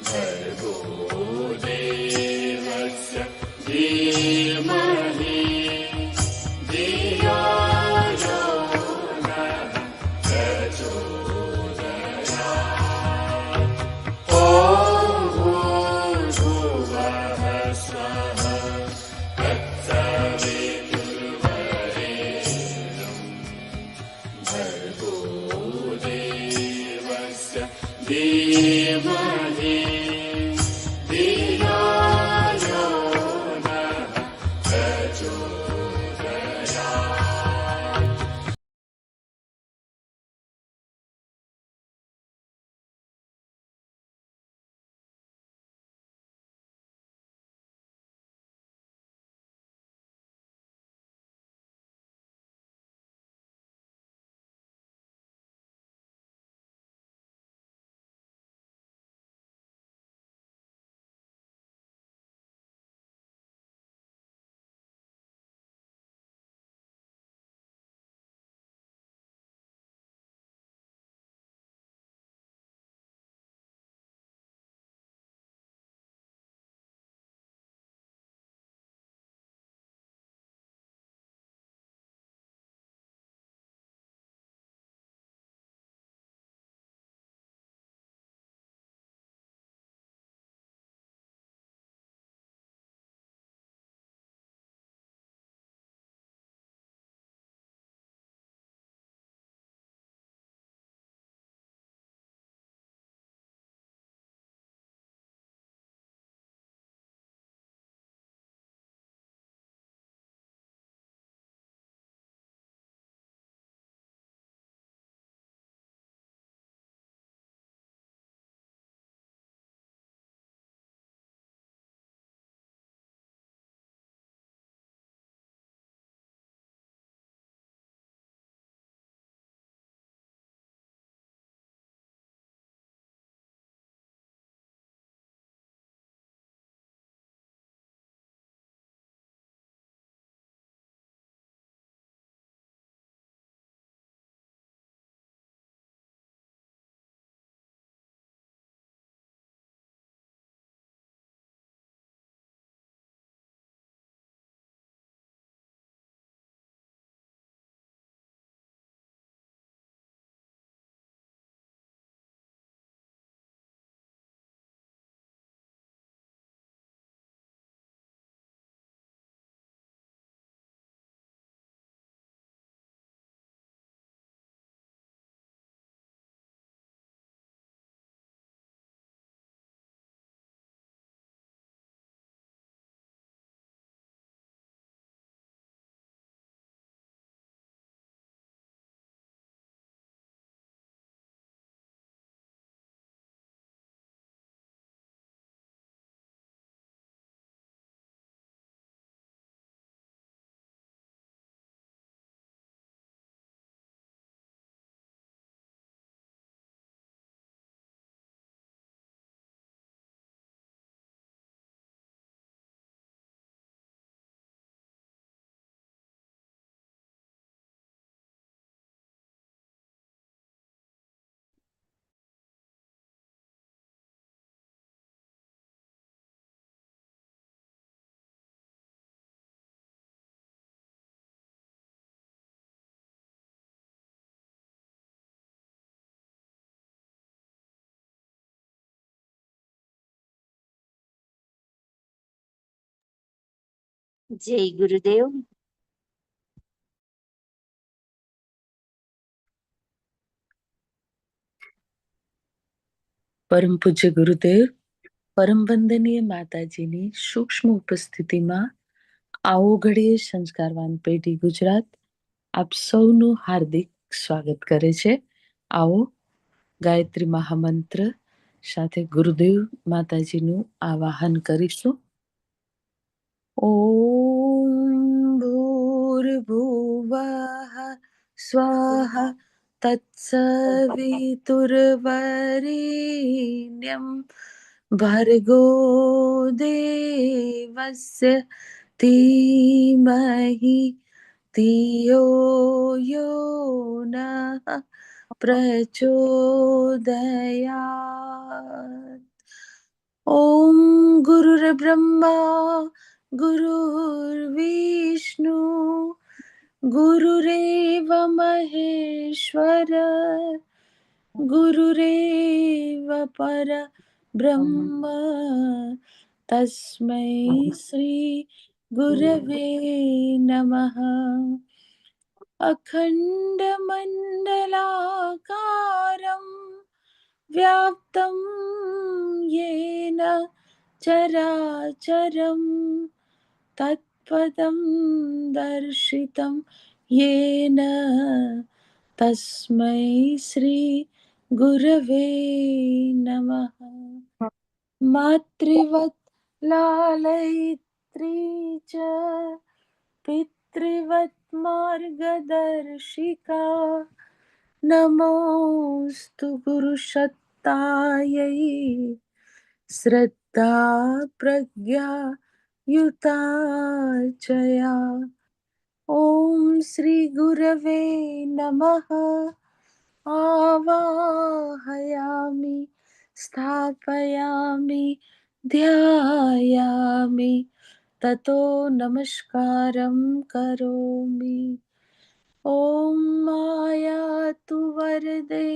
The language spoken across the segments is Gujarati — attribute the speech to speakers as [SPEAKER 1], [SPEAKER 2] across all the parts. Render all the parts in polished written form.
[SPEAKER 1] भर्गो देवस्य धीमहि धियो यो नः प्रचोदयात्। ॐ भूर्भुवः स्वः तत्सवितुर्वरेण्यं भर्गो देवस्य धीमहि धियो यो नः प्रचोदयात्।
[SPEAKER 2] જય ગુરુદેવ.
[SPEAKER 3] પરમ પૂજ્ય ગુરુદેવ, પરમ વંદનીય માતાજીની સૂક્ષ્મ ઉપસ્થિતિમાં આવો ઘડીએ સંસ્કારવાન પેઢી ગુજરાત આપ સૌનું હાર્દિક સ્વાગત કરે છે. આવો ગાયત્રી મહામંત્ર સાથે ગુરુદેવ માતાજીનું આવાહન કરીશું. ઓમ ભૂર્ભુવઃ સ્વાહા તત્સવિતુર્વરેણ્યં ભર્ગો દેવસ્ય ધીમહિ ધિયો યો નઃ પ્રચોદયાત. ॐ गुरुर्ब्रह्मा गुरुर्विष्णु गुरुरेव महेश्वर गुरुरेव परब्रह्म तस्मै श्री गुरवे नमः। अखण्डमण्डलाकारं व्याप्तं येन चराचरं तत्पदं दर्शितं येन तस्मै श्री गुरवे नमः। मातृवत् लालयित्री च पितृवत् मार्गदर्शिका नमोऽस्तु गुरुसत्तायै श्रद्धा प्रज्ञा युताचया। ॐ श्री गुरवे नमः। आवाहयामि स्थापयामि ध्यायामि ततो नमस्कारं करोमि। ॐ मायातु वरदे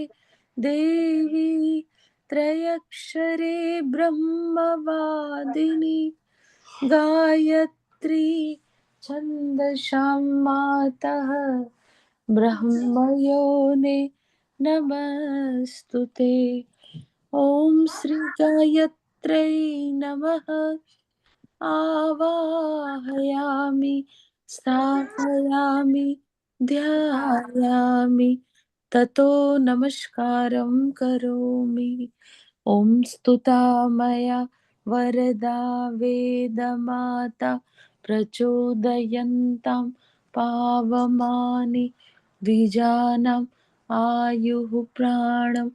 [SPEAKER 3] देवी त्रयक्षरे ब्रह्मवादिनी गायत्री छन्दसां मातः ब्रह्मयोने नमस्तुते। ॐ श्री गायत्र्यै नमः। आवाहयामि स्थापयामि ध्यायामि ततो नमस्कारं करोमि। ॐ स्तुता मया वरदा वेदमाता प्रचोदयन्तां पावमानि द्विजानाम् आयुः प्राणं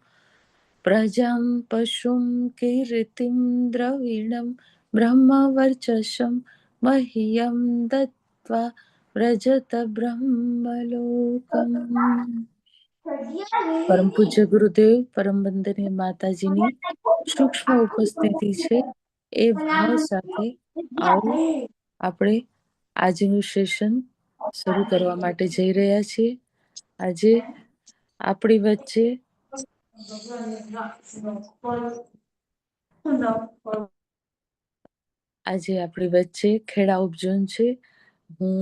[SPEAKER 3] प्रजां पशुं कीर्तिं द्रविणं ब्रह्मवर्चसं मह्यं दत्त्वा व्रजत ब्रह्मलोकम्। પરમ પૂજ્ય ગુરુદેવ પરમ વંદનીય માતાજીની સૂક્ષ્મ ઉપસ્થિતિ છે એ ભાવ સાથે આવો આપણે આજનું સેશન શરૂ કરવા માટે જઈ રહ્યા છીએ। આજે આપણી વચ્ચે ખેડા ઉપજન છે। હું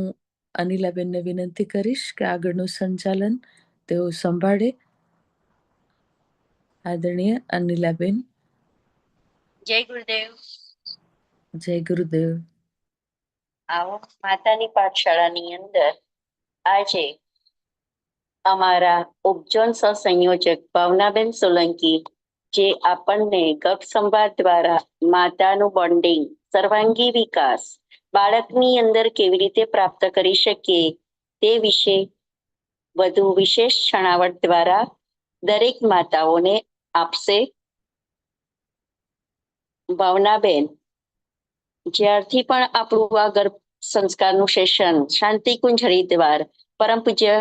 [SPEAKER 3] અનિલાબેનને વિનંતી કરીશ કે આગળનું સંચાલન તેઓ સંભાળે। આદરણીય અનિલાબેન।
[SPEAKER 2] જય ગુરુદેવ।
[SPEAKER 3] જય ગુરુદેવ।
[SPEAKER 2] આવો માતાની પાઠશાળાની અંદર આજે અમારા ઉપજોન સહસંયોજક ભાવનાબેન સોલંકી જે આપણને ગપ સંવાદ દ્વારા માતાનું બોન્ડિંગ, સર્વાંગી વિકાસ બાળકની અંદર કેવી રીતે પ્રાપ્ત કરી શકીએ તે વિશે વધુ વિશેષ છણાવટ દ્વારા દરેક માતાઓને આપશે। ભાવનાબેન જ્યારથી પણ આપણું આ ગર્ભ સંસ્કારનું સેશન શાંતિકુંજ હરિદ્વાર પરમ પૂજ્ય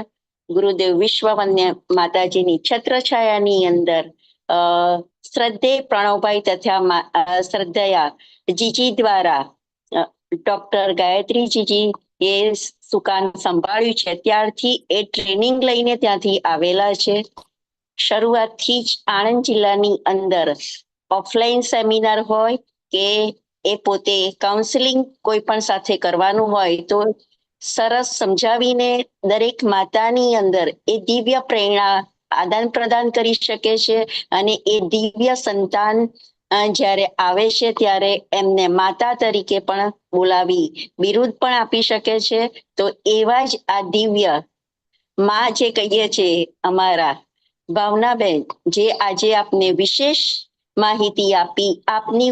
[SPEAKER 2] ગુરુદેવ વિશ્વવન્ય માતાજીની છત્રછાયાની અંદર શ્રદ્ધેય પ્રણવભાઈ તથા શ્રદ્ધયા જીજી દ્વારા ડોક્ટર ગાયત્રી જીજી એ સુકાન સંભાળ્યું છે ત્યારથી એ ટ્રેનિંગ લઈને ત્યાંથી આવેલા છે। શરૂઆતથી જ આણંદ જિલ્લાની અંદર ઓફલાઈન સેમિનાર હોય કે એ પોતે કાઉન્સિલિંગ કોઈ પણ સાથે કરવાનું હોય તો સરસ સમજાવીને દરેક માતાની અંદર એ દિવ્ય પ્રેરણા આદાન પ્રદાન કરી શકે છે અને એ દિવ્ય સંતાન જ્યારે આવે છે ત્યારે એમને માતા તરીકે પણ બોલાવી બિરુદ પણ આપી શકે છે। તો એવા જ આ દિવ્ય માં જે કહીએ છીએ અમારા ભાવનાબેન જે આજે આપને વિશેષ માહિતી આપી આપની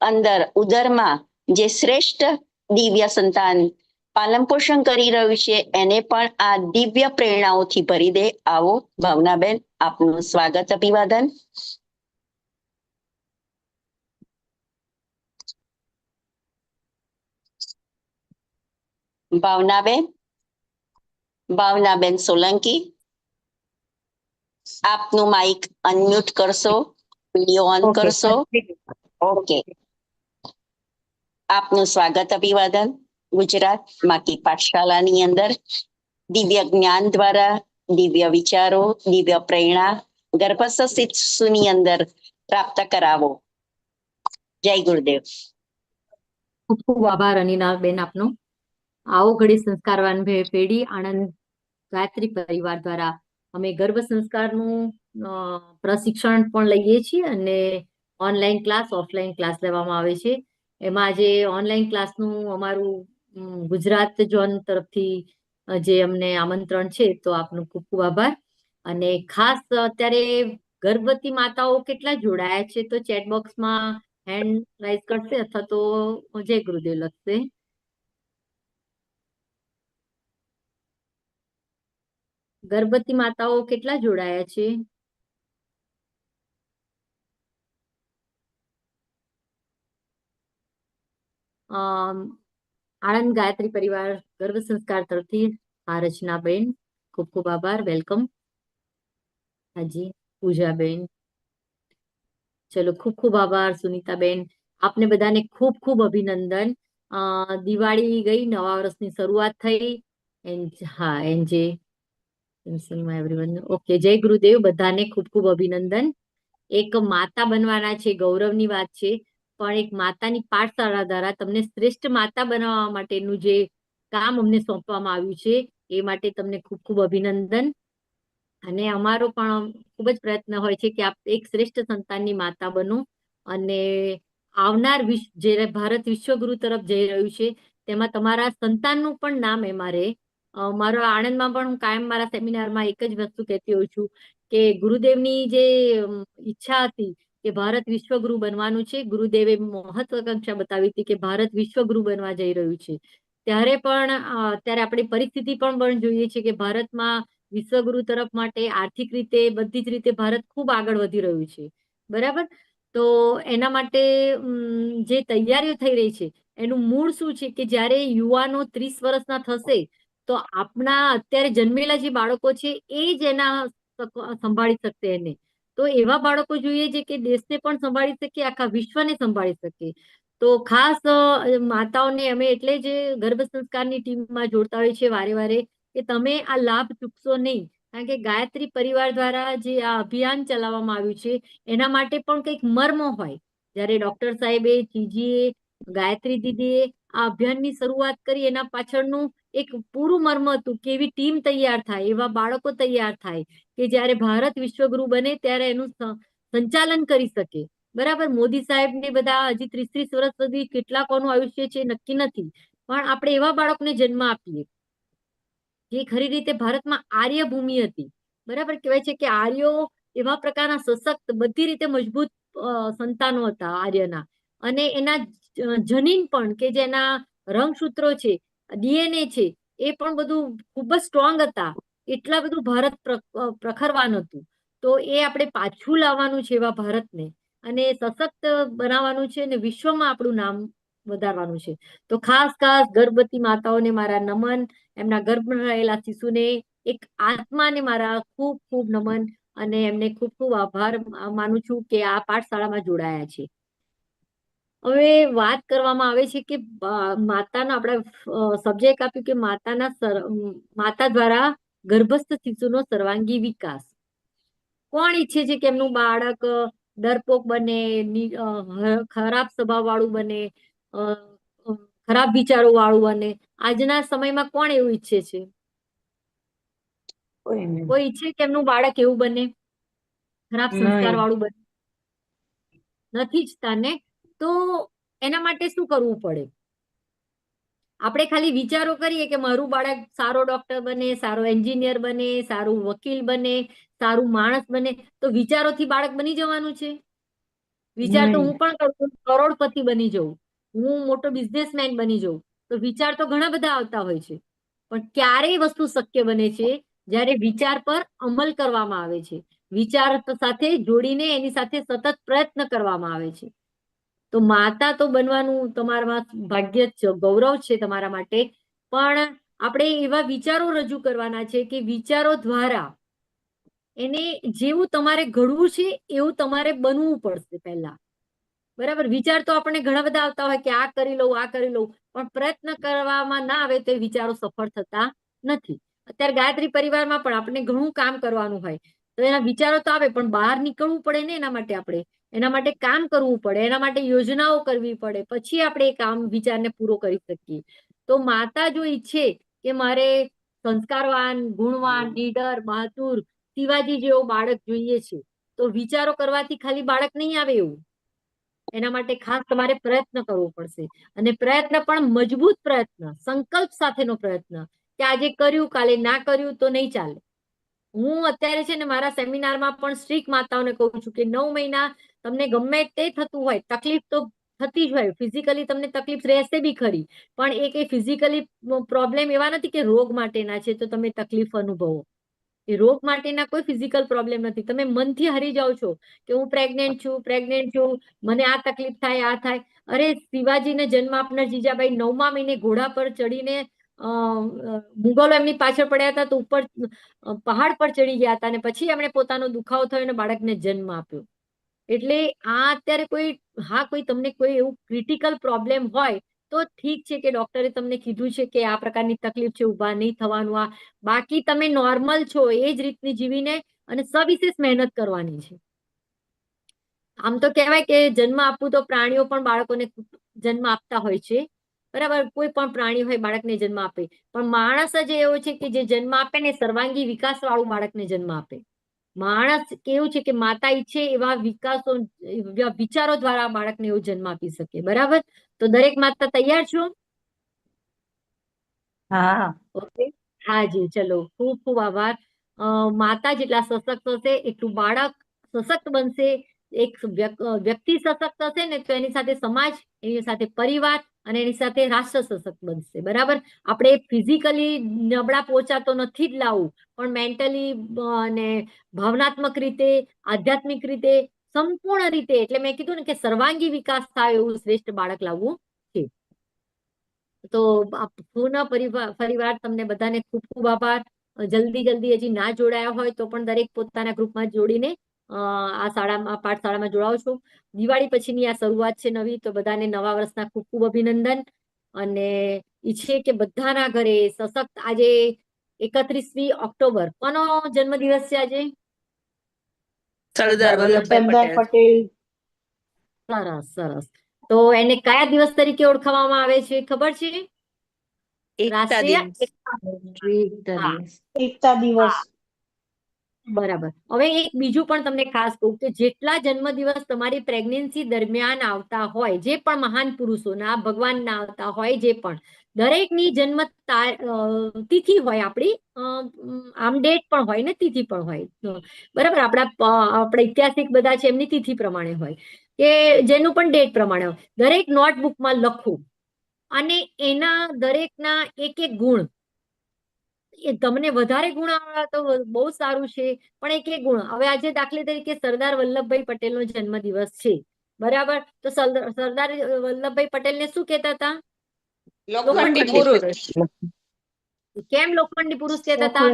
[SPEAKER 2] અંદર ઉદરમાં જે શ્રેષ્ઠ દિવ્ય સંતાન પાલન પોષણ કરી રહ્યું છે એને પણ આ દિવ્ય પ્રેરણાઓથી ભરી દે। આવો ભાવનાબેન, આપનું સ્વાગત, અભિવાદન। ભાવનાબેન સોલંકી, આપનું માઇક અનમ્યુટ કરશો, વિડીયો ઓન કરશો। ઓકે, આપનું સ્વાગત અભિવાદન ગુજરાત માકી પાઠશાલાની અંદર દિવ્ય જ્ઞાન દ્વારા દિવ્ય વિચારો, દિવ્ય પ્રેરણા ગર્ભસ્થ શિશુની અંદર પ્રાપ્ત કરાવો. જય ગુરુદેવ.
[SPEAKER 4] ખૂબ ખૂબ આભાર અનિનાબેન આપનો. આવો ઘડી સંસ્કારવાન પેઢી આણંદ ગાયત્રી પરિવાર દ્વારા અમે ગર્ભ સંસ્કારનું પ્રશિક્ષણ પણ લઈએ છીએ અને ઓનલાઈન ક્લાસ, ઓફલાઈન ક્લાસ લેવામાં આવે છે. એમાં આજે ઓનલાઈન ક્લાસનું અમારું ગુજરાત ઝોન તરફથી જે અમને આમંત્રણ છે, તો આપનો ખૂબ ખૂબ આભાર. અને ખાસ અત્યારે ગર્ભવતી માતાઓ કેટલા જોડાયા છે, તો ચેટ બોક્સમાં હેન્ડ રાઈઝ કરશે અથવા તો જય ગુરુદેવ લખશે. ગર્ભવતી માતાઓ કેટલા જોડાયા છે? આણંદ ગાયત્રી પરિવાર ગર્ભ સંસ્કાર તરફથી આ રચનાબેન, ખૂબ ખૂબ આભાર, વેલકમ. હાજી પૂજાબેન, ચલો ખૂબ ખૂબ આભાર. સુનીતાબેન, આપને બધાને ખૂબ ખૂબ અભિનંદન. દિવાળી ગઈ, નવા વર્ષની શરૂઆત થઈ. હા, એનજે એવરીવન. ઓકે, જય ગુરુદેવ. બધાને ખૂબ ખૂબ અભિનંદન. એક માતા બનવાના છે, ગૌરવની વાત છે, પણ એક માતાની પાઠશાળા દ્વારા તમને શ્રેષ્ઠ માતા બનાવવા માટેનું જે કામ અમને સોંપવામાં આવ્યું છે, એ માટે તમને ખૂબ ખૂબ અભિનંદન. અને અમારો પણ ખૂબ જ પ્રયત્ન હોય છે કે આપ એક શ્રેષ્ઠ સંતાનની માતા બનો અને આવનાર જે ભારત વિશ્વગુરુ તરફ જઈ રહ્યું છે, તેમાં તમારા સંતાનનું પણ નામ એમાં રહે. મારા આણંદમાં પણ હું કાયમ મારા સેમિનારમાં એક જ વસ્તુ કહેતી હોઉં છું કે ગુરુદેવની જે ઈચ્છા હતી કે ભારત વિશ્વગુરુ બનવાનું છે, ગુરુદેવે મહત્વાકાંક્ષા બતાવી હતી કે ભારત વિશ્વગુરુ બનવા જઈ રહ્યું છે, ત્યારે પણ અત્યારે આપણી પરિસ્થિતિ પણ જોઈએ છે કે ભારતમાં વિશ્વગુરુ તરફ માટે આર્થિક રીતે બધી જ રીતે ભારત ખૂબ આગળ વધી રહ્યું છે, બરાબર. તો એના માટે જે તૈયારીઓ થઈ રહી છે, એનું મૂળ શું છે કે જ્યારે યુવાનો 30 વર્ષના થશે તો આપણા અત્યારે જન્મેલા જે બાળકો છે એ જ એના સંભાળી શકશે એને. તો એવા બાળકો જોઈએ છે કે દેશને પણ સંભાળી શકે, આખા વિશ્વને સંભાળી શકે. તો ખાસ માતાઓને અમે એટલે જ ગર્ભ સંસ્કારની ટીમમાં જોડતા હોય છે વારે વારે કે તમે આ લાભ ચૂકશો નહીં. કારણ કે ગાયત્રી પરિવાર દ્વારા જે આ અભિયાન ચલાવવામાં આવ્યું છે, એના માટે પણ કંઈક મર્મ હોય. જ્યારે ડોક્ટર સાહેબે, જીજીએ, ગાયત્રી દીદીએ આ અભિયાનની શરૂઆત કરી, એના પાછળનું એક પૂરું મર્મ હતું કે એવી ટીમ તૈયાર થાય, એવા બાળકો તૈયાર થાય કે જ્યારે ભારત વિશ્વગુરુ બને ત્યારે એનું સંચાલન કરી શકે. બરાબર. મોદી સાહેબ ને બધા હજી 30 વર્ષ સુધી કેટલા કોનું આયુષ્ય છે નક્કી નથી, પણ આપણે એવા બાળકને જન્મ આપીએ જે ખરી રીતે ભારતમાં આર્ય ભૂમિ હતી. બરાબર. કહેવાય છે કે આર્યો એવા પ્રકારના સશક્ત, બધી રીતે મજબૂત સંતાનો હતા આર્યના. અને એના જનીન પણ કે જેના રંગસૂત્રો છે, ડીએનએ છે, એ પણ બધું ખૂબ જ સ્ટ્રોંગ હતા. એટલા બધું ભારત પ્રખરવાન હતું. તો એ આપણે પાછું લાવવાનું છે એવા ભારતને, અને સશક્ત બનાવવાનું છે અને વિશ્વમાં આપણું નામ વધારવાનું છે. તો ખાસ ખાસ ગર્ભવતી માતાઓને મારા નમન, એમના ગર્ભમાં રહેલા શિશુને એક આત્માને મારા ખૂબ ખૂબ નમન, અને એમને ખૂબ ખૂબ આભાર માનું છું કે આ પાઠશાળામાં જોડાયા છે. હવે વાત કરવામાં આવે છે કે માતાનો આપણે સબ્જેક્ટ આપ્યું કે માતા દ્વારા ગર્ભસ્થ શિશુનો સર્વાંગી વિકાસ. કોણ ઈચ્છે છે કે એમનું બાળક ડરપોક બને, ખરાબ સ્વભાવ વાળું બને, ખરાબ વિચારો વાળું બને? આજના સમયમાં કોણ એવું ઈચ્છે છે? કોઈ ઈચ્છે કે એમનું બાળક એવું બને, ખરાબ સંસ્કાર વાળું બને? નથી ઈચ્છતા ને. તો એના માટે શું કરવું પડે? આપણે ખાલી વિચારો કરીએ કે મારું બાળક સારો ડોક્ટર બને, સારો એન્જિનિયર બને, સારું વકીલ બને, સારું માણસ બને, તો વિચારોથી બાળક બની જવાનું છે? વિચાર તો હું પણ કરું, કરોડપતિ બની જવું, હું મોટો બિઝનેસમેન બની જવું, તો વિચાર તો ઘણા બધા આવતા હોય છે. પણ ક્યારેય વસ્તુ શક્ય બને છે જ્યારે વિચાર પર અમલ કરવામાં આવે છે, વિચાર સાથે જોડીને એની સાથે સતત પ્રયત્ન કરવામાં આવે છે. તો માતા તો બનવાનું તમારા ભાગ્ય જ, ગૌરવ છે તમારા માટે. પણ આપણે એવા વિચારો રજૂ કરવાના છે કે વિચારો દ્વારા એને જેવું તમારે ઘડવું છે એવું તમારે બનવું પડશે પહેલા. બરાબર. વિચાર તો આપણને ઘણા બધા આવતા હોય કે આ કરી લઉં, આ કરી લઉં, પણ પ્રયત્ન કરવામાં ના આવે તો એ વિચારો સફળ થતા નથી. અત્યારે ગાયત્રી પરિવારમાં પણ આપણે ઘણું કામ કરવાનું હોય તો એના વિચારો તો આવે, પણ બહાર નીકળવું પડે ને. એના માટે કામ કરવું પડે, એના માટે યોજનાઓ કરવી પડે, પછી આપણે એ કામ વિચારને પૂરો કરી શકીએ. તો માતા જો ઈચ્છે કે મારે સંસ્કારવાન, ગુણવાન, નીડર, બહાદુર, શિવાજી જેવો બાળક જોઈએ છે, તો વિચારો કરવાથી ખાલી બાળક નહીં આવે એવું. એના માટે ખાસ તમારે પ્રયત્ન કરવો પડશે, અને પ્રયત્ન પણ મજબૂત પ્રયત્ન, સંકલ્પ સાથેનો પ્રયત્ન, કે આજે કર્યું કાલે ના કર્યું તો નહીં ચાલે. હું અત્યારે છે ને મારા સેમિનારમાં પણ સ્ટ્રીક માતાઓને કહું છું કે 9 મહિના તમને ગમે તે થતું હોય, તકલીફ તો થતી જ હોય, ફિઝિકલી તમને તકલીફ રહેશે બી ખરી, પણ એ કઈ ફિઝિકલી પ્રોબ્લેમ એવા નથી કે રોગ માટેના છે તો તમે તકલીફ અનુભવો. એ રોગ માટેના કોઈ ફિઝિકલ પ્રોબ્લેમ નથી. તમે મનથી હરી જાઓ છો કે હું પ્રેગ્નેન્ટ છું, મને આ તકલીફ થાય, આ થાય. અરે શિવાજીને જન્મ આપનાર જીજાબાઈ 9મા મહિને ઘોડા પર ચડીને મુગલો એમની પાછળ પડ્યા હતા તો ઉપર પહાડ પર ચડી ગયા હતા, અને પછી એમણે પોતાનો દુખાવો થયો અને બાળકને જન્મ આપ્યો. એટલે આ અત્યારે કોઈ તમને કોઈ એવું ક્રિટિકલ પ્રોબ્લેમ હોય તો ઠીક છે કે ડોક્ટરે તમને કીધું છે કે આ પ્રકારની તકલીફ છે, ઊભા નહીં થવાનું. આ બાકી તમે નોર્મલ છો એ જ રીતની જીવીને અને સવિશેષ મહેનત કરવાની છે. આમ તો કહેવાય કે જન્મ આપવું તો પ્રાણીઓ પણ બાળકોને જન્મ આપતા હોય છે, બરાબર. કોઈ પણ પ્રાણી હોય બાળકને જન્મ આપે, પણ માણસ જ એવો છે કે જે જન્મ આપે ને સર્વાંગી વિકાસ વાળું બાળકને જન્મ આપે. માણસ કેવું છે કે માતા ઈચ્છે એવા વિચારો દ્વારા બાળકને એવો જન્મ આપી શકે, બરાબર. તો દરેક માતા તૈયાર છો?
[SPEAKER 3] હા.
[SPEAKER 4] ઓકે, હાજી, ચલો, ખૂબ ખૂબ આભાર. માતા જેટલા સશક્ત હશે એટલું બાળક સશક્ત બનશે. એક વ્યક્તિ સશક્ત હશે ને તો એની સાથે સમાજ, એની સાથે પરિવાર અને એની સાથે રાષ્ટ્ર સશક્ત બનશે, બરાબર. આપણે ફિઝિકલી નબળા પોચા તો નથી જ લાવવું, પણ મેન્ટલી અને ભાવનાત્મક રીતે, આધ્યાત્મિક રીતે, સંપૂર્ણ રીતે, એટલે મેં કીધું ને કે સર્વાંગી વિકાસ થાય એવું શ્રેષ્ઠ બાળક લાવવું છે. તો પુનઃ ફરીવાર તમને બધાને ખૂબ ખૂબ આભાર. જલ્દી હજી ના જોડાયા હોય તો પણ દરેક પોતાના ગ્રુપમાં જોડીને આ પાઠશાળામાં જોડાઓ છો. દિવાળી પછીની આ શરૂઆત છે નવી, તો બધાને નવા વર્ષના ખૂબ ખૂબ અભિનંદન. અને ઈચ્છે કે બધાના ઘરે સશક્ત. આજે 31મી ઓક્ટોબર, કોનો જન્મદિવસ છે આજે?
[SPEAKER 3] સરદાર વલ્લભભાઈ પટેલ.
[SPEAKER 4] સરસ સરસ. તો એને કયા દિવસ તરીકે ઓળખવામાં આવે છે ખબર છે? રાષ્ટ્રીય
[SPEAKER 3] એકતા દિવસ.
[SPEAKER 4] બરાબર. હવે એક બીજું પણ તમને ખાસ કહું કે જેટલા જન્મદિવસ તમારી પ્રેગ્નન્સી દરમિયાન આવતા હોય, જે પણ મહાન પુરુષોના, ભગવાનના આવતા હોય, જે પણ દરેકની જન્મ તિથિ હોય આપણી, આમ ડેટ પણ હોય ને તિથિ પણ હોય, બરાબર. આપણા ઐતિહાસિક બધા છે એમની તિથિ પ્રમાણે હોય કે જેનું પણ ડેટ પ્રમાણે હોય. દરેક નોટબુકમાં લખવું, અને એના દરેકના એક એક ગુણ. એ તમને વધારે ગુણ આવે તો બહુ સારું છે, પણ એક એક ગુણ. હવે આજે દાખલા તરીકે સરદાર વલ્લભભાઈ પટેલનો જન્મદિવસ છે, બરાબર. તો સરદાર વલ્લભભાઈ પટેલને શું કહેતા હતા? લોખંડી પુરુષ. કેમ લોખંડી પુરુષ કહેતા હતા?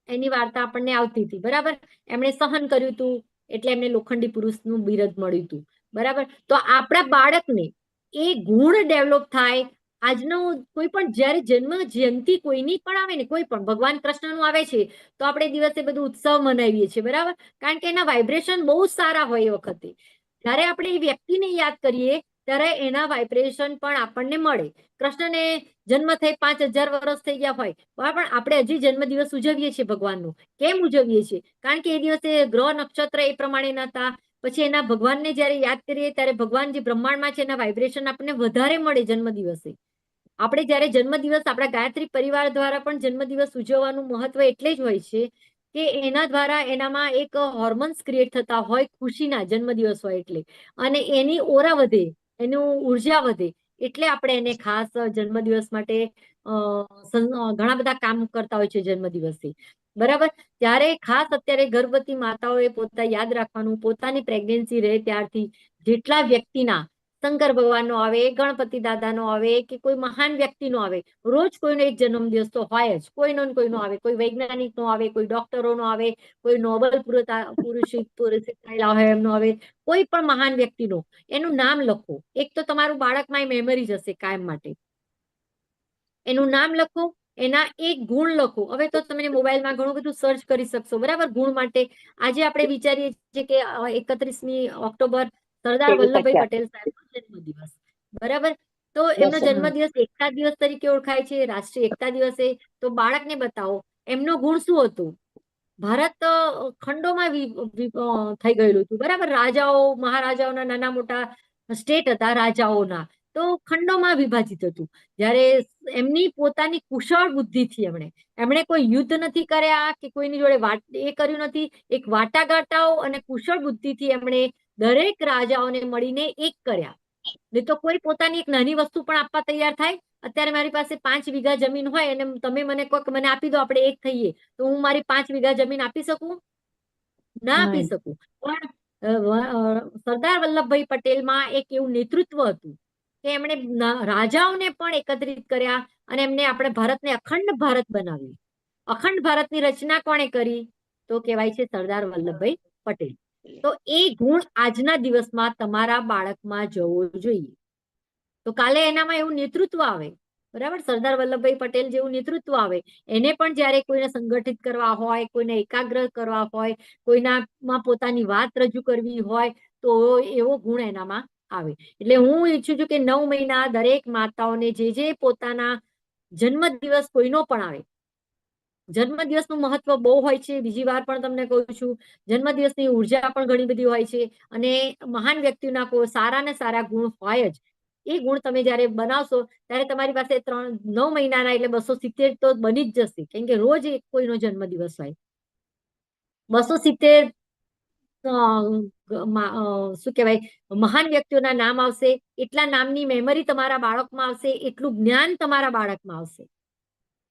[SPEAKER 4] એની વાર્તા આપણને આવતી હતી, બરાબર. એમણે સહન કર્યું હતું એટલે એમને લોખંડી પુરુષનું બિરુદ મળ્યું હતું, બરાબર. તો આપણા બાળકને એ ગુણ ડેવલપ થાય. આજનો કોઈ પણ જયારે જન્મ જયંતિ કોઈની પણ આવે ને, કોઈ પણ ભગવાન કૃષ્ણનું આવે છે તો આપણે દિવસે બધું ઉત્સવ મનાવીએ છીએ, બરાબર. કારણ કે એના વાઇબ્રેશન બહુ સારા હોય. એ વખતે જયારે આપણે એ વ્યક્તિને યાદ કરીએ ત્યારે એના વાઇબ્રેશન પણ આપણને મળે. કૃષ્ણને જન્મ થઈ 5000 વર્ષ થઈ ગયા હોય, પણ આપણે હજી જન્મદિવસ ઉજવીએ છીએ ભગવાનનો. કેમ ઉજવીએ છીએ? કારણ કે એ દિવસે ગ્રહ નક્ષત્ર એ પ્રમાણે નતા. પછી એના ભગવાનને જયારે યાદ કરીએ ત્યારે ભગવાન જે બ્રહ્માંડમાં છે એના વાઇબ્રેશન આપણને વધારે મળે જન્મદિવસે. આપણે જયારે જન્મદિવસ, આપણા ગાયત્રી પરિવાર દ્વારા પણ જન્મદિવસ ઉજવવાનું મહત્વ એટલે જ હોય છે કે એના દ્વારા એનામાં એક હોર્મોન્સ ક્રિએટ થતા હોય ખુશીના, જન્મદિવસ હોય એટલે, અને એની ઓરા વધે, એનું ઉર્જા વધે. એટલે આપણે એને ખાસ જન્મદિવસ માટે ઘણા બધા કામ કરતા હોય છે જન્મદિવસે, બરાબર. ત્યારે ખાસ અત્યારે ગર્ભવતી માતાઓએ યાદ રાખવાનું, પોતાની પ્રેગ્નન્સી રહે ત્યારથી જેટલા વ્યક્તિના શંકર ભગવાનનો આવે, ગણપતિ દાદાનો આવે, કે કોઈ મહાન વ્યક્તિનો આવે. રોજ કોઈનો એક જન્મદિવસ તો હોય જ, કોઈનો ને કોઈનો આવે. કોઈ વૈજ્ઞાનિકનો આવે, કોઈ ડોક્ટરોનો આવે, કોઈ નોબેલ પુરસ્કૃત થયેલા હોય એમનો આવે, કોઈ પણ મહાન વ્યક્તિનો એનું નામ લખો. એક તો તમારું બાળકમાં એ મેમરી જશે કાયમ માટે. એનું નામ લખો, એના એક ગુણ લખો. હવે તો તમે મોબાઈલમાં ઘણું બધું સર્ચ કરી શકશો, બરાબર, ગુણ માટે. આજે આપણે વિચારીએ છીએ કે 31મી ઓક્ટોબર સરદાર વલ્લભભાઈ પટેલ સાહેબનો જન્મદિવસ, બરાબર. તો એમનો જન્મદિવસ એકતા દિવસ તરીકે ઓળખાય છે, રાષ્ટ્રીય એકતા દિવસે. તો બાળકને બતાવો એમનો ગુણ શું હતું. ભારત ખંડોમાં થઈ ગયેલું હતું, બરાબર. રાજાઓ મહારાજાઓના નાના મોટા સ્ટેટ હતા રાજાઓના, તો ખંડોમાં વિભાજિત હતું. જ્યારે એમની પોતાની કુશળ બુદ્ધિથી એમણે કોઈ યુદ્ધ નથી કર્યા કે કોઈની જોડે એ કર્યું નથી. એક વાટાઘાટાઓ અને કુશળ બુદ્ધિથી એમણે દરેક રાજાઓને મળીને એક કર્યા. નહીં તો કોઈ પોતાની એક નાની વસ્તુ પણ આપવા તૈયાર થાય. અત્યારે મારી પાસે 5 વીઘા જમીન હોય અને તમે મને કહો કે મને આપી દો, આપણે એક થઈએ, તો હું મારી 5 વીઘા જમીન આપી શકું? ના આપી શકું. પણ સરદાર વલ્લભભાઈ પટેલમાં એક એવું નેતૃત્વ હતું કે એમણે રાજાઓને પણ એકત્રિત કર્યા અને એમને આપણે ભારતને અખંડ ભારત બનાવ્યું. અખંડ ભારતની રચના કોણે કરી? તો કહેવાય છે સરદાર વલ્લભભાઈ પટેલ. તો એ ગુણ આજના દિવસમાં તમારા બાળકમાં જવો જોઈએ. તો કાલે એનામાં એવું નેતૃત્વ આવે, બરાબર. સરદાર વલ્લભભાઈ પટેલ જેવું નેતૃત્વ આવે. એને પણ જયારે કોઈને સંગઠિત કરવા હોય, કોઈને એકાગ્ર કરવા હોય, કોઈનામાં પોતાની વાત રજૂ કરવી હોય, તો એવો ગુણ એનામાં આવે. એટલે હું ઈચ્છું છું કે 9 મહિના દરેક માતાઓને જે પોતાના જન્મદિવસ કોઈનો પણ આવે, જન્મદિવસનું મહત્વ બહુ હોય છે. બીજી વાર પણ તમને કહું છું, જન્મદિવસની ઉર્જા પણ ઘણી બધી હોય છે અને મહાન વ્યક્તિના કોઈ સારા ને સારા ગુણ હોય જ. એ ગુણ તમે જયારે બનાવશો ત્યારે તમારી પાસે 9 મહિનાના એટલે 270 તો બની જ જશે, કેમ કે રોજ કોઈનો જન્મદિવસ હોય. 270 શું કહેવાય, મહાન વ્યક્તિઓના નામ આવશે. એટલા નામની મેમરી તમારા બાળકમાં આવશે, એટલું જ્ઞાન તમારા બાળકમાં આવશે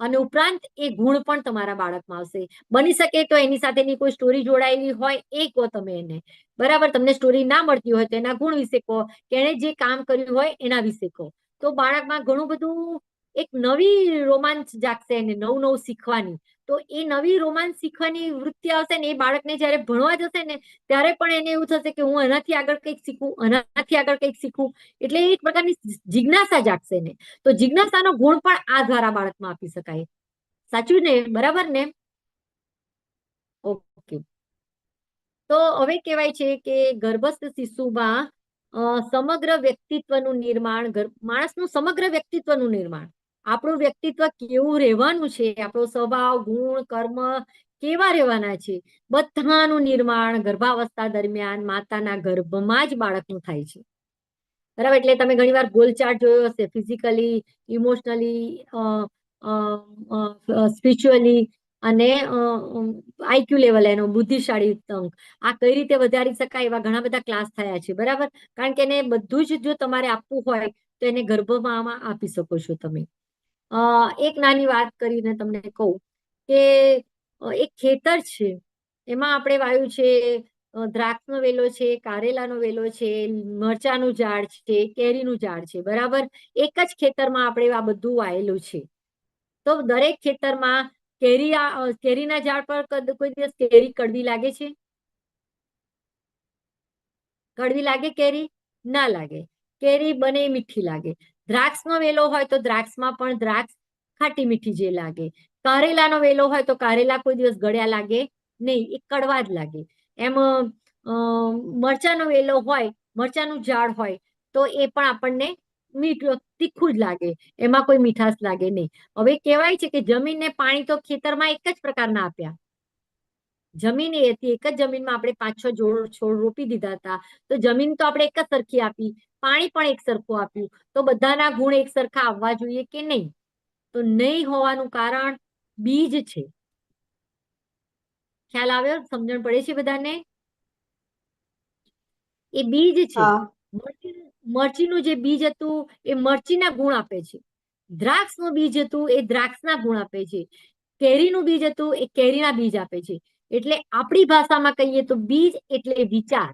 [SPEAKER 4] અને ઉપરાંત એ ગુણ પણ તમારા બાળકમાં આવશે. બની શકે તો એની સાથેની કોઈ સ્ટોરી જોડાયેલી હોય એ કહો તમે એને, બરાબર. તમને સ્ટોરી ના મળતી હોય તો એના ગુણ વિશે કહો, કે એને જે કામ કર્યું હોય એના વિશે કહો. તો બાળકમાં ઘણું બધું એક નવી રોમાંચ જાગશે એને, નવું નવું શીખવાની. તો એ નવી રોમાંચ શીખવાની વૃત્તિ આવશે ને, એ બાળકને જયારે ભણવા જશે ને ત્યારે પણ એને એવું થશે કે હું એનાથી આગળ કંઈક શીખું, એનાથી આગળ કંઈક શીખું. એટલે એક પ્રકારની જિજ્ઞાસા જાગશે ને. તો જિજ્ઞાસાનો ગુણ પણ આ દ્વારા બાળકમાં આપી શકાય. સાચું ને? બરાબર ને? ઓકે. તો હવે કહેવાય છે કે ગર્ભસ્થ શિશુમાં સમગ્ર વ્યક્તિત્વનું નિર્માણ, માણસનું સમગ્ર વ્યક્તિત્વનું નિર્માણ, આપણું વ્યક્તિત્વ કેવું રહેવાનું છે, આપણો સ્વભાવ, ગુણ, કર્મ કેવા રહેવાના છે, બધાનું નિર્માણ ગર્ભાવસ્થા દરમિયાન માતાના ગર્ભમાં જ બાળકનું થાય છે, બરાબર. એટલે તમે ઘણી વાર ગોલ ચાર્ટ જોયો હશે, ફિઝિકલી, ઇમોશનલી, સ્પિરિચ્યુઅલી અને આઈક્યુ લેવલ, એનો બુદ્ધિશાળી અંક. આ કઈ રીતે વધારી શકાય એવા ઘણા બધા ક્લાસ થયા છે, બરાબર. કારણ કે એને બધું જ જો તમારે આપવું હોય તો એને ગર્ભમાં આપી શકો છો તમે. એક નાની વાત કરીને તમને કહું કે એક ખેતર છે, એમાં આપણે વાવ્યું છે દ્રાક્ષનો વેલો છે, કારેલાનો વેલો છે, મરચાનું ઝાડ છે, કેરીનું ઝાડ છે, બરાબર. એક જ ખેતરમાં આપણે આ બધું વાયેલું છે. તો દરેક ખેતરમાં કેરીના ઝાડ પર કોઈ દિવસ કેરી કડવી લાગે છે? કડવી લાગે કેરી? ના લાગે. કેરી બને મીઠી લાગે. દ્રાક્ષનો વેલો હોય તો દ્રાક્ષમાં પણ દ્રાક્ષ ખાટી મીઠી જે લાગે. કારેલાનો વેલો હોય તો કારેલા કોઈ દિવસ ગળ્યા લાગે નહીં, એ કડવા જ લાગે. એમ મરચાનો વેલો હોય, મરચાનું ઝાડ હોય તો એ પણ આપણને મીઠું તીખું જ લાગે, એમાં કોઈ મીઠાશ લાગે નહીં. હવે કહેવાય છે કે જમીનને પાણી તો ખેતરમાં એક જ પ્રકારના આપ્યા. જમીન એ હતી, એક જ જમીનમાં આપણે 5-6 છોડ રોપી દીધા હતા, તો જમીન તો આપણે એક જ સરખી આપી, પાણી પણ એક સરખું આપ્યું. તો બધાના ગુણ એક સરખા આવવા જોઈએ કે નહીં? તો નહીં હોવાનું કારણ બીજ છે. ખ્યાલ આવ્યો? સમજણ પડે છે બધાને? એ બીજ છે. મરચીનું જે બીજ હતું એ મરચીના ગુણ આપે છે. દ્રાક્ષનું બીજ હતું એ દ્રાક્ષના ગુણ આપે છે. કેરીનું બીજ હતું એ કેરીના બીજ આપે છે. એટલે આપણી ભાષામાં કહીએ તો બીજ એટલે વિચાર.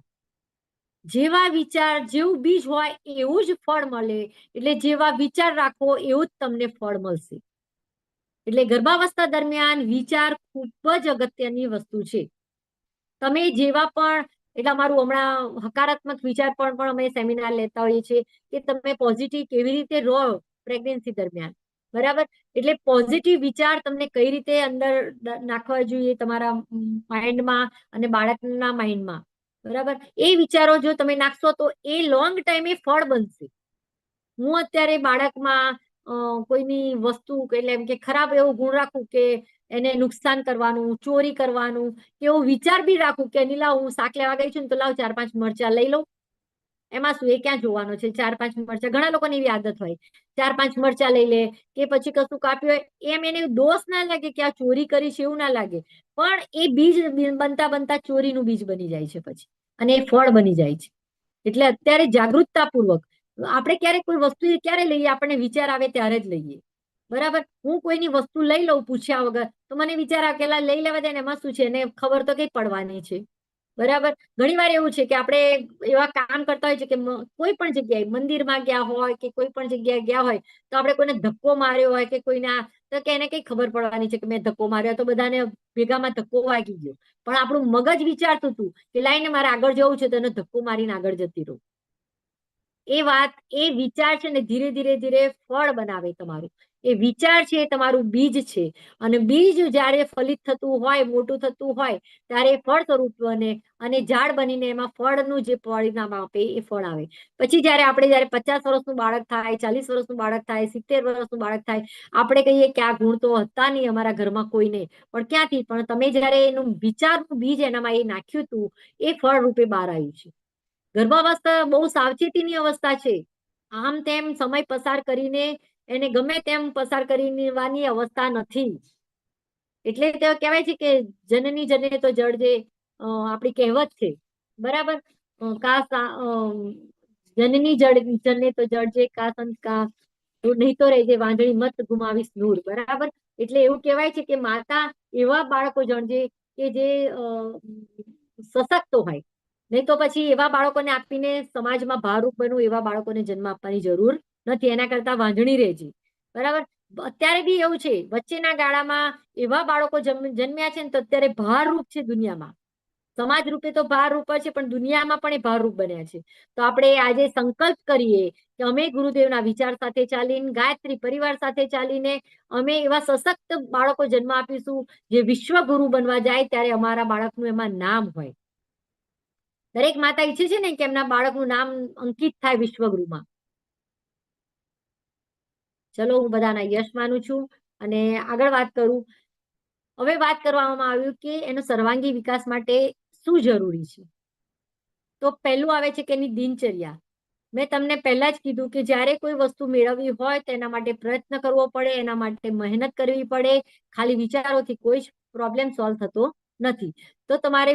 [SPEAKER 4] જેવા વિચાર, જેવું બીજ હોય એવું જ ફળ મળે. એટલે જેવા વિચાર રાખો એવું જ તમને ફળ મળશે. એટલે ગર્ભાવસ્થા દરમિયાન વિચાર ખૂબ જ અગત્યની વસ્તુ છે. તમે જેવા પણ, એટલે અમારું હમણાં હકારાત્મક વિચાર પણ અમે સેમિનાર લેતા હોઈએ છીએ કે તમે પોઝિટિવ કેવી રીતે રહો પ્રેગ્નન્સી દરમિયાન, બરાબર. એટલે પોઝિટિવ વિચાર તમને કઈ રીતે અંદર નાખવા જોઈએ તમારા માઇન્ડમાં અને બાળકના માઇન્ડમાં, બરાબર. એ વિચારો જો તમે નાખશો તો એ લોંગ ટાઈમે ફળ બનશે. હું અત્યારે બાળકમાં કોઈની વસ્તુ એટલે એમ કે ખરાબ એવો ગુણ રાખું કે એને નુકસાન કરવાનું, ચોરી કરવાનું, કે એવો વિચાર બી રાખું કે નીલા હું શાક લેવા ગઈ છું ને તો લાવ 4-5 મરચા લઈ લઉં. એમાં શું, એ ક્યાં જોવાનો છે? 4-5 મરચા, ઘણા લોકોની એવી આદત હોય, 4-5 મરચા લઈ લે કે પછી કશું કાપ્યું હોય એમ એને દોષ ના લાગે કે આ ચોરી કરી છે એવું ના લાગે, પણ એ બીજ બનતા બનતા ચોરીનું બીજ બની જાય છે પછી, અને એ ફળ બની જાય છે. એટલે અત્યારે જાગૃતતા પૂર્વક આપણે ક્યારેક કોઈ વસ્તુ ક્યારે લઈએ, આપણને વિચાર આવે ત્યારે જ લઈએ, બરાબર. હું કોઈની વસ્તુ લઈ લઉં પૂછ્યા વગર તો મને વિચાર આવે કે લઈ લેવા દે ને, એમાં શું છે, એને ખબર તો કઈ પડવાની છે, બરાબર. ઘણી વાર એવું છે કે આપણે એવા કામ કરતા હોય છે કે કોઈ પણ જગ્યાએ મંદિરમાં ગયા હોય કે કોઈ પણ જગ્યાએ ગયા હોય તો આપણે કોઈને ધક્કો માર્યો હોય કે કોઈને તો કે એને કઈ ખબર પડવાની છે કે મેં ધક્કો માર્યો તો બધાને ભેગામાં ધક્કો વાગી ગયો, પણ આપણું મગજ વિચારતું હતું કે લાઈને મારે આગળ જવું છે તો એને ધક્કો મારીને આગળ જતી રહું. એ વાત, એ વિચાર છે ને ધીરે ધીરે ધીરે ફળ બનાવે તમારું. એ વિચાર છે એ તમારું બીજ છે, અને બીજ જયારે ફલિત થતું હોય, મોટું થતું હોય ત્યારે ફળ સ્વરૂપ બને અને ઝાડ બનીને એમાં ફળનું જે પરિણામ આપે એ ફળ આવે. પછી જયારે 50 વર્ષનું બાળક થાય, 40 વર્ષનું બાળક થાય, 70 વર્ષનું બાળક થાય, આપણે કહીએ કે આ ગુણ તો હતા નહીં અમારા ઘરમાં કોઈને, પણ ક્યાંથી? પણ તમે જયારે એનું વિચારનું બીજ એનામાં એ નાખ્યું હતું એ ફળ રૂપે બહાર આવ્યું છે. ગર્ભાવસ્થા બહુ સાવચેતીની અવસ્થા છે. આમ તેમ સમય પસાર કરીને એને ગમે તેમ પસાર કરવાની અવસ્થા નથી. એટલે તો કહેવાય છે કે જનની જને તો જળજે, આપણી કહેવત છે, બરાબર. જનની જને તો જળજે, કા સંત કા નહીં તો રહેજે વાંદળી, મત ગુમાવીશ નૂર, બરાબર. એટલે એવું કહેવાય છે કે માતા એવા બાળકો જણજે કે જે સશક્ત હોય, નહીં તો પછી એવા બાળકોને આપીને સમાજમાં ભારરૂપ બનવું, એવા બાળકોને જન્મ આપવાની જરૂર નથી. એના કરતા વાંધણી રહેજી, બરાબર. અત્યારે બી એવું છે, વચ્ચેના ગાળામાં એવા બાળકો જન્મ્યા છે ને તો અત્યારે ભારરૂપ છે દુનિયામાં. સમાજ રૂપે તો ભારરૂપ છે પણ દુનિયામાં પણ એ ભારરૂપ બન્યા છે. તો આપણે આજે સંકલ્પ કરીએ કે અમે ગુરુદેવના વિચાર સાથે ચાલીને, ગાયત્રી પરિવાર સાથે ચાલીને અમે એવા સશક્ત બાળકો જન્મ આપીશું જે વિશ્વગુરુ બનવા જાય ત્યારે અમારા બાળકનું એમાં નામ હોય. દરેક માતા ઈચ્છે છે ને કે એમના બાળકનું નામ અંકિત થાય વિશ્વગુરુમાં. ચલો, હું બધાના યશ માનું છું અને આગળ વાત કરું. હવે વાત કરવામાં આવ્યું કે એનો સર્વાંગી વિકાસ માટે શું જરૂરી છે. તો પહેલું આવે છે કે એની દિનચર્યા. મેં તમને પહેલા જ કીધું કે જ્યારે કોઈ વસ્તુ મેળવવી હોય તો એના માટે પ્રયત્ન કરવો પડે, એના માટે મહેનત કરવી પડે. ખાલી વિચારોથી કોઈ જ પ્રોબ્લેમ સોલ્વ થતો નથી. તો તમારે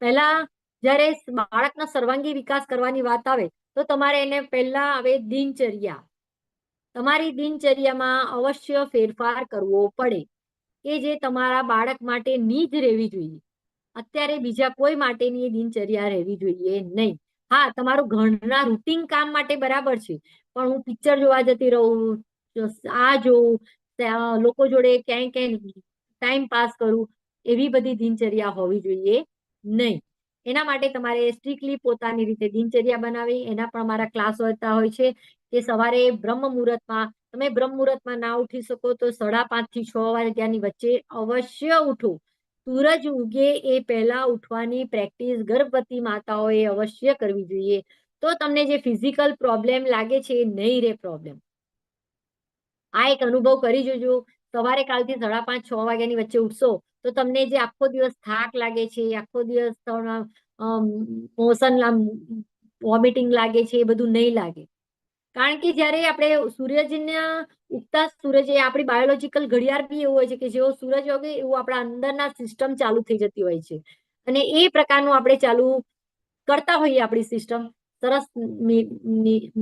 [SPEAKER 4] પહેલા જ્યારે બાળકનો સર્વાંગી વિકાસ કરવાની વાત આવે તો તમારે એને પહેલા આવે દિનચર્યા. તમારી દિનચર્યામાં અવશ્ય ફેરફાર કરવો પડે કે જે તમારા બાળક માટે નીજ રહેવી જોઈએ. અત્યારે બીજા કોઈ માટેની દિનચર્યા રહેવી જોઈએ નહીં. હા, તમારું ઘરના રૂટીન કામ માટે બરાબર છે, પણ હું પિક્ચર જોવા જતી રહું, આ જોઉં, લોકો જોડે ક્યાંય ક્યાંય ટાઈમ પાસ કરું, એવી બધી દિનચર્યા હોવી જોઈએ નહીં. એના માટે તમારે સ્ટ્રિક્ટલી પોતાની રીતે દિનચર્યા બનાવી. એના પણ અમારા ક્લાસ હોતા હોય છે કે સવારે બ્રહ્મ મુહૂર્તમાં, તમે બ્રહ્મ મુહૂર્તમાં ના ઉઠી શકો તો 5:30 થી 6 વાગ્યાની વચ્ચે અવશ્ય ઉઠો. સૂરજ ઉગે એ પહેલા ઉઠવાની પ્રેક્ટિસ ગર્ભવતી માતાઓએ અવશ્ય કરવી જોઈએ. તો તમને જે ફિઝિકલ પ્રોબ્લેમ લાગે છે એ નહીં રહે પ્રોબ્લેમ. આ એક અનુભવ કરી જોજો. સવારે કાલથી 5:30-6 વાગ્યાની વચ્ચે ઉઠશો તો તમને જે આખો દિવસ થાક લાગે છે, આખો દિવસ મોશન વોમિટિંગ લાગે છે, એ બધું નહીં લાગે. કારણ કે જયારે આપણે સૂર્યના ઉગતા સૂરજ, એ આપણી બાયોલોજીકલ ઘડિયાળ બી એવું હોય છે કે જેવો સૂરજ ઉગે એવું આપણા અંદરના સિસ્ટમ ચાલુ થઈ જતી હોય છે, અને એ પ્રકારનું આપણે ચાલુ કરતા હોઈએ આપણી સિસ્ટમ. સરસ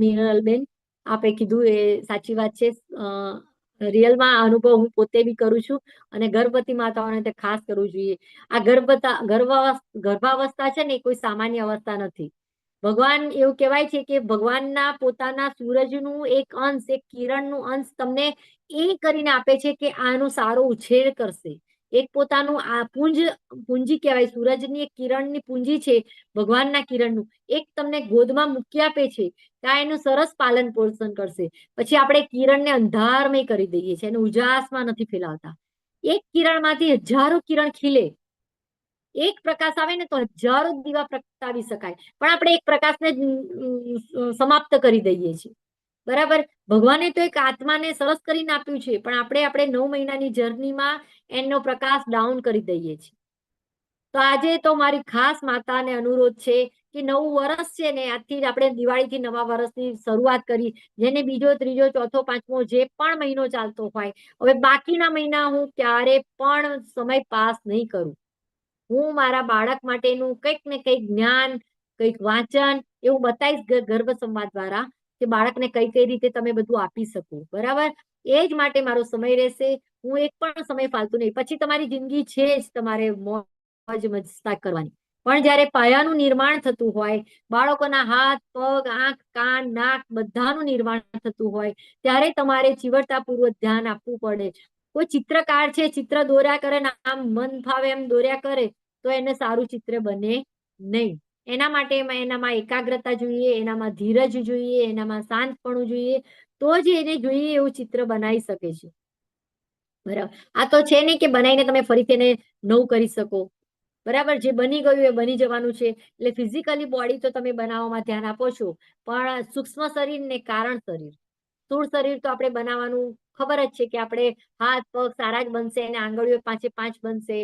[SPEAKER 4] મિનરલ બેન આપે કીધું એ સાચી વાત છે. રિયલમાં અનુભવ હું પોતે બી કરું છું અને ગર્ભવતી માતાઓને તે ખાસ કરવું જોઈએ. આ ગર્ભાવસ્થા છે ને એ કોઈ સામાન્ય અવસ્થા નથી. ભગવાન એવું કહેવાય છે કે ભગવાનના પોતાના સૂરજનું એક અંશ, એક કિરણનું અંશ તમને એ કરીને આપે છે કે આનો સારો ઉછેર કરશે. એક પોતાનું આ પૂંજી કહેવાય, સૂરજની એક કિરણની પૂંજી છે, ભગવાનના કિરણનું એક તમને ગોદમાં મૂકી આપે છે કે આ એનું સરસ પાલન પોષણ કરશે. પછી આપણે કિરણને અંધારમય કરી દઈએ છીએ, એને ઉજાસમાં નથી ફેલાવતા. એક કિરણમાંથી હજારો કિરણ ખીલે, એક પ્રકાશ આવે ને તો હજારો દીવા પ્રગટાવી શકાય, પણ આપણે એક પ્રકાશને સમાપ્ત કરી દઈએ છીએ. બરાબર, ભગવાને તો એક આત્માને સરસ કરીને આપ્યું છે, પણ આપણે 9 મહિનાની જર્નીમાં એનો પ્રકાશ ડાઉન કરી દઈએ છીએ. તો આજે તો મારી ખાસ માતાને અનુરોધ છે કે નવું વર્ષ છે ને, આજથી જ આપણે દિવાળીથી નવા વર્ષની શરૂઆત કરી, જેને બીજો, ત્રીજો, ચોથો, પાંચમો જે પણ મહિનો ચાલતો હોય, હવે બાકીના મહિના હું ક્યારે પણ સમય પાસ નહીં કરું. હું મારા બાળક માટેનું કંઈક ને કંઈક જ્ઞાન, કંઈક વાંચન એવું બતાવીશ ગર્ભ સંવાદ દ્વારા, કે બાળકને કઈ રીતે તમે બધું આપી શકો. બરાબર, એ જ માટે મારો સમય રહેશે. હું એક પણ સમય ફાલતું નહીં. પછી તમારી જિંદગી છે જ તમારે મોજ મસ્તા કરવાની, પણ જયારે પાયાનું નિર્માણ થતું હોય, બાળકોના હાથ, પગ, આંખ, કાન, નાક બધાનું નિર્માણ થતું હોય, ત્યારે તમારે ચીવટતાપૂર્વક ધ્યાન આપવું પડે. કોઈ ચિત્રકાર છે, ચિત્ર દોર્યા કરે ને આમ મન ફાવે એમ દોર્યા કરે તો એને સારું ચિત્ર બને નહીં. એના માટે એનામાં એકાગ્રતા જોઈએ, એનામાં ધીરજ જોઈએ, એનામાં શાંતપણું જોઈએ, તો જ એને જોઈએ એવું ચિત્ર બનાવી શકે છે. બરાબર, આ તો છે નહીં કે બનાવીને તમે ફરીથી એને નવું કરી શકો. બરાબર, જે બની ગયું એ બની જવાનું છે. એટલે ફિઝિકલી બોડી તો તમે બનાવવામાં ધ્યાન આપો છો, પણ સૂક્ષ્મ શરીર ને કારણ શરીર, સ્થૂળ શરીર તો આપણે બનાવવાનું ખબર જ છે કે આપણે હાથ પગ સારા જ બનશે અને આંગળીઓ 5 બનશે,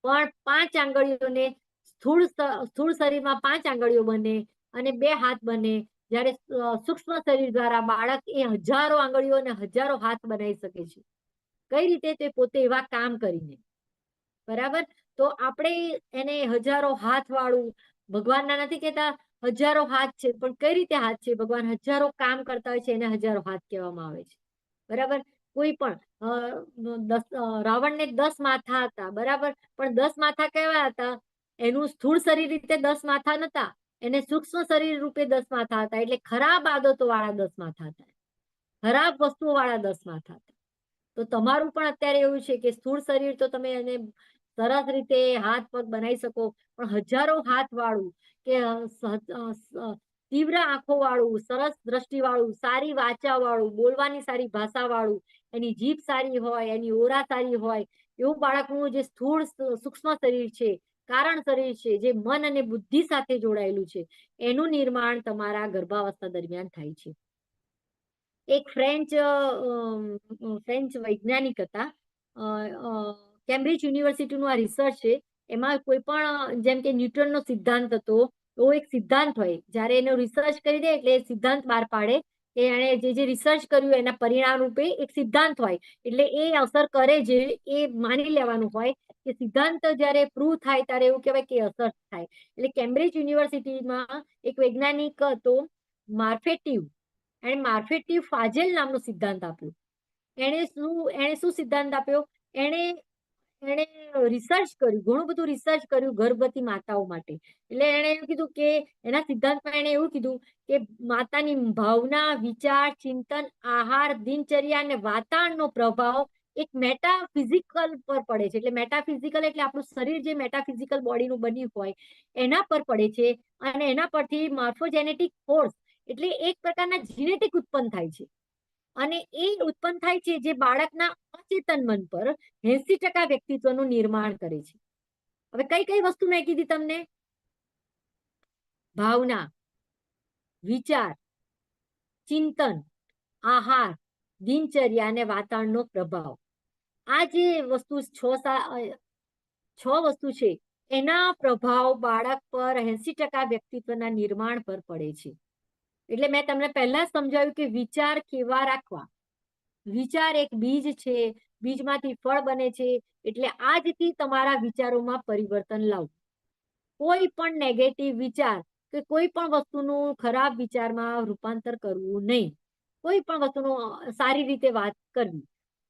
[SPEAKER 4] પણ 5 આંગળીઓને સ્થૂળ શરીરમાં 5 આંગળીઓ બને અને 2 હાથ બને. જ્યારે સૂક્ષ્મ શરીર દ્વારા બાળક એ હજારો આંગળીઓ અને હજારો હાથ બનાવી શકે છે. કઈ રીતે? તે પોતે એવા કામ કરીને. બરાબર, તો આપણે એને હજારો હાથ વાળું, ભગવાનના નથી કહેતા હજારો હાથ છે, પણ કઈ રીતે હાથ છે? ભગવાન હજારો કામ કરતા હોય છે, એને હજારો હાથ કહેવામાં આવે છે. બરાબર, કોઈ પણ રાવણને 10 માથા હતા. બરાબર, પણ 10 માથા કેવા હતા? એનું સ્થૂળ શરીર રીતે 10 માથા નતા, એને સૂક્ષ્મ શરીર રૂપે 10 માથા હતા. એટલે ખરાબ આદતો વાળા 10 માથા હતા, ખરાબ વસ્તુઓ વાળા 10 માથા હતા. તો તમારું પણ અત્યારે એવું છે કે સ્થૂળ શરીર તો તમે એને સરસ રીતે હાથ પગ બનાવી શકો, પણ હજારો હાથ વાળું કે તીવ્ર આંખો વાળું, સરસ દ્રષ્ટિ વાળું, સારી વાચા વાળું, બોલવાની સારી ભાષા વાળું, એની જીભ સારી હોય, એની ઓરા સારી હોય, એવું બાળકનું જે સ્થૂળ સૂક્ષ્મ શરીર છે, કારણ શરીર છે, જે મન અને બુદ્ધિ સાથે જોડાયેલું છે, એનું નિર્માણ તમારા ગર્ભાવસ્થા દરમિયાન થાય છે. એક ફ્રેન્ચ વૈજ્ઞાનિક હતા, કેમ્બ્રિજ યુનિવર્સિટીનું આ રિસર્ચ છે. એમાં કોઈ પણ, જેમ કે ન્યૂટનનો સિદ્ધાંત હતો, એવો એક સિદ્ધાંત હોય, જ્યારે એનો રિસર્ચ કરી દે એટલે સિદ્ધાંત બહાર પાડે કે એણે જે રિસર્ચ કર્યું એના પરિણામ રૂપે એક સિદ્ધાંત હોય, એટલે એ અસર કરે જે એ માની લેવાનું હોય કે સિદ્ધાંત જ્યારે પ્રૂવ થાય ત્યારે એવું કહેવાય કે અસર થાય. એટલે કેમ્બ્રિજ યુનિવર્સિટીમાં એક વૈજ્ઞાનિક હતો, માર્ફેટિવ. એણે માર્ફેટિવ ફાજેલ નામનો સિદ્ધાંત આપ્યો. એણે શું સિદ્ધાંત આપ્યો? એણે રિસર્ચ કર્યું, ઘણું બધું રિસર્ચ કર્યું ગર્ભવતી માતાઓ માટે. એટલે એણે એવું કીધું કે એના સિદ્ધાંતમાં એણે એવું કીધું કે માતાની ભાવના, વિચાર, ચિંતન, આહાર, દિનચર્યા અને વાતાવરણનો પ્રભાવ એક મેટાફિઝિકલ પર પડે છે. એટલે મેટાફિઝિકલ એટલે આપણું શરીર જે મેટાફિઝિકલ બોડીનું બન્યું હોય એના પર પડે છે, અને એના પરથી મોર્ફોજેનેટિક ફોર્સ એટલે એક પ્રકારના જીનેટિક ઉત્પન્ન થાય છે, અને એ ઉત્પન્ન થાય છે જે બાળકના અચેતન મન પર 80% વ્યક્તિત્વનું નિર્માણ કરે છે. હવે કઈ કઈ વસ્તુ મેં કીધી તમને? ભાવના, વિચાર, ચિંતન, આહાર, દિનચર્યા અને વાતાવરણનો પ્રભાવ. આ જે વસ્તુ છ વસ્તુ છે, એના પ્રભાવ બાળક પર 80% વ્યક્તિત્વના નિર્માણ પર પડે છે. એટલે મેં તમને પહેલા સમજાવ્યું કે વિચાર કેવા રાખવા. વિચાર એક બીજ છે, બીજમાંથી ફળ બને છે. એટલે આજથી તમારા વિચારોમાં પરિવર્તન લાવો. કોઈ પણ નેગેટિવ વિચાર કે કોઈ પણ વસ્તુનું ખરાબ વિચારમાં રૂપાંતર કરવું નહીં. કોઈ પણ વસ્તુનું સારી રીતે વાત કરવી.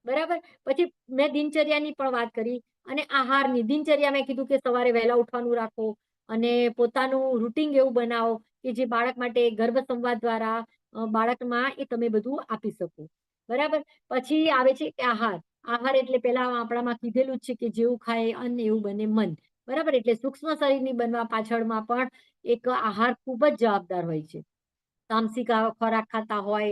[SPEAKER 4] બરાબર, પછી મેં દિનચર્યાની પણ વાત કરી, અને આહારની દિનચર્યા મેં કીધું કે સવારે વહેલા ઉઠવાનું રાખો, અને પોતાનું રૂટિન એવું બનાવો કે જે બાળક માટે ગર્ભ સંવાદ દ્વારા બાળકમાં એ તમે બધું આપી શકો. બરાબર. પછી આવે છે આહાર. આહાર એટલે પેલા આપણામાં કીધેલું જ છે કે જેવું ખાય અન્ન એવું બને મન. બરાબર. એટલે સૂક્ષ્મ શરીરની બનવા પાછળમાં પણ એક આહાર ખૂબ જ જવાબદાર હોય છે. તામસિક ખોરાક ખાતા હોય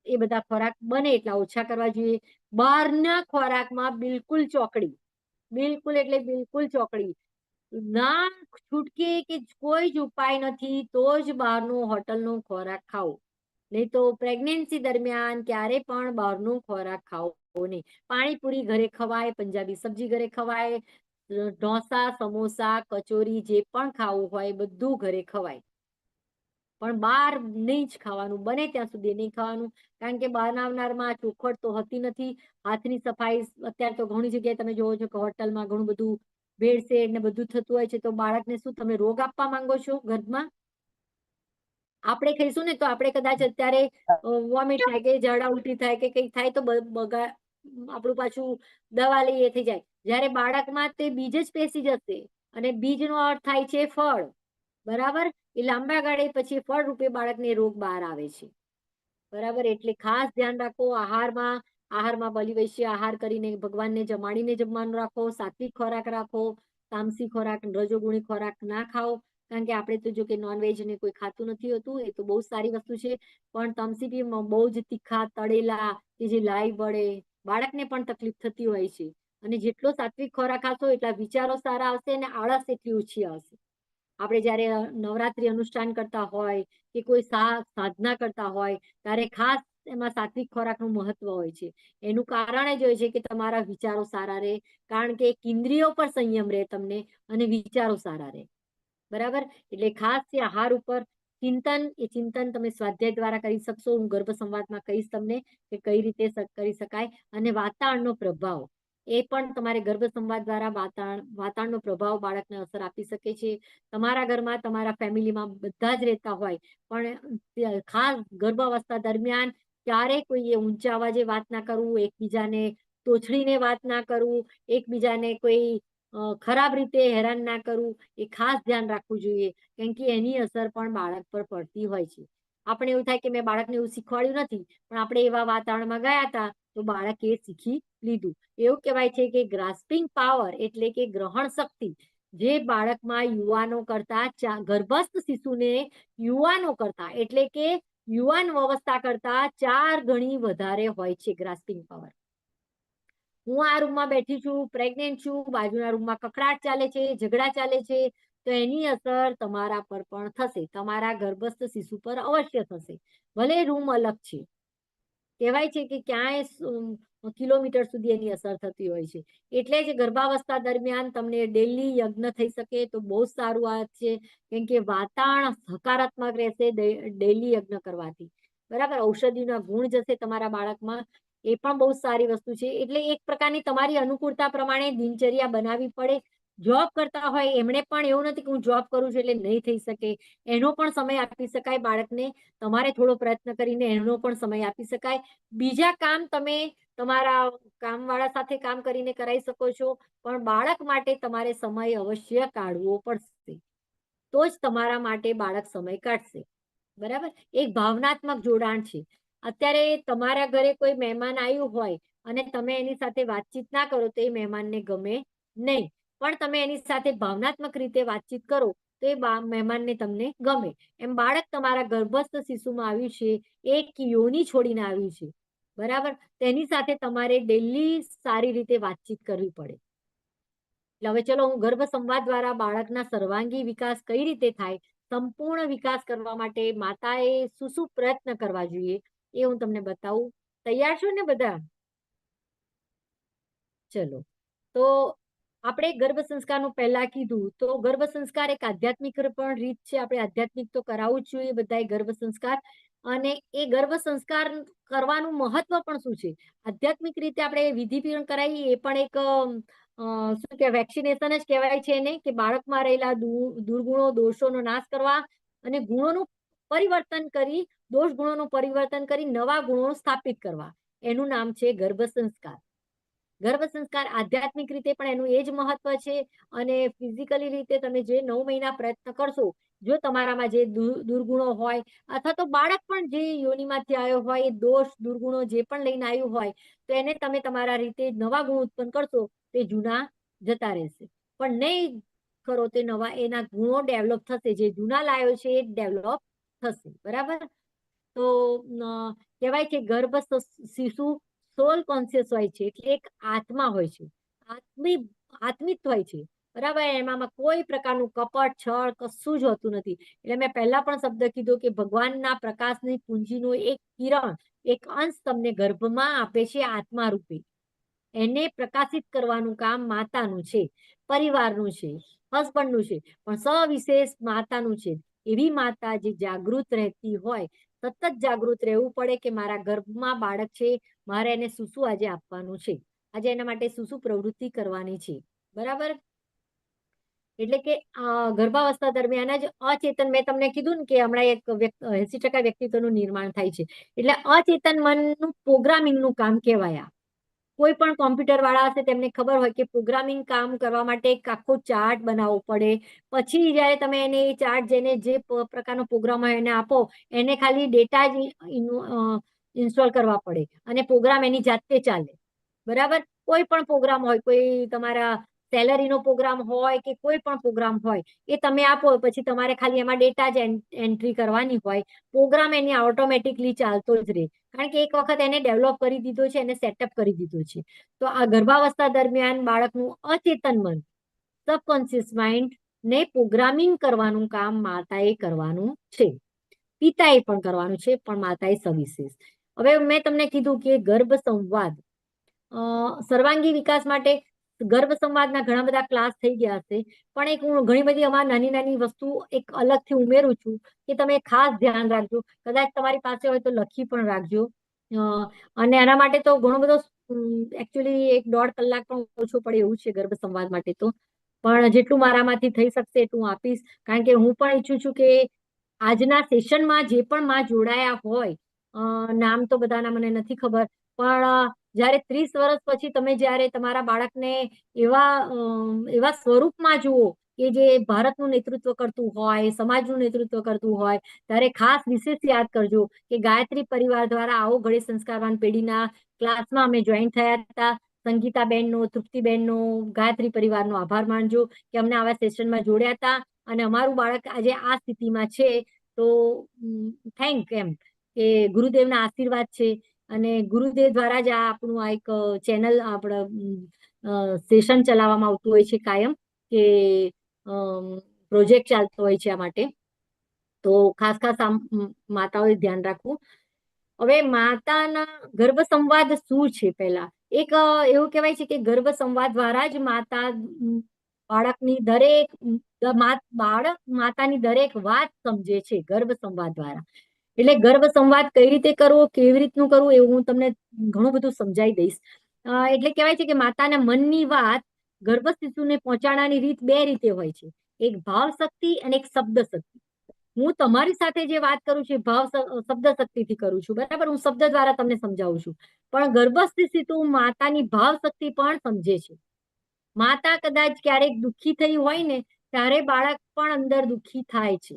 [SPEAKER 4] એ બધા ખોરાક બને એટલા ઓછા કરવા જોઈએ. બહારના ખોરાકમાં બિલકુલ ચોકડી, બિલકુલ એટલે બિલકુલ ચોકડી ના છૂટકે કે કોઈ જ ઉપાય નથી તો જ બહારનો હોટલનો ખોરાક ખાવો. નહીં તો પ્રેગ્નન્સી દરમિયાન ક્યારે પણ બહારનો ખોરાક ખાવો નહીં. પાણીપુરી ઘરે ખવાય, પંજાબી સબ્જી ઘરે ખવાય, ઢોસા, સમોસા, કચોરી જે પણ ખાવું હોય બધું ઘરે ખવાય, પણ બહાર નહીં જ ખાવાનું, બને ત્યાં સુધી નહીં ખાવાનું. કારણ કે બનાવનારમાં ચોખવટ તો હોતી નથી. હાથની સફાઈ અત્યારે તો ઘણી જગ્યાએ તમે જોવો છો કે હોટલમાં ઘણું બધું ભેળસેળ ને બધું થતું હોય છે. તો બાળકને શું તમે રોગ આપવા માંગો છો ઘરમાં? આપણે ખાઈશું ને તો આપણે કદાચ અત્યારે વોમિટ થાય કે ઝાડા ઉલટી થાય કે કંઈક થાય તો આપણું પાછું દવા લઈએ થઈ જાય. જ્યારે બાળકમાં તે બીજ જ પેસી જશે અને બીજનો અર્થ થાય છે ફળ. બરાબર. એ લાંબા ગાળે પછી ફળ રૂપે બાળકને રોગ બહાર આવે છે. બરાબર. એટલે ખાસ ધ્યાન રાખો આહારમાં બલિ વૈશ્ય આહાર કરીને ભગવાનને જમાડીને જમવાનું રાખો. સાત્વિક ખોરાક રાખો. તામસી ખોરાક, રજોગુણી ખોરાક ના ખાઓ. કારણ કે આપણે તો જો કે નોનવેજ ને કોઈ ખાતું નથી હોતું, એ તો બહુ સારી વસ્તુ છે. પણ તામસી બી બહુ જ તીખા તળેલા કે જે લાઈ બળે બાળકને પણ તકલીફ થતી હોય છે. અને જેટલો સાત્વિક ખોરાક ખાશો એટલા વિચારો સારા આવશે અને આળસ એટલી ઓછી આવશે. આપણે જયારે નવરાત્રી અનુષ્ઠાન કરતા હોય કે કોઈ સાધના કરતા હોય ત્યારે ખાસ એમાં સાત્વિક ખોરાકનું મહત્વ હોય છે. એનું કારણ જ હોય છે કે તમારા વિચારો સારા રહે. કારણ કે ઇન્દ્રિયો પર સંયમ રહે તમને અને વિચારો સારા રહે. બરાબર. એટલે ખાસ એ આહાર ઉપર ચિંતન તમે સ્વાધ્યાય દ્વારા કરી શકશો. હું ગર્ભ સંવાદમાં કહીશ તમને કે કઈ રીતે કરી શકાય. અને વાતાવરણનો પ્રભાવ એ પણ તમારે ગર્ભ સંવાદ દ્વારા વાતાવરણનો પ્રભાવ બાળકને અસર આપી શકે છે. તમારા ઘરમાં તમારા ફેમિલીમાં બધા જ રહેતા હોય પણ ખાસ ગર્ભાવસ્થા દરમિયાન ક્યારેય કોઈએ ઊંચા અવાજે વાત ના કરવું, એકબીજાને તોછડીને વાત ના કરવું, એકબીજાને કોઈ ખરાબ રીતે હેરાન ના કરવું, એ ખાસ ધ્યાન રાખવું જોઈએ. કેમ કે એની અસર પણ બાળક પર પડતી હોય છે. આપણે એવું થાય કે મેં બાળકને એવું શીખવાડ્યું નથી, પણ આપણે એવા વાતાવરણમાં ગયા હતા તો બાળકે શીખી લીધું. એવું કહેવાય છે કે ગ્રાસ્પિંગ પાવર એટલે કે ગ્રહણ શક્તિ જે બાળકમાં યુવાનો કરતા ગર્ભસ્થ શિશુને યુવાનો કરતા એટલે કે યુવાન અવસ્થા કરતા 4 ગણી વધારે હોય છે ગ્રાસ્પિંગ પાવર. હું આ રૂમમાં બેઠી છું, પ્રેગ્નેન્ટ છું, બાજુના રૂમમાં કકડાટ ચાલે છે, ઝઘડા ચાલે છે, તો એની અસર તમારા પર પણ થશે. તમારા ગર્ભસ્થ શિશુ પર અવશ્ય થશે. ભલે રૂમ અલગ છે. કહેવાય છે કે ક્યાંય કિલોમીટર સુધી એની અસર થતી હોય છે. એટલે જ ગર્ભાવસ્થા દરમિયાન તમને ડેલી યજ્ઞ થઈ શકે તો બહુ સારું આ છે. કેમ કે વાતાવરણ હકારાત્મક રહેશે ડેલી યજ્ઞ કરવાથી. બરાબર. ઔષધિના ગુણ જશે તમારા બાળકમાં, એ પણ બહુ સારી વસ્તુ છે. એટલે એક પ્રકારની તમારી અનુકૂળતા પ્રમાણે દિનચર્યા બનાવવી પડે. જોબ કરતા હોય એમણે પણ એવું નથી કે હું જોબ કરું છું એટલે નહીં થઈ શકે, એનો પણ સમય આપી શકાય બાળકને. તમારે થોડો પ્રયત્ન કરીને એનો પણ સમય આપી શકાય. બીજા કામ તમે તમારા કામવાળા સાથે કામ કરીને કરાવી શકો છો, પણ બાળક માટે તમારે સમય અવશ્ય કાઢવો પડશે. તો જ તમારા માટે બાળક સમય કાઢશે. બરાબર. એક ભાવનાત્મક જોડાણ છે. અત્યારે તમારા ઘરે કોઈ મહેમાન આવ્યું હોય અને તમે એની સાથે વાતચીત ના કરો તો એ મહેમાનને ગમે નહીં. પણ તમે એની સાથે ભાવનાત્મક રીતે વાતચીત કરો તો એ મહેમાનને તમને ગમે. એમ બાળક તમારા ગર્ભસ્થ શિશુમાં આવ્યું છે, એક યોની છોડીને આવ્યું છે. બરાબર. તેની સાથે તમારે ડેલી સારી રીતે વાતચીત કરવી પડે. એટલે હવે ચલો હું ગર્ભ સંવાદ દ્વારા બાળકના સર્વાંગી વિકાસ કઈ રીતે થાય, સંપૂર્ણ વિકાસ કરવા માટે માતાએ શું પ્રયત્ન કરવા જોઈએ એ હું તમને બતાવું. તૈયાર છો ને બધા? ચલો. તો આપણે ગર્ભ સંસ્કારનું પહેલા કીધું તો ગર્ભ સંસ્કાર એક આધ્યાત્મિક પણ રીત છે. આપણે આધ્યાત્મિક તો કરાવવું જ જોઈએ બધાએ ગર્ભ સંસ્કાર. અને એ ગર્ભ સંસ્કાર કરવાનું મહત્વ પણ શું છે? આધ્યાત્મિક રીતે આપણે વિધિ પણ કરાવી, એ પણ એક શું કે વેક્સિનેશન જ કહેવાય છે એને, કે બાળકમાં રહેલા દુર્ગુણો દોષોનો નાશ કરવા અને ગુણોનું પરિવર્તન કરી, દોષ ગુણોનું પરિવર્તન કરી નવા ગુણો સ્થાપિત કરવા. એનું નામ છે ગર્ભ સંસ્કાર. ગર્ભ સંસ્કાર આધ્યાત્મિક રીતે પણ એનું એ જ મહત્વ છે, અને ફિઝિકલી રીતે તમે જે 9 મહિના પ્રયત્ન કરશો, જો તમારામાં જે દુર્ગુણો હોય અથવા તો બાળક પણ જે યોનિમાંથી આવ્યો હોય, એ દોષ દુર્ગુણો જે પણ લઈને આવ્યું હોય, તો એને તમે તમારા રીતે નવા ગુણ ઉત્પન્ન કરશો, તે જૂના જતા રહેશે. પણ નહીં કરો તે નવા એના ગુણો ડેવલપ થશે, જે જૂના લાવ્યો છે એ ડેવલપ થશે. બરાબર? તો કહેવાય કે ગર્ભ શિશુ સોલ કોન્શિયસ હોય છે, એટલે એક આત્મા હોય છે, આત્મિક હોય છે. બરાબર? એમાં કોઈ પ્રકારનું કપટ છળ કશું જ હોતું નથી. એટલે મેં પહેલા પણ શબ્દ કીધો કે ભગવાનના પ્રકાશની પૂંજીનો એક કિરણ, એક અંશ તમને ગર્ભમાં આપે છે આત્મા રૂપે. એને પ્રકાશિત કરવાનું કામ માતાનું છે, પરિવારનું છે, હસબન્ડનું છે, પણ સવિશેષ માતાનું છે. એવી માતા જે જાગૃત રહેતી હોય, સતત જાગૃત રહેવું પડે કે મારા ગર્ભમાં બાળક છે, મારે એને શું આજે આપવાનું છે, આજે એના માટે શું પ્રવૃત્તિ કરવાની છે. બરાબર? એટલે કે ગર્ભાવસ્થા દરમિયાન જ અચેતન, મેં તમને કીધું ને કે હમણાં એક 80% વ્યક્તિત્વનું નિર્માણ થાય છે, એટલે અચેતન મનનું પ્રોગ્રામિંગનું કામ કહેવાય. કોઈ પણ કોમ્પ્યુટર વાળા હશે તેમને ખબર હોય કે પ્રોગ્રામિંગ કામ કરવા માટે એક આખો ચાર્ટ બનાવવો પડે. પછી જયારે તમે એને એ ચાર્ટ જેને જે પ્રકારનો પ્રોગ્રામ હોય એને આપો, એને ખાલી ડેટા જ ઇન્સ્ટોલ કરવા પડે અને પ્રોગ્રામ એની જાતે ચાલે. બરાબર? કોઈ પણ પ્રોગ્રામ હોય, કોઈ તમારા સેલરીનો પ્રોગ્રામ હોય કે કોઈ પણ પ્રોગ્રામ હોય, એ તમે આપો પછી તમારે ખાલી એમાં ડેટા જ એન્ટ્રી કરવાની હોય, પ્રોગ્રામ એની ઓટોમેટિકલી ચાલતો જ રહે. કારણ કે એક વખત એને ડેવલપ કરી દીધો છે, એને સેટઅપ કરી દીધો છે. તો આ ગર્ભાવસ્થા દરમિયાન બાળકનું અચેતન મન, સબકોન્શિયસ માઇન્ડ ને પ્રોગ્રામિંગ કરવાનું કામ માતાએ કરવાનું છે, પિતાએ પણ કરવાનું છે, પણ માતાએ સવિશેષ. હવે મેં તમને કીધું કે ગર્ભ સંવાદ સર્વાંગી વિકાસ માટે ગર્ભ સંવાદના ઘણા બધા ક્લાસ થઈ ગયા હશે, પણ એક હું ઘણી બધી અમારી નાની નાની વસ્તુ એક અલગથી ઉમેરું છું કે તમે ખાસ ધ્યાન રાખજો. કદાચ તમારી પાસે હોય તો લખી પણ રાખજો. અને એના માટે તો ઘણો બધો એકચ્યુઅલી 1-1.5 કલાક પણ ઓછો પડે એવું છે ગર્ભ સંવાદ માટે તો, પણ જેટલું મારામાંથી થઈ શકશે એટલું આપીશ. કારણ કે હું પણ ઈચ્છું છું કે આજના સેશનમાં જે પણ માં જોડાયા હોય, નામ તો બધાના મને નથી ખબર, પણ જયારે 30 વર્ષ પછી તમે જયારે તમારા બાળકને એવા સ્વરૂપમાં જુઓ કે જે ભારતનું નેતૃત્વ કરતું હોય, સમાજનું નેતૃત્વ કરતું હોય, ત્યારે ખાસ વિશેષ યાદ કરજો કે ગાયત્રી પરિવાર દ્વારા આવો ઘડે સંસ્કારવાન પેઢીના ક્લાસમાં અમે જોઈન થયા હતા. સંગીતાબેનનો, તૃપ્તિબેનનો, ગાયત્રી પરિવારનો આભાર માનજો કે અમને આવા સેશનમાં જોડ્યા હતા, અને અમારું બાળક આજે આ સ્થિતિમાં છે. તો થેન્ક એમ કે ગુરુદેવના આશીર્વાદ છે, અને ગુરુદેવ દ્વારા જ આ આપણું આ એક ચેનલ સેશન ચલાવવામાં આવતું હોય છે કાયમ, કે પ્રોજેક્ટ ચાલતો હોય છે આ માટે. તો ખાસ ખાસ માતાઓએ ધ્યાન રાખવું. હવે માતાના ગર્ભ સંવાદ શું છે? પહેલા એક એવું કહેવાય છે કે ગર્ભ સંવાદ દ્વારા જ માતા બાળકની બાળક માતાની દરેક વાત સમજે છે ગર્ભ સંવાદ દ્વારા. એટલે ગર્ભ સંવાદ કઈ રીતે કરવો, કેવી રીતનું કરવું, એવું હું તમને ઘણું બધું સમજાવી દઈશ. એટલે કહેવાય છે કે માતાના મનની વાત ગર્ભ શિશુને પહોંચાડવાની રીત 2 રીતે હોય છે, એક ભાવ શક્તિ અને એક શબ્દ શક્તિ. હું તમારી સાથે જે વાત કરું છું શબ્દ શક્તિથી કરું છું. બરાબર? હું શબ્દ દ્વારા તમને સમજાવું છું, પણ ગર્ભસ્થ શિશુ માતાની ભાવ શક્તિ પણ સમજે છે. માતા કદાચ ક્યારેક દુઃખી થઈ હોય ને, ત્યારે બાળક પણ અંદર દુઃખી થાય છે.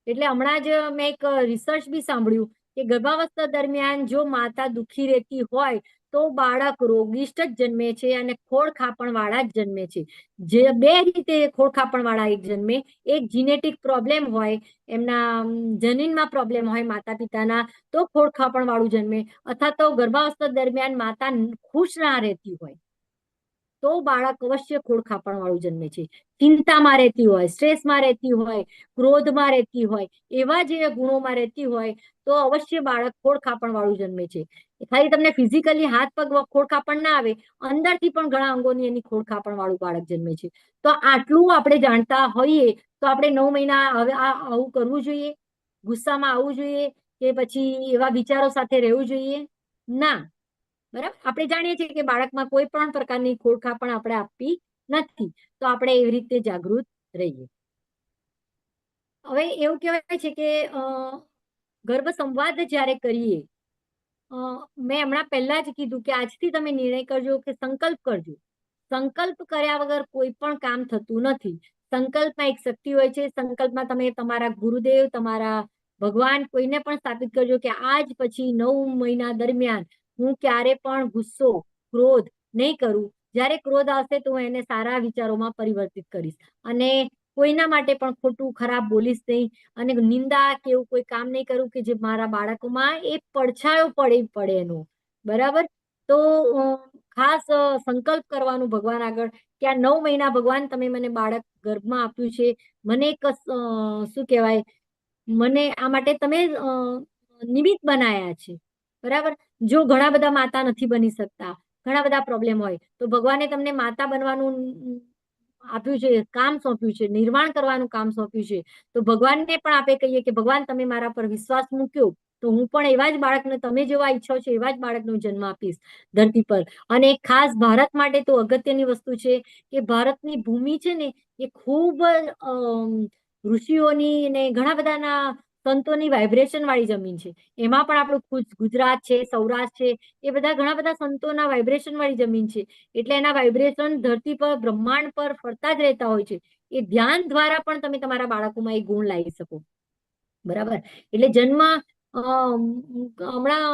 [SPEAKER 4] એટલે હમણાં જ મેં એક રિસર્ચ બી સાંભળ્યું કે ગર્ભાવસ્થા દરમિયાન જો માતા દુઃખી રહેતી હોય તો બાળક રોગિષ્ટ જ જન્મે છે અને ખોળખાપણ વાળા જ જન્મે છે. જે 2 રીતે ખોળખાપણ વાળા એક જન્મે, એક જીનેટિક પ્રોબ્લેમ હોય, એમના જનીનમાં પ્રોબ્લેમ હોય માતા પિતાના, તો ખોળખાપણ વાળું જન્મે, અથવા તો ગર્ભાવસ્થા દરમિયાન માતા ખુશ ના રહેતી હોય તો બાળક અવશ્ય ખોળખાપણ વાળું જન્મે છે. ચિંતામાં રહેતી હોય, સ્ટ્રેસમાં રહેતી હોય, ક્રોધમાં રહેતી હોય, એવા જે ગુણોમાં રહેતી હોય તો અવશ્ય બાળક ખોળખાપણ વાળું જન્મે છે. ખાલી તમને ફિઝિકલી હાથ પગ ખોળખાપણ ના આવે, અંદરથી પણ ઘણા અંગોની એની ખોળખાપણ વાળું બાળક જન્મે છે. તો આટલું આપણે જાણતા હોઈએ તો આપણે 9 મહિના હવે આવું કરવું જોઈએ? ગુસ્સામાં આવવું જોઈએ કે પછી એવા વિચારો સાથે રહેવું જોઈએ? ના. બરાબર? આપણે જાણીએ છીએ કે બાળકમાં કોઈ પણ પ્રકારની ખોળખાપણ આપણે આપવી નથી, તો આપણે એવી રીતે જાગૃત રહીએ. હવે એવું કહેવાય છે કે ગર્ભ સંવાદ જ્યારે કરીએ મેં હમણાં પહેલા જ કીધું કે આજથી તમે નિર્ણય કરજો કે સંકલ્પ કરજો. સંકલ્પ કર્યા વગર કોઈ પણ કામ થતું નથી. સંકલ્પમાં એક શક્તિ હોય છે. સંકલ્પમાં તમે તમારા ગુરુદેવ, તમારા ભગવાન, કોઈને પણ સ્થાપિત કરજો કે આજ પછી 9 મહિના દરમિયાન હું ક્યારે પણ ગુસ્સો, ક્રોધ નહીં કરું. જ્યારે ક્રોધ આવશે તો હું એને સારા વિચારોમાં પરિવર્તિત કરીશ અને કોઈના માટે પણ ખોટું ખરાબ બોલીશ નહીં અને નિંદા કે એવું કોઈ કામ નહીં કરું કે જે મારા બાળકોમાં એ પડછાયો પડે એનો. બરાબર? તો ખાસ સંકલ્પ કરવાનું ભગવાન આગળ કે આ 9 મહિના ભગવાન તમે મને બાળક ગર્ભમાં આપ્યું છે. મને એક શું કહેવાય, મને આ માટે તમે નિમિત્ત બનાયા છે. બરાબર? જો ઘણા બધા માતા નથી બની શકતા, ઘણા બધા પ્રોબ્લેમ હોય, તો ભગવાને તમને માતા બનવાનું આપ્યું છે, કામ સોંપ્યું છે, નિર્માણ કરવાનું કામ સોંપ્યું છે. તો ભગવાનને પણ આપણે કહીએ કે ભગવાન તમે મારા પર વિશ્વાસ મૂક્યો તો હું પણ એવા જ બાળકને, તમે જેવા ઈચ્છો છો એવા જ બાળકનો જન્મ આપીશ ધરતી પર. અને ખાસ ભારત માટે તો અગત્યની વસ્તુ છે કે ભારતની ભૂમિ છે ને એ ખૂબ ઋષિઓની ને ઘણા બધાના સંતોની વાઇબ્રેશન વાળી જમીન છે. એમાં પણ આપણું ગુજરાત છે, સૌરાષ્ટ્ર છે, એ બધા ઘણા બધા સંતોના વાઇબ્રેશન વાળી જમીન છે. એટલે એના વાઇબ્રેશન ધરતી પર, બ્રહ્માંડ પર ફરતા જ રહેતા હોય છે. એ ધ્યાન દ્વારા પણ તમે તમારા બાળકોમાં એ ગુણ લાવી શકો. બરાબર? એટલે જન્મ હમણાં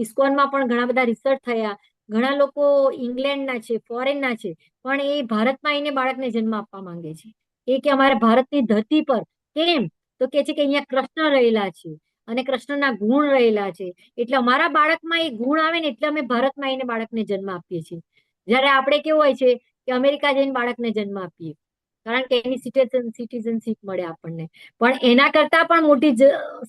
[SPEAKER 4] ઇસ્કોનમાં પણ ઘણા બધા રિસર્ચ થયા. ઘણા લોકો ઇંગ્લેન્ડના છે, ફોરેનના છે, પણ એ ભારતમાં આવીને બાળકને જન્મ આપવા માંગે છે. એ કે અમારે ભારતની ધરતી પર કેમ? તો કે છે કે અહીંયા કૃષ્ણ રહેલા છે અને કૃષ્ણના ગુણ રહેલા છે. એટલે અમારા બાળકમાં એ ગુણ આવે ને એટલે અમે ભારતમાં આવીને બાળકને જન્મ આપીએ છીએ. જયારે આપણે કેવું હોય છે કે અમેરિકા જઈને બાળકને જન્મ આપીએ કારણ કે એની સિટીઝનશીપ મળે આપણને. પણ એના કરતા પણ મોટી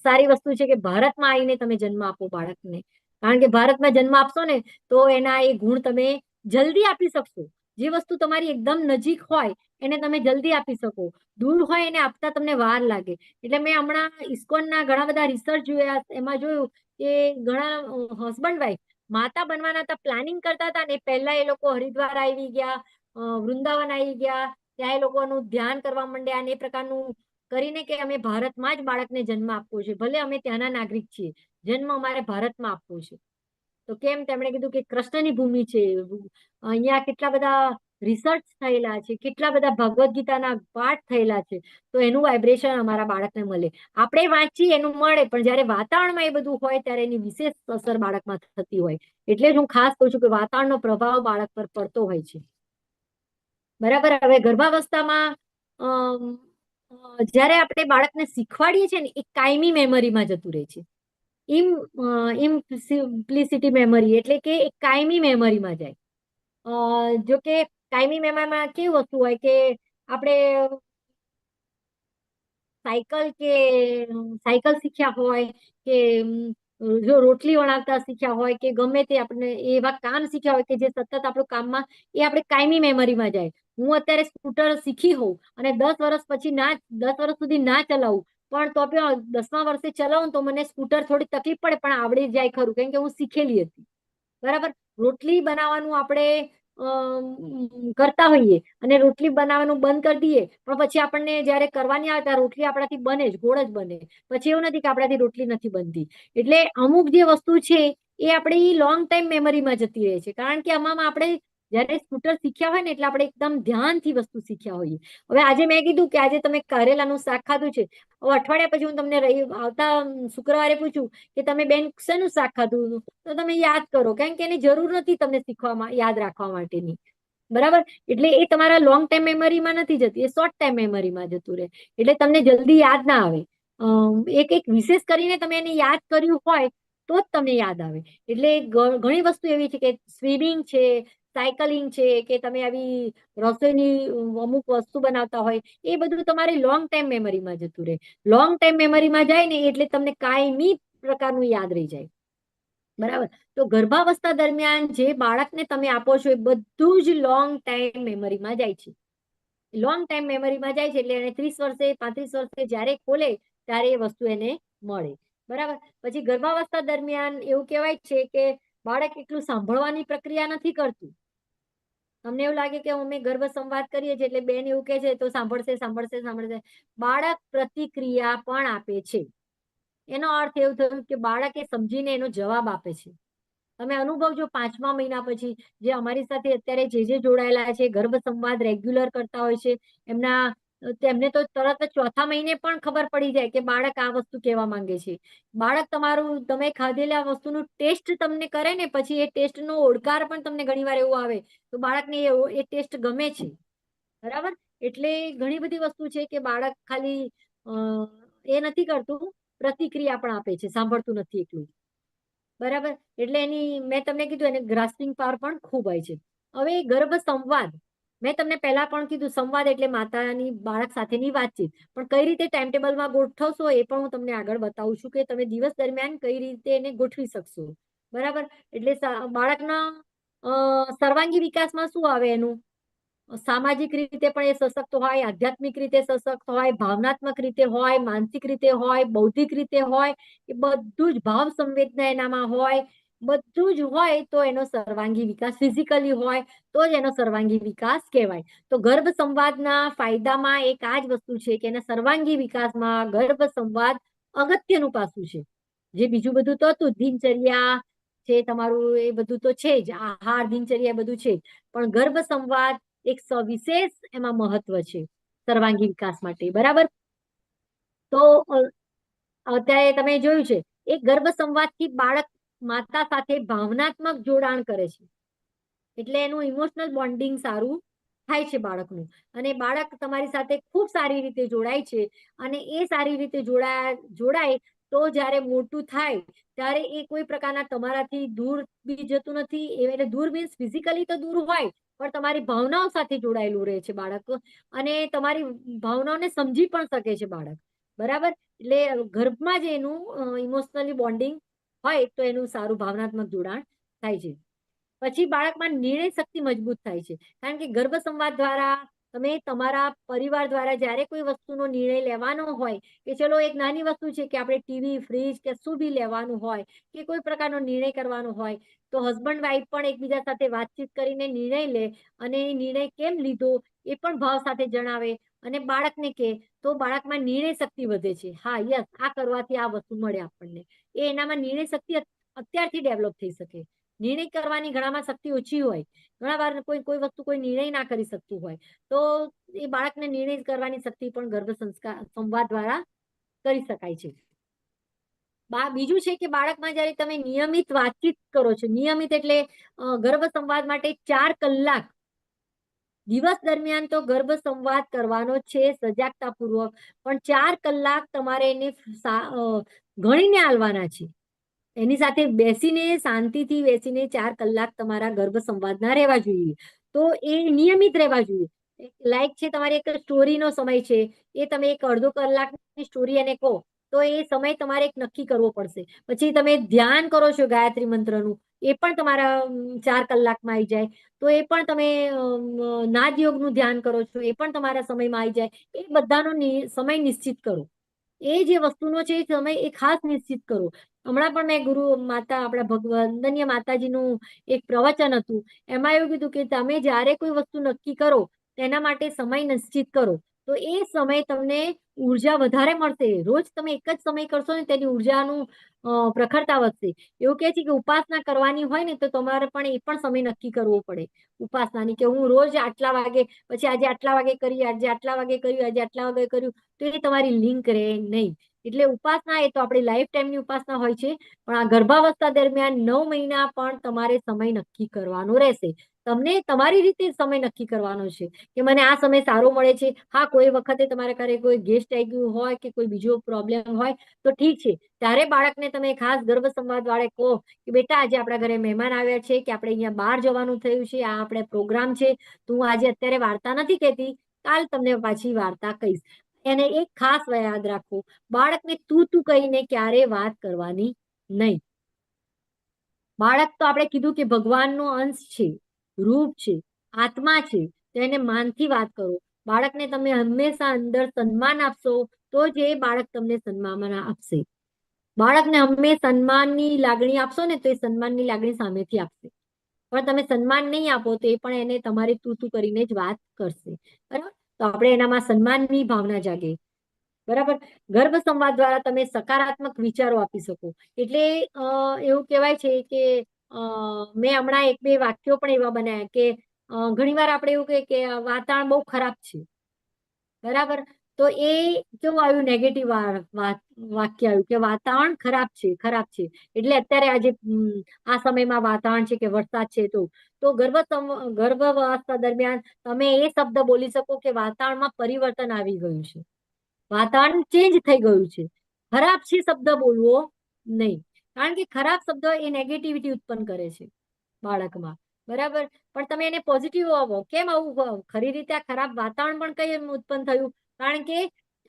[SPEAKER 4] સારી વસ્તુ છે કે ભારતમાં આવીને તમે જન્મ આપો બાળકને. કારણ કે ભારતમાં જન્મ આપશો ને તો એના એ ગુણ તમે જલ્દી આપી શકશો. જે વસ્તુ તમારી એકદમ નજીક હોય એને તમે જલ્દી આપી શકો. દૂર હોય એને આપતા તમને વાર લાગે. એટલે મેં હમણાં ઇસ્કોનના ઘણા બધા રિસર્ચ જોયા, એમાં જોયું કે ઘણા હસબન્ડ વાઈફ માતા બનવાના હતા, પ્લાનિંગ કરતા હતા ને પહેલા એ લોકો હરિદ્વાર આવી ગયા, વૃંદાવન આવી ગયા, ત્યાં એ લોકોનું ધ્યાન કરવા માંડ્યા અને એ પ્રકારનું કરીને કે અમે ભારતમાં જ બાળકને જન્મ આપવો છે. ભલે અમે ત્યાંના નાગરિક છીએ, જન્મ અમારે ભારતમાં આપવો છે. તો કેમ? તેમણે કીધું કે કૃષ્ણની ભૂમિ છે, અહીંયા કેટલા બધા રિસર્ચ થયેલા છે, કેટલા બધા ભગવદ્ ગીતાના પાઠ થયેલા છે. તો એનું વાઇબ્રેશન અમારા બાળકને મળે. આપણે વાંચીએ એનું મળે, પણ જયારે વાતાવરણમાં એ બધું હોય ત્યારે એની વિશેષ અસર બાળકમાં થતી હોય. એટલે જ હું ખાસ કહું છું કે વાતાવરણનો પ્રભાવ બાળક પર પડતો હોય છે. બરાબર? હવે ગર્ભાવસ્થામાં જયારે આપણે બાળકને શીખવાડીએ છીએ ને એ કાયમી મેમરીમાં જતું રહે છે. ઇમ્પ્લિસિટી મેમરી એટલે કે કાયમી મેમરીમાં જાય. જો કે કાયમી મેમરીમાં કેવી વસ્તુ હોય કે આપણે સાયકલ શીખ્યા હોય કે જો રોટલી વણાવતા શીખ્યા હોય કે ગમે તે આપણે એવા કામ શીખ્યા હોય કે જે સતત આપણું કામમાં એ આપણે કાયમી મેમરીમાં જાય. હું અત્યારે સ્કૂટર શીખી હોઉં અને 10 વર્ષ પછી 10 વર્ષ સુધી ના ચલાવું, પણ તો પણ 10મા વર્ષે ચલાવું તો મને સ્કૂટર થોડી તકલીફ પડે પણ આવડી જાય ખરું, કેમ કે હું શીખેલી હતી. બરાબર? રોટલી બનાવવાનું આપણે કરતા હોઈએ અને રોટલી બનાવવાનું બંધ કરી દઈએ, પણ પછી આપણને જયારે કરવાની આવે ત્યારે રોટલી આપણાથી બને જ, ગોળ જ બને. પછી એવું નથી કે આપણાથી રોટલી નથી બનતી. એટલે અમુક જે વસ્તુ છે એ આપણી લોંગ ટાઈમ મેમરીમાં જતી રહે છે. કારણ કે આમાં આપણે જયારે સ્કૂટર શીખ્યા હોય ને એટલે આપણે એકદમ ધ્યાનથી વસ્તુ શીખ્યા હોઈએ. હવે આજે મેં કીધું કે આજે તમે કારેલાનું શાક ખાધું છે, હવે અઠવાડિયા પછી હું તમને આવતા શુક્રવારે પૂછું કે તમે બેન શેનું શાક ખાધું, તો તમે યાદ કરો, કારણ કે એની જરૂર નથી તમને શીખવામાં, યાદ રાખવા માટેની. બરાબર? એટલે એ તમારા લોંગ ટાઈમ મેમરીમાં નથી જતી, એ શોર્ટ ટાઈમ મેમરીમાં જતું રહે. એટલે તમને જલ્દી યાદ ના આવે. એક વિશેષ કરીને તમે એને યાદ કર્યું હોય તો જ તમને યાદ આવે. એટલે ઘણી વસ્તુ એવી છે કે સ્વિમિંગ છે, સાયકલિંગ છે, કે તમે આવી રસોઈની અમુક વસ્તુ બનાવતા હોય, એ બધું તમારી લોંગ ટાઈમ મેમરીમાં જતું રહે. લોંગ ટાઈમ મેમરીમાં જાય ને એટલે તમને કાયમી પ્રકારનું યાદ રહી જાય. બરાબર? તો ગર્ભાવસ્થા દરમિયાન જે બાળકને તમે આપો છો એ બધું જ લોંગ ટાઈમ મેમરીમાં જાય છે. લોંગ ટાઈમ મેમરીમાં જાય છે એટલે એને 30 વર્ષે 35 વર્ષે જયારે ખોલે ત્યારે એ વસ્તુ એને મળે. બરાબર? પછી ગર્ભાવસ્થા દરમિયાન એવું કહેવાય છે કે બાળક એટલું સાંભળવાની પ્રક્રિયા નથી કરતું. તમને એવું લાગે કે અમે ગર્ભ સંવાદ કરીએ છીએ એટલે બેન એવું કે છે તો સાંભળશે. બાળક પ્રતિક્રિયા પણ આપે છે. એનો અર્થ એવું થયું કે બાળક એ સમજીને એનો જવાબ આપે છે. તમે અનુભવજો 5મા મહિના પછી જે અમારી સાથે અત્યારે જે જોડાયેલા છે, ગર્ભ સંવાદ રેગ્યુલર કરતા હોય છે, તેમને તો તરત જ 4થા મહિને પણ ખબર પડી જાય કે બાળક આ વસ્તુ કહેવા માંગે છે. બાળક તમારું તમે ખાધેલા વસ્તુનું ટેસ્ટ તમને કરે ને પછી એ ટેસ્ટનો ઓડકાર પણ તમને ઘણીવાર એવું આવે તો બાળકને એ ટેસ્ટ ગમે છે. બરાબર? એટલે ઘણી બધી વસ્તુ છે કે બાળક ખાલી એ નથી કરતું, પ્રતિક્રિયા પણ આપે છે, સાંભળતું નથી એટલું. બરાબર? એટલે મેં તમને કીધું એને ગ્રાસ્પિંગ પાવર પણ ખૂબ હોય છે. હવે ગર્ભ સંવાદ મેં તમને પહેલા પણ કીધું, સંવાદ એટલે માતાની બાળક સાથેની વાતચીત. પણ કઈ રીતે ટાઈમ ટેબલમાં ગોઠવશો એ પણ હું તમને આગળ બતાવું છું કે તમે દિવસ દરમિયાન કઈ રીતે એને ગોઠવી શકશો. બરાબર? એટલે બાળકના સર્વાંગી વિકાસમાં શું આવે એનું? સામાજિક રીતે પણ એ સશક્ત હોય, આધ્યાત્મિક રીતે સશક્ત હોય, ભાવનાત્મક રીતે હોય, માનસિક રીતે હોય, બૌદ્ધિક રીતે હોય, એ બધું જ ભાવ સંવેદના એનામાં હોય, બધું જ હોય તો એનો સર્વાંગી વિકાસ ફિઝિકલી હોય તો જ એનો સર્વાંગી વિકાસ કહેવાય. તો ગર્ભ સંવાદના ફાયદામાં એક આ જ વસ્તુ છે કે એના સર્વાંગી વિકાસમાં ગર્ભ સંવાદ અગત્યનું પાસું છે. જે બીજું બધું તો હતું દિનચર્યા છે તમારું, એ બધું તો છે જ, આહાર દિનચર્યા એ બધું છે જ, પણ ગર્ભ સંવાદ એક સવિશેષ એમાં મહત્વ છે સર્વાંગી વિકાસ માટે. બરાબર? તો અત્યારે તમે જોયું છે એક ગર્ભ સંવાદથી બાળક માતા સાથે ભાવનાત્મક જોડાણ કરે છે. એટલે એનું ઇમોશનલ બોન્ડિંગ સારું થાય છે બાળકનું, અને બાળક તમારી સાથે ખૂબ સારી રીતે જોડાય છે. અને એ સારી રીતે જોડાય તો જ્યારે મોટું થાય ત્યારે એ કોઈ પ્રકારના તમારાથી દૂર બી જતું નથી. એટલે દૂર મીન્સ ફિઝિકલી તો દૂર હોય પણ તમારી ભાવનાઓ સાથે જોડાયેલું રહે છે બાળક, અને તમારી ભાવનાઓને સમજી પણ શકે છે બાળક. બરાબર? એટલે ગર્ભમાં જ એનું ઇમોશનલી બોન્ડિંગ હોય તો એનું સારું ભાવનાત્મક જોડાણ થાય છે. પછી બાળકમાં નિર્ણય શક્તિ મજબૂત થાય છે, કારણ કે ગર્ભ સંવાદ દ્વારા તમે તમારા પરિવાર દ્વારા જ્યારે કોઈ વસ્તુનો નિર્ણય લેવાનો હોય કે ચલો એક નાની વસ્તુ છે કે આપણે ટીવી, ફ્રીજ કે શું બી લેવાનું હોય કે કોઈ પ્રકારનો નિર્ણય કરવાનો હોય તો હસબન્ડ વાઈફ પણ એકબીજા સાથે વાતચીત કરીને નિર્ણય લે, અને એ નિર્ણય કેમ લીધો એ પણ ભાવ સાથે જણાવે અને બાળકને કે તો બાળકમાં નિર્ણય શક્તિ વધે છે. હા, યસ, આ કરવાથી આ વસ્તુ મળે આપણને, એ એનામાં નિર્ણય શક્તિ અત્યારથી ડેવલપ થઈ શકે. નિર્ણય કરવાની ઘણામાં શક્તિ ઓછી હોય, ઘણા વાર કોઈ વસ્તુ કોઈ નિર્ણય ના કરી શકતું હોય તો એ બાળકને નિર્ણય કરવાની શક્તિ પણ ગર્ભ સંવાદ દ્વારા કરી શકાય છે. બીજું છે કે બાળકમાં જયારે તમે નિયમિત વાતચીત કરો છો, નિયમિત એટલે ગર્ભ સંવાદ માટે 4 કલાક દિવસ દરમિયાન તો ગર્ભ સંવાદ કરવાનો છે સજાગતાપૂર્વક, પણ 4 કલાક તમારે એને ગણીને આલવાના છે. એની સાથે બેસીને શાંતિથી બેસીને 4 કલાક તમારા ગર્ભ સંવાદના રહેવા જોઈએ. તો એ નિયમિત રહેવા જોઈએ. લાઈક છે તમારે એક સ્ટોરીનો સમય છે, એ તમે એક અડધો કલાકની સ્ટોરી એને કહો તો એ સમય તમારે એક નક્કી કરવો પડશે. પછી તમે ધ્યાન કરો છો ગાયત્રી મંત્રનું, એ પણ તમારા 4 કલાકમાં આવી જાય. તો એ પણ તમે નાદ યોગનું ધ્યાન કરો છો, એ પણ તમારા સમયમાં આવી જાય. એ બધાનો સમય નિશ્ચિત કરો. એ જે વસ્તુનો છે એ સમય એ ખાસ નિશ્ચિત કરો. હમણાં પણ મેં ગુરુ માતા આપણા વંદનીય માતાજીનું એક પ્રવચન હતું, એમાં એવું કીધું કે તમે જ્યારે કોઈ વસ્તુ નક્કી કરો તેના માટે સમય નિશ્ચિત કરો તો એ સમય તમને ઉર્જા વધારે મળશે. રોજ તમે એક જ સમય કરશો ને તેની ઉર્જાનું પ્રખરતા વધશે. એવું કહે છે કે ઉપાસના કરવાની હોય ને તો તમારે પણ એ પણ સમય નક્કી કરવો પડે ઉપાસનાની, કે હું રોજ આટલા વાગે, પછી આજે આટલા વાગે કરી, આજે આટલા વાગે કર્યું, આજે આટલા વાગે કર્યું, તો એ તમારી લિંક રહે નહીં. એટલે ઉપાસના એ તો આપણી લાઈફ ટાઈમની ઉપાસના હોય છે, પણ આ ગર્ભાવસ્થા દરમિયાન 9 મહિના પણ તમારે સમય નક્કી કરવાનો રહેશે. તમને તમારી રીતે સમય નક્કી કરવાનો છે કે મને આ સમય સારો મળે છે. હા, કોઈ વખતે તમારા ઘરે કોઈ ગેસ્ટ આવી ગયું હોય કે કોઈ બીજો પ્રોબ્લેમ હોય તો ઠીક છે, ત્યારે બાળકને તમે ખાસ ગર્ભ સંવાદ વાળે કહો કે બેટા આજે આપણા ઘરે મહેમાન આવ્યા છે, કે આપણે અહીંયા બહાર જવાનું થયું છે, આ આપણે પ્રોગ્રામ છે, તો હું આજે અત્યારે વાર્તા નથી કહેતી, કાલ તમને પાછી વાર્તા કહીશ. એને એક ખાસ યાદ રાખવું, બાળકને તું કહીને ક્યારે વાત કરવાની નહીં. બાળક તો આપણે કીધું કે ભગવાનનો અંશ છે, રૂપ છે, આત્મા છે, તો એને માનથી વાત કરો. બાળકને તમે હંમેશા અંદર સન્માન આપશો તો જ એ બાળક તમને સન્માન આપશે. બાળકને હંમેશા સન્માનની લાગણી આપશો ને તો એ સન્માનની લાગણી સામેથી આપશે. પણ તમે સન્માન નહીં આપો તો એ પણ એને તમારી તું કરીને જ વાત કરશે. બરાબર? તો આપણે એનામાં સન્માનની ભાવના જાગે. બરાબર. ગર્ભ સંવાદ દ્વારા તમે સકારાત્મક વિચારો આપી શકો. એટલે એવું કહેવાય છે કે મેં હમણાં એક બે વાક્યો પણ એવા બનાવ્યા કે ઘણીવાર આપણે એવું કહીએ કે વાતાવરણ બહુ ખરાબ છે, બરાબર. તો એ કેવું આવ્યું, નેગેટિવ વાક્ય આવ્યું કે વાતાવરણ ખરાબ છે, ખરાબ છે. એટલે અત્યારે આજે આ સમયમાં વાતાવરણ છે કે વરસાદ છે, તો ગર્ભાવસ્થા દરમિયાન તમે એ શબ્દ બોલી શકો કે વાતાવરણમાં પરિવર્તન આવી ગયું છે, વાતાવરણ ચેન્જ થઈ ગયું છે. ખરાબ છે શબ્દ બોલવો નહીં, કારણ કે ખરાબ શબ્દ એ નેગેટિવિટી ઉત્પન્ન કરે છે બાળકમાં, બરાબર. પણ તમે એને પોઝિટિવ આવો, કેમ આવું ખરી રીતે આ ખરાબ વાતાવરણ પણ કઈ ઉત્પન્ન થયું? કારણ કે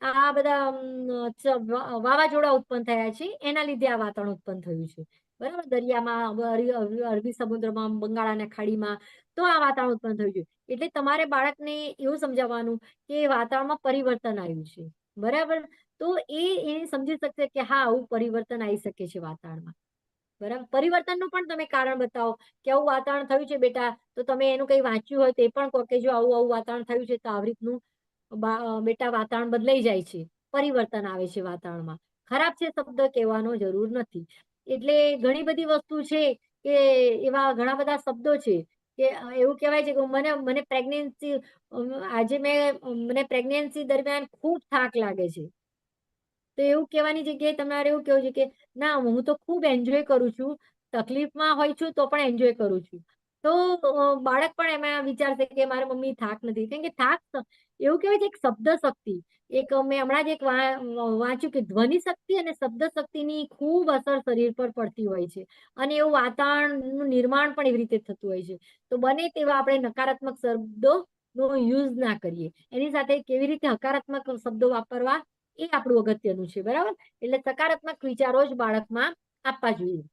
[SPEAKER 4] આ બધા વાવાઝોડા ઉત્પન્ન થયા છે, એના લીધે આ વાતાવરણ ઉત્પન્ન થયું છે, બરાબર. દરિયામાં, અરબી સમુદ્રમાં, બંગાળાના ખાડીમાં, તો આ વાતાવરણ ઉત્પન્ન થયું છે. એટલે તમારે બાળકને એવું સમજાવવાનું કે વાતાવરણમાં પરિવર્તન આવ્યું છે, બરાબર. તો એ સમજી શકશે કે હા, આવું પરિવર્તન આવી શકે છે વાતાવરણમાં, બરાબર. પરિવર્તનનું પણ તમે કારણ બતાવો કે આવું વાતાવરણ થયું છે બેટા, તો તમે એનું કઈ વાંચ્યું હોય તે પણ કહો કે જો આવું આવું વાતાવરણ થયું છે તો આવી રીતનું બેટા વાતાવરણ બદલાઈ જાય છે, પરિવર્તન આવે છે વાતાવરણમાં. ખરાબ છે શબ્દ કહેવાનો જરૂર નથી. એટલે ઘણી બધી વસ્તુ છે કે એવા ઘણા બધા શબ્દો છે કે એવું કહેવાય છે કે મને પ્રેગ્નન્સી દરમિયાન ખૂબ થાક લાગે છે, તો એવું કહેવાની જગ્યાએ તમારે એવું કેવું છે કે ના, હું તો ખૂબ એન્જોય કરું છું, તકલીફમાં હોય છું તો પણ એન્જોય કરું છું. તો બાળક પણ એમાં વિચારશે કે મારા મમ્મી થાક નથી, કેમ કે થાક એવું કહેવાય છે એક શબ્દ શક્તિ. એક મેં હમણાં જ એક વાંચ્યું કે ધ્વનિ શક્તિ અને શબ્દ શક્તિની ખૂબ અસર શરીર પર પડતી હોય છે, અને એવું વાતાવરણનું નિર્માણ પણ એવી રીતે થતું હોય છે. તો બને તેવા આપણે નકારાત્મક શબ્દો નો યુઝ ના કરીએ, એની સાથે કેવી રીતે હકારાત્મક શબ્દો વાપરવા એ આપણું અગત્યનું છે, બરાબર. એટલે સકારાત્મક વિચારો જ બાળકમાં આપવા જોઈએ.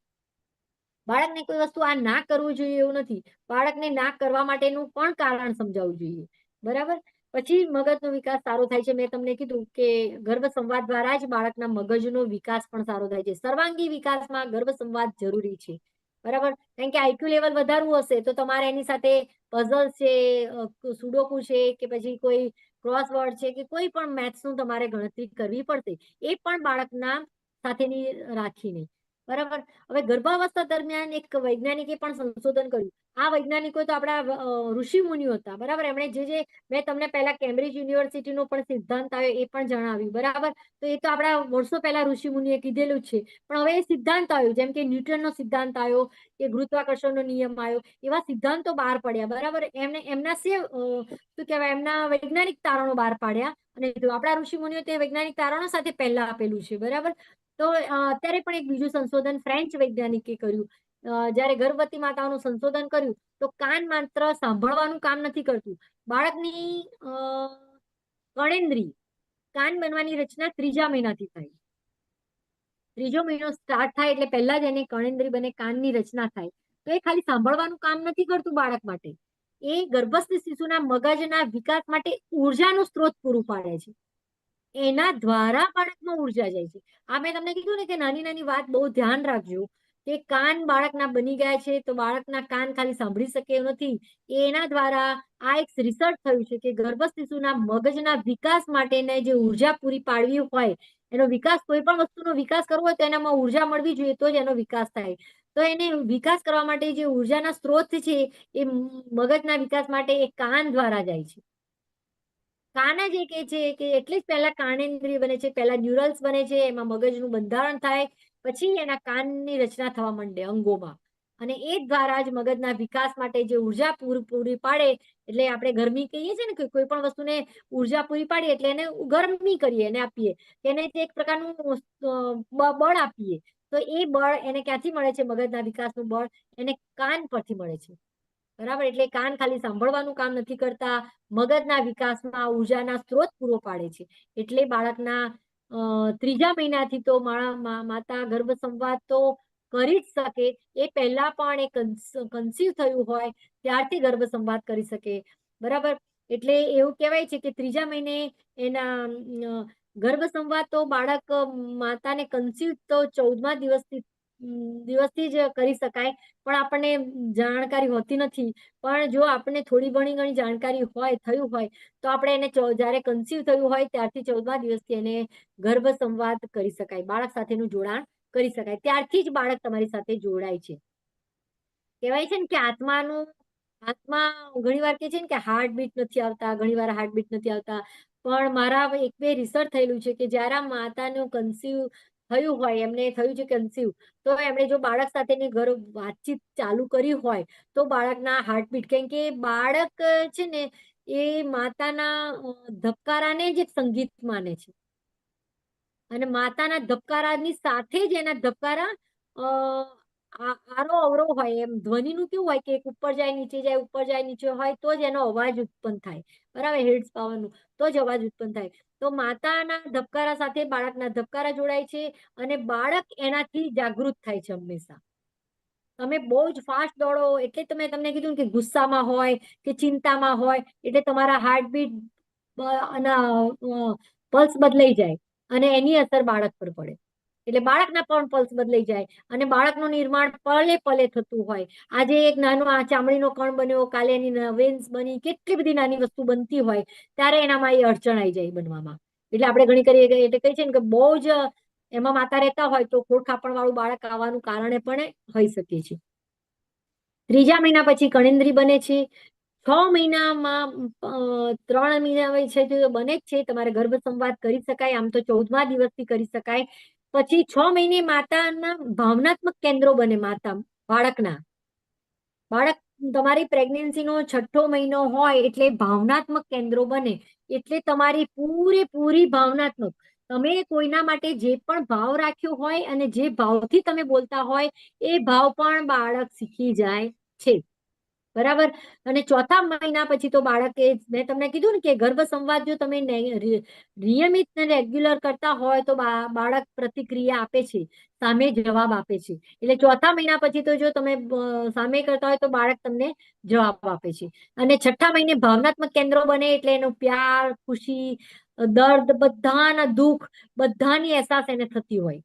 [SPEAKER 4] બાળકને કોઈ વસ્તુ આ ના કરવું જોઈએ એવું નથી, બાળકને ના કરવા માટેનું પણ કારણ સમજાવવું જોઈએ, બરાબર. પછી મગજનો વિકાસ સારો થાય છે. મેં તમને કીધું કે ગર્ભ સંવાદ દ્વારા જ બાળકના મગજનો વિકાસ પણ સારો થાય છે. સર્વાંગી વિકાસમાં ગર્ભ સંવાદ જરૂરી છે, બરાબર. કારણ કે આઈક્યુ લેવલ વધારવું હશે તો તમારે એની સાથે પઝલ છે, સુડોકુ છે, કે પછી કોઈ ક્રોસવર્ડ છે, કે કોઈ પણ મેથ્સનું તમારે ગણતરી કરવી પડશે, એ પણ બાળકના સાથેની રાખીને, બરાબર. હવે ગર્ભાવસ્થા દરમિયાન એક વૈજ્ઞાનિકે પણ સંશોધન કર્યું. આ વૈજ્ઞાનિકો તો આપણા ઋષિ મુનિઓ હતા, બરાબર. એમણે જે મેં તમને પહેલા કેમ્બ્રિજ યુનિવર્સિટીનો પણ સિદ્ધાંત આવ્યો એ પણ જણાવ્યું, બરાબર. તો એ તો આપણા વર્ષો પહેલા ઋષિ મુનિએ કીધેલું જ છે. પણ હવે એ સિદ્ધાંત આવ્યો, જેમ કે ન્યૂટનનો સિદ્ધાંત આવ્યો, કે ગુરુત્વાકર્ષણનો નિયમ આવ્યો, એવા સિદ્ધાંતો બહાર પડ્યા, બરાબર. એમના શું કહેવાય, એમના વૈજ્ઞાનિક તારણો બહાર પાડ્યા, અને આપણા ઋષિ મુનિઓ તે વૈજ્ઞાનિક તારણો સાથે પહેલા આપેલું છે, બરાબર. તો અત્યારે પણ એક બીજું સંશોધન ફ્રેન્ચ વૈજ્ઞાનિકે કર્યું. જયારે ગર્ભવતી માતાઓનું સંશોધન કર્યું તો કાન માત્ર સાંભળવાનું કામ નથી કરતું, બાળકની કર્ણેન્દ્રિય, કાન બનવાની રચના 3જા મહિનાથી થાય. 3જો મહિનો સ્ટાર્ટ થાય એટલે પહેલા જ એને કર્ણેન્દ્રિય બને, કાનની રચના થાય. તો એ ખાલી સાંભળવાનું કામ નથી કરતું બાળક માટે, એ ગર્ભસ્થ શિશુના મગજના વિકાસ માટે ઉર્જાનું સ્ત્રોત પૂરું પાડે છે. એના દ્વારા બાળકમાં ઉર્જા જાય છે. આ મેં તમને કીધું ને કે નાની નાની વાત બહુ ધ્યાન રાખજો, કે કાન બાળકના બની ગયા છે તો બાળકના કાન ખાલી સાંભળી શકે એવું નથી. એના દ્વારા આ એક રિસર્ચ થયું છે કે ગર્ભસ્થ શિશુના મગજના વિકાસ માટેને જે ઉર્જા પૂરી પાડવી હોય, એનો વિકાસ, કોઈ પણ વસ્તુનો વિકાસ કરવો હોય તો એનામાં ઉર્જા મળવી જોઈએ, તો જ એનો વિકાસ થાય. તો એને વિકાસ કરવા માટે જે ઉર્જાના સ્ત્રોત છે એ મગજના વિકાસ માટે એ કાન દ્વારા જાય છે. કાન જ એક એ છે કે એટલે જ પહેલા કાનેન્દ્રિય બને છે, પહેલા ન્યુરલ્સ બને છે, એમાં મગજનું બંધારણ થાય, પછી એના કાનની રચના થવા માંડે અંગોમાં, અને એ દ્વારા જ મગજના વિકાસ માટે જે ઉર્જા પૂરી પાડે, એટલે આપણે ગરમી કહીએ છીએ ને કે કોઈ પણ વસ્તુને ઉર્જા પૂરી પાડીએ એટલે એને ગરમી કરીએ, એને આપીએ, એને એક પ્રકારનું બળ આપીએ. તો એ બળ એને ક્યાંથી મળે છે? મગજના વિકાસનું બળ એને કાન પરથી મળે છે, બરાબર. એટલે કાન ખાલી સાંભળવાનું કામ નથી કરતા, મગજના વિકાસમાં ઉર્જાના સ્ત્રોત પૂરો પાડે છે. એટલે બાળકના 3જા મહિનાથી તો માતા ગર્ભ સંવાદ તો કરી જ શકે, એ પહેલા પણ એ કન્સીવ થયું હોય ત્યારથી ગર્ભ સંવાદ કરી શકે, બરાબર. એટલે એવું કહેવાય છે કે 3જા મહિને એના ગર્ભ સંવાદ તો બાળક માતાને કન્સીવ તો 14મા દિવસથી દિવસથી જ કરી શકાય, પણ આપણને જાણકારી હોતી નથી. પણ જો આપણને થોડી ઘણી જાણકારી હોય, થયું હોય, તો આપણે એને જ્યારે કન્સીવ થયું હોય ત્યારથી 14મા દિવસથી એને ગર્ભ સંવાદ કરી શકાય, બાળક સાથેનું જોડાણ કરી શકાય. ત્યારથી જ બાળક તમારી સાથે જોડાય છે. કહેવાય છે ને કે આત્મા ઘણી વાર કે છે ને કે હાર્ટબીટ નથી આવતા, ઘણી વાર હાર્ટબીટ નથી આવતા. પણ મારા એક બે રિસર્ચ થયેલું છે કે જ્યારે માતાનું કન્સીવ થયું હોય, એમને થયું છે કન્સીવ, તો એમણે જો બાળક સાથેની વાતચીત ચાલુ કરી હોય તો બાળકના હાર્ટબીટ, કેમ કે બાળક છે ને એ માતાના ધબકારાને જ એક સંગીત માને છે, અને માતાના ધબકારાની સાથે જ એના ધબકારા આરો અવરો હોય. એમ ધ્વનિનું કેવું હોય કે એક ઉપર જાય નીચે જાય, ઉપર જાય નીચે હોય તો જ એનો અવાજ ઉત્પન્ન થાય, બરાબર, હેડ્સ પાવાનું, તો જ અવાજ ઉત્પન્ન થાય. તો માતાના ધબકારા સાથે બાળકના ધબકારા જોડાય છે, અને બાળક એનાથી જાગૃત થાય છે હંમેશા. તમે બહુ જ ફાસ્ટ દોડો એટલે તમે તમને કીધું કે ગુસ્સામાં હોય કે ચિંતામાં હોય એટલે તમારા હાર્ટબીટ અને પલ્સ બદલાઈ જાય, અને એની અસર બાળક પર પડે. એટલે બાળકના પણ પલ્સ બદલાઈ જાય, અને બાળકનું નિર્માણ પલે પલે થતું હોય. આજે એક નાનો આ ચામડીનો કણ બન્યો, કાલે એની વેન્સ બની, કેટલી બધી નાની વસ્તુ બનતી હોય ત્યારે એનામાં એ અડચણ આવી જાય બનવામાં. એટલે આપણે ઘણી કરીએ એટલે કહીએ છીએ ને કે બહુ જ એમાં માતા રહેતા હોય તો ખોડ ખાપણ વાળું બાળક આવવાનું કારણે પણ હોઈ શકે છે. 3જા મહિના પછી કણેન્દ્રી બને છે. 6 મહિનામાં 3 મહિના હોય છે તો બને જ છે. તમારે ગર્ભ સંવાદ કરી શકાય, આમ તો 14મા દિવસથી કરી શકાય. પછી 6 મહિને માતાના ભાવનાત્મક કેન્દ્રો બને. બાળકના બાળક તમારી પ્રેગ્નન્સીનો 6થો મહિનો હોય એટલે ભાવનાત્મક કેન્દ્રો બને. એટલે તમારી પૂરેપૂરી ભાવનાત્મક, તમે કોઈના માટે જે પણ ભાવ રાખ્યો હોય અને જે ભાવથી તમે બોલતા હોય એ ભાવ પણ બાળક શીખી જાય છે, બરાબર. અને 4થા મહિના પછી તો બાળકે, મેં તમને કીધું ને કે ગર્ભ સંવાદ જો તમે નિયમિત ને રેગ્યુલર કરતા હોય તો બાળક પ્રતિક્રિયા આપે છે, સામે જવાબ આપે છે. એટલે 4થા મહિના પછી તો જો તમે સામે કરતા હોય તો બાળક તમને જવાબ આપે છે. અને 6થા મહિને ભાવનાત્મક કેન્દ્રો બને એટલે એનો પ્યાર, ખુશી, દર્દ, બધાના દુઃખ, બધાની અહેસાસ એને થતી હોય,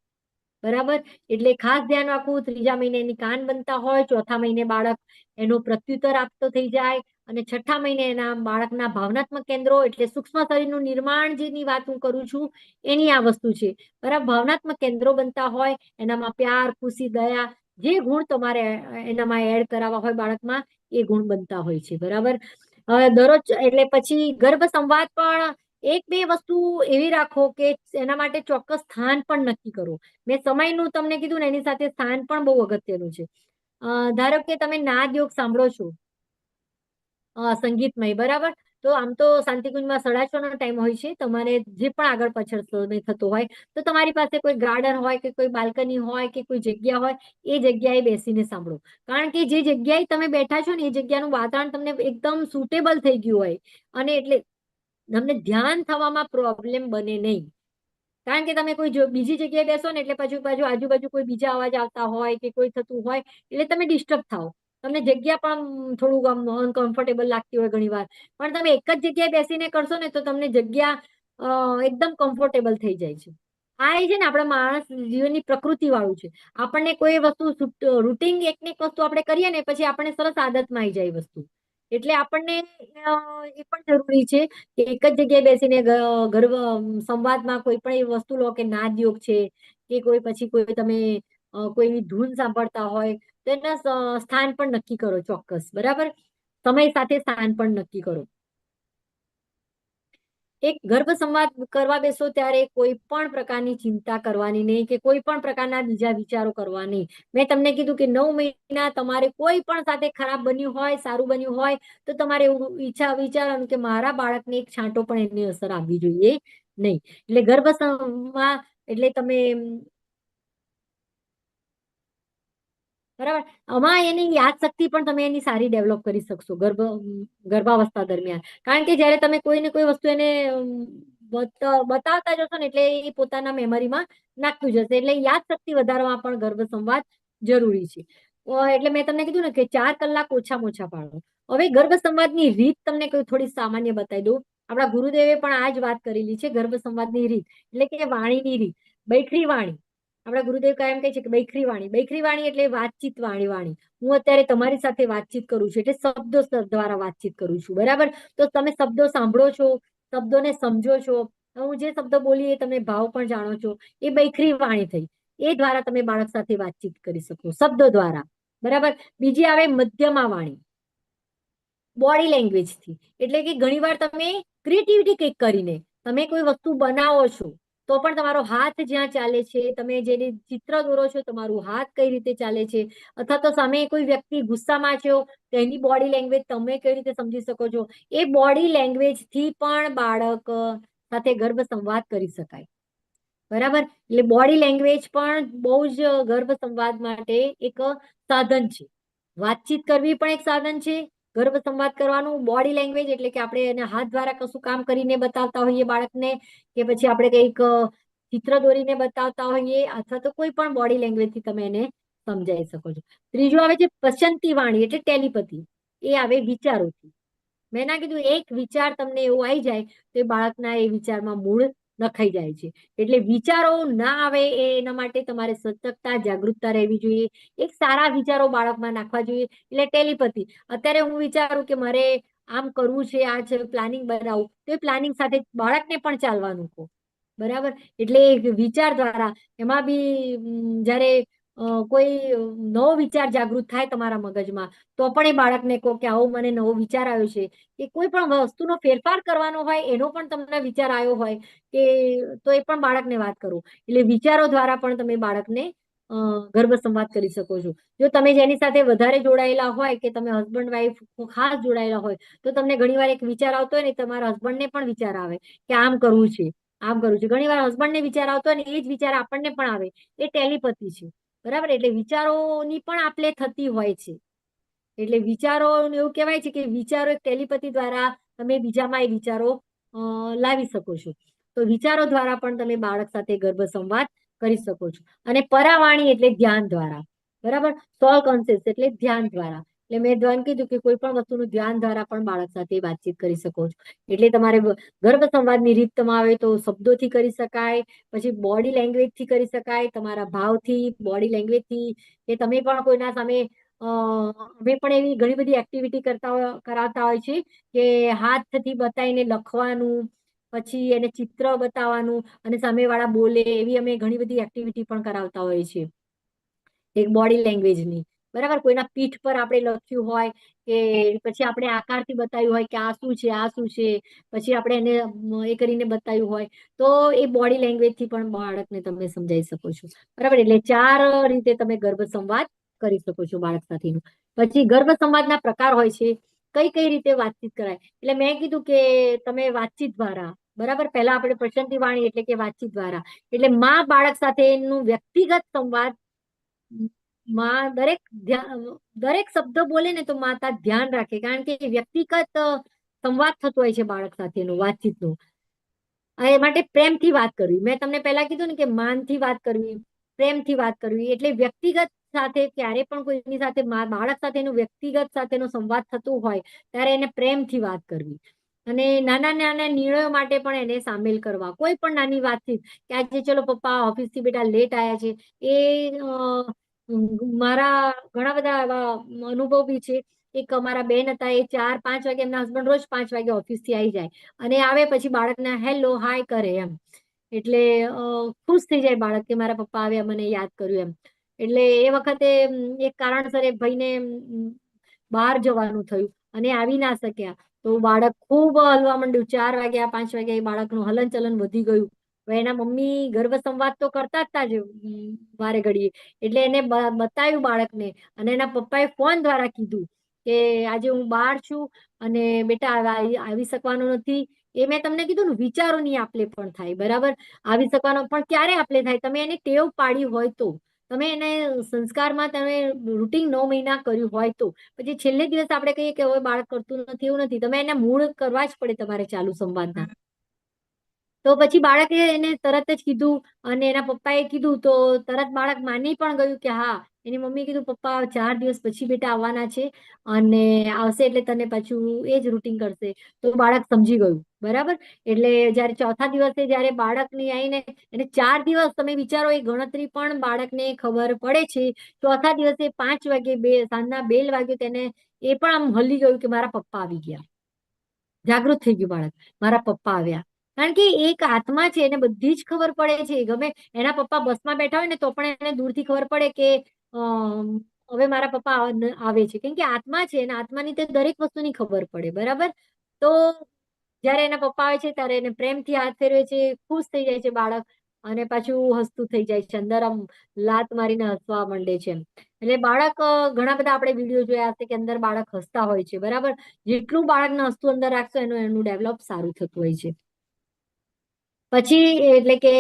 [SPEAKER 4] બરાબર. એટલે ખાસ ધ્યાન રાખવું, 3જા મહિને એની કાન બનતા હોય, 4થા મહિને બાળક એનો પ્રત્યુત્તર આપતો થઈ જાય, અને 6થા મહિને એના બાળકના ભાવનાત્મક કેન્દ્રો એટલે સૂક્ષ્મ શરીરનું નિર્માણ જેની વાત હું કરું છું એની આ વસ્તુ છે, બરાબર. ભાવનાત્મક કેન્દ્રો બનતા હોય, એનામાં પ્યાર, ખુશી, દયા, જે ગુણ તમારે એનામાં એડ કરાવવા હોય બાળકમાં એ ગુણ બનતા હોય છે, બરાબર. દરરોજ એટલે પછી ગર્ભ સંવાદ પણ એક બે વસ્તુ એવી રાખો કે એના માટે ચોક્કસ સ્થાન પણ નક્કી કરો. મેં સમયનું તમને કીધું ને એની સાથે સ્થાન પણ બહુ અગત્યનું છે. ધારો કે તમે નાદ યોગ સાંભળો છો, સંગીતમય, બરાબર. તો આમ તો શાંતિકુંજમાં 6:30 નો ટાઈમ હોય છે. તમારે જે પણ આગળ પાછળ સમય થતો હોય તો તમારી પાસે કોઈ ગાર્ડન હોય કે કોઈ બાલ્કની હોય કે કોઈ જગ્યા હોય, એ જગ્યાએ બેસીને સાંભળો. કારણ કે જે જગ્યાએ તમે બેઠા છો ને એ જગ્યાનું વાતાવરણ તમને એકદમ સુટેબલ થઈ ગયું હોય, અને એટલે તમને ધ્યાન થવામાં પ્રોબ્લેમ બને નહીં. કારણ કે તમે કોઈ બીજી જગ્યાએ બેસો ને એટલે પાછું આજુબાજુ કોઈ બીજા અવાજ આવતા હોય કે કોઈ થતું હોય એટલે તમે ડિસ્ટર્બ થાઓ. તમને જગ્યા પણ થોડુંક આમ અનકમ્ફર્ટેબલ લાગતી હોય ઘણી વાર. પણ તમે એક જ જગ્યાએ બેસીને કરશો ને તો તમને જગ્યા એકદમ કમ્ફર્ટેબલ થઈ જાય છે. આ એ છે ને આપણા માણસ જીવનની પ્રકૃતિ વાળું છે. આપણને કોઈ વસ્તુ રૂટીન એકને એક વસ્તુ આપણે કરીએ ને પછી આપણને સરસ આદતમાં આવી જાય વસ્તુ. એટલે આપણને એ પણ જરૂરી છે કે એક જ જગ્યાએ બેસીને ગર્ભ સંવાદમાં કોઈ પણ એવી વસ્તુ લો કે નાદ યોગ છે કે કોઈ પછી કોઈ તમે કોઈની ધૂન સાંભળતા હોય તો એના સ્થાન પણ નક્કી કરો ચોક્કસ, બરાબર. સમય સાથે સ્થાન પણ નક્કી કરો. એક ગર્ભ સંવાદ કરવા બેસો ત્યારે કોઈ પણ પ્રકારની ચિંતા કરવાની નહીં કે કોઈ પણ પ્રકારના બીજા વિચારો કરવા નહીં. મેં તમને કીધું કે 9 મહિના તમારે કોઈ પણ સાથે ખરાબ બન્યું હોય, સારું બન્યું હોય તો તમારે એવું વિચારવાનું કે મારા બાળકને એક છાંટો પણ એની અસર આવવી જોઈએ નહીં. એટલે ગર્ભ સંવાદ એટલે તમે, બરાબર, આમાં એની યાદશક્તિ પણ તમે એની સારી ડેવલપ કરી શકશો ગર્ભાવસ્થા દરમિયાન. કારણ કે જ્યારે તમે કોઈને કોઈ વસ્તુ એને બતાવતા જશો ને એટલે એ પોતાના મેમરીમાં નાખતું જશે. એટલે યાદશક્તિ વધારવા પણ ગર્ભ સંવાદ જરૂરી છે. એટલે મેં તમને કીધું ને કે 4 કલાક ઓછામાં ઓછા પાડો. હવે ગર્ભ સંવાદની રીત તમને થોડી સામાન્ય બતાવી દઉં. આપણા ગુરુદેવે પણ આ જ વાત કરેલી છે, ગર્ભ સંવાદની રીત એટલે કે વાણીની રીત. બેઠડી વાણી, આપણા ગુરુદેવ કાયમ કહે છે કે બૈખરી વાણી એટલે વાતચીત વાણી. હું અત્યારે તમારી સાથે વાતચીત કરું છું એટલે શબ્દો દ્વારા વાતચીત કરું છું, બરાબર? તો તમે શબ્દો સાંભળો છો, શબ્દોને સમજો છો. હું જે શબ્દ બોલી એ તમે ભાવ પણ જાણો છો. એ બૈખરી વાણી થઈ. એ દ્વારા તમે બાળક સાથે વાતચીત કરી શકો શબ્દો દ્વારા, બરાબર? બીજી આવે મધ્યમા વાણી, બોડી લેંગ્વેજ થી. એટલે કે ઘણીવાર તમે ક્રિએટિવિટી કંઈક કરીને તમે કોઈ વસ્તુ બનાવો છો તો પણ તમારો હાથ જ્યાં ચાલે છે, તમે જેને ચિત્ર દોરો છો, તમારું હાથ કઈ રીતે ચાલે છે, અથવા તો સામે કોઈ વ્યક્તિ ગુસ્સામાં છે તેની બોડી લેંગ્વેજ તમે કઈ રીતે સમજી શકો છો, એ બોડી લેંગ્વેજ થી પણ બાળક સાથે ગર્ભ સંવાદ કરી શકાય, બરાબર? એટલે બોડી લેંગ્વેજ પણ બહુ જ ગર્ભ સંવાદ માટે એક સાધન છે. વાતચીત કરવી પણ એક સાધન છે. ગર્ભ સંવાદ કરવાનું બોડી લેંગ્વેજ એટલે કે આપણે એને હાથ દ્વારા કશું કામ કરીને બતાવતા હોઈએ બાળકને, કે પછી આપણે કંઈક ચિત્ર દોરીને બતાવતા હોઈએ, અથવા તો કોઈ પણ બોડી લેંગ્વેજ થી તમે એને સમજાવી શકો છો. ત્રીજું આવે છે પસંતી વાણી એટલે ટેલિપથી. એ આવે વિચારોથી. મેં ના કીધું એક વિચાર તમને એવો આવી જાય તો એ બાળકના એ વિચારમાં મૂળ નખાઈ જાય છે. એટલે વિચારો ના આવે એના માટે તમારે સતર્કતા, જાગૃતતા રહેવી જોઈએ. એક સારા વિચારો બાળકમાં નાખવા જોઈએ. એટલે ટેલિપથી. અત્યારે હું વિચારું કે મારે આમ કરવું છે, આ છે પ્લાનિંગ બનાવું, તો એ પ્લાનિંગ સાથે બાળકને પણ ચાલવાનું કહો, બરાબર? એટલે વિચાર દ્વારા એમાં બી જયારે કોઈ નવો વિચાર જાગૃત થાય તમારા મગજમાં તો પણ એ બાળકને કહો કે આવો મને નવો વિચાર આવ્યો છે, કે કોઈ પણ વસ્તુનો ફેરફાર કરવાનો હોય એનો પણ તમને વિચાર આવ્યો હોય કે તો એ પણ બાળકને વાત કરો. એટલે વિચારો દ્વારા પણ તમે બાળકને ગર્ભ સંવાદ કરી શકો છો. જો તમે જેની સાથે વધારે જોડાયેલા હોય, કે તમે હસબન્ડ વાઈફ ખાસ જોડાયેલા હોય, તો તમને ઘણીવાર એક વિચાર આવતો હોય ને તમારા હસબન્ડને પણ વિચાર આવે કે આમ કરવું છે, આમ કરવું છે. ઘણીવાર હસબન્ડને વિચાર આવતો હોય ને એ જ વિચાર આપણને પણ આવે. એ ટેલિપથી છે, બરાબર? એટલે વિચારોની પણ આપલે થતી હોય છે. એટલે વિચારો એવું કહેવાય છે કે વિચારો એક ટેલિપથી દ્વારા તમે બીજામાં એ વિચારો લાવી શકો છો. તો વિચારો દ્વારા પણ તમે બાળક સાથે ગર્ભ સંવાદ કરી શકો છો. અને પરાવાણી એટલે ધ્યાન દ્વારા, બરાબર? સોલ કોન્સેપ્ટ એટલે ધ્યાન દ્વારા. એટલે મેં ધ્યાન કીધું કે કોઈ પણ વસ્તુનું ધ્યાન દ્વારા પણ બાળક સાથે વાતચીત કરી શકો છો. એટલે તમારે ગર્ભ સંવાદની રીત તમે આવે તો શબ્દોથી કરી શકાય, પછી બોડી લેંગ્વેજ થી કરી શકાય, તમારા ભાવથી, બોડી લેંગ્વેજ થી, કે તમે પણ કોઈના સામે અમે પણ એવી ઘણી બધી એક્ટિવિટી કરાવતા હોય છે કે હાથથી બતાવીને લખવાનું, પછી એને ચિત્ર બતાવવાનું અને સામેવાળા બોલે એવી અમે ઘણી બધી એક્ટિવિટી પણ કરાવતા હોઈએ છીએ એક બોડી લેંગ્વેજની, બરાબર? કોઈના પીઠ પર આપણે લખ્યું હોય કે પછી આપણે આકારથી બતાવ્યું હોય કે આ શું છે, આ શું છે, પછી આપણે એને એ કરીને બતાવ્યું હોય તો એ બોડી લેંગ્વેજ થી પણ બાળકને તમે સમજાવી શકો છો, બરાબર? એટલે 4 રીતે તમે ગર્ભ સંવાદ કરી શકો છો બાળક સાથેનું. પછી ગર્ભ સંવાદના પ્રકાર હોય છે. કઈ કઈ રીતે વાતચીત કરાય? એટલે મેં કીધું કે તમે વાતચીત દ્વારા, બરાબર? પહેલા આપણે પસંતી વાણી એટલે કે વાતચીત દ્વારા. એટલે માં બાળક સાથેનું વ્યક્તિગત સંવાદ, માં દરેક શબ્દ બોલે ને તો માતા ધ્યાન રાખે, કારણ કે વ્યક્તિગત સંવાદ થતો હોય છે બાળક સાથેનો વાતચીતનો. એ માટે પ્રેમથી વાત કરવી. મેં તમને પહેલા કીધું ને કે માનથી વાત કરવી, પ્રેમથી વાત કરવી. એટલે વ્યક્તિગત સાથે ક્યારે પણ કોઈની સાથે બાળક સાથેનું વ્યક્તિગત સાથેનો સંવાદ થતો હોય ત્યારે એને પ્રેમથી વાત કરવી. અને નાના નાના નિર્ણયો માટે પણ એને સામેલ કરવા. કોઈ પણ નાની વાતથી કે આજે ચલો પપ્પા ઓફિસથી બેટા લેટ આવ્યા છે, એ મારા ઘણા બધા એવા અનુભવ બી છે. એક અમારા બેન હતા, એ 4-5 વાગે, એમના હસબન્ડ રોજ 5 વાગે ઓફિસથી આવી જાય અને આવે પછી બાળકને હેલો હાય કરે એમ. એટલે ખુશ થઈ જાય બાળક કે મારા પપ્પા આવ્યા, મને યાદ કર્યું એમ. એટલે એ વખતે એક કારણસર એ ભાઈને બહાર જવાનું થયું અને આવી ના શક્યા તો બાળક ખૂબ હલવા માંડ્યું. 4 વાગ્યા, 5 વાગ્યા, એ બાળકનું હલનચલન વધી ગયું. એના મમ્મી ગર્ભ સંવાદ તો કરતા હતા જ વારે ઘડીએ, એટલે એને બતાવ્યું બાળકને અને એના પપ્પાએ ફોન દ્વારા કીધું કે આજે હું બહાર છું અને બેટા આવી શકવાનું નથી. એ મેં તમને કીધું ને વિચારોની આપલે પણ થાય, બરાબર? આવી શકવાનો પણ ક્યારે આપલે થાય? તમે એને ટેવ પાડી હોય તો, તમે એને સંસ્કારમાં તમે રૂટીન 9 મહિના કર્યું હોય તો. પછી છેલ્લે દિવસ આપણે કહીએ કે હવે બાળક કરતું નથી, એવું નથી. તમે એને મૂળ કરવા જ પડે તમારે ચાલુ સંવાદના. તો પછી બાળકે એને તરત જ કીધું અને એના પપ્પાએ કીધું તો તરત બાળક માની પણ ગયું કે હા. એની મમ્મી કીધું પપ્પા 4 દિવસ પછી બેટા આવવાના છે અને આવશે એટલે તને પાછું એ જ રૂટીન કરશે. તો બાળક સમજી ગયું. બરાબર. એટલે જયારે ચોથા દિવસે જયારે બાળકની આવીને એને 4 દિવસ તમે વિચારો એ ગણતરી પણ બાળકને ખબર પડે છે. ચોથા દિવસે 5 વાગે સાંજના બેલ વાગ્યો તેને એ પણ આમ હલી ગયું કે મારા પપ્પા આવી ગયા. જાગૃત થઈ ગયું બાળક, મારા પપ્પા આવ્યા. કારણ કે એક આત્મા છે એને બધી જ ખબર પડે છે. ગમે એના પપ્પા બસમાં બેઠા હોય ને તો પણ એને દૂરથી ખબર પડે કે હવે મારા પપ્પા આવે છે. કેમ કે આત્મા છે અને આત્માની તે દરેક વસ્તુની ખબર પડે. બરાબર. તો જયારે એના પપ્પા આવે છે ત્યારે એને પ્રેમથી હાથ ફેરવે છે, ખુશ થઈ જાય છે બાળક અને પાછું હસતું થઈ જાય છે. અંદર આમ લાત મારીને હસવા માંડે છે. એટલે બાળક ઘણા બધા આપણે વિડીયો જોયા હશે કે અંદર બાળક હસતા હોય છે. બરાબર. જેટલું બાળકને હસતું અંદર રાખશો એનું ડેવલપ સારું થતું હોય છે. પછી એટલે કે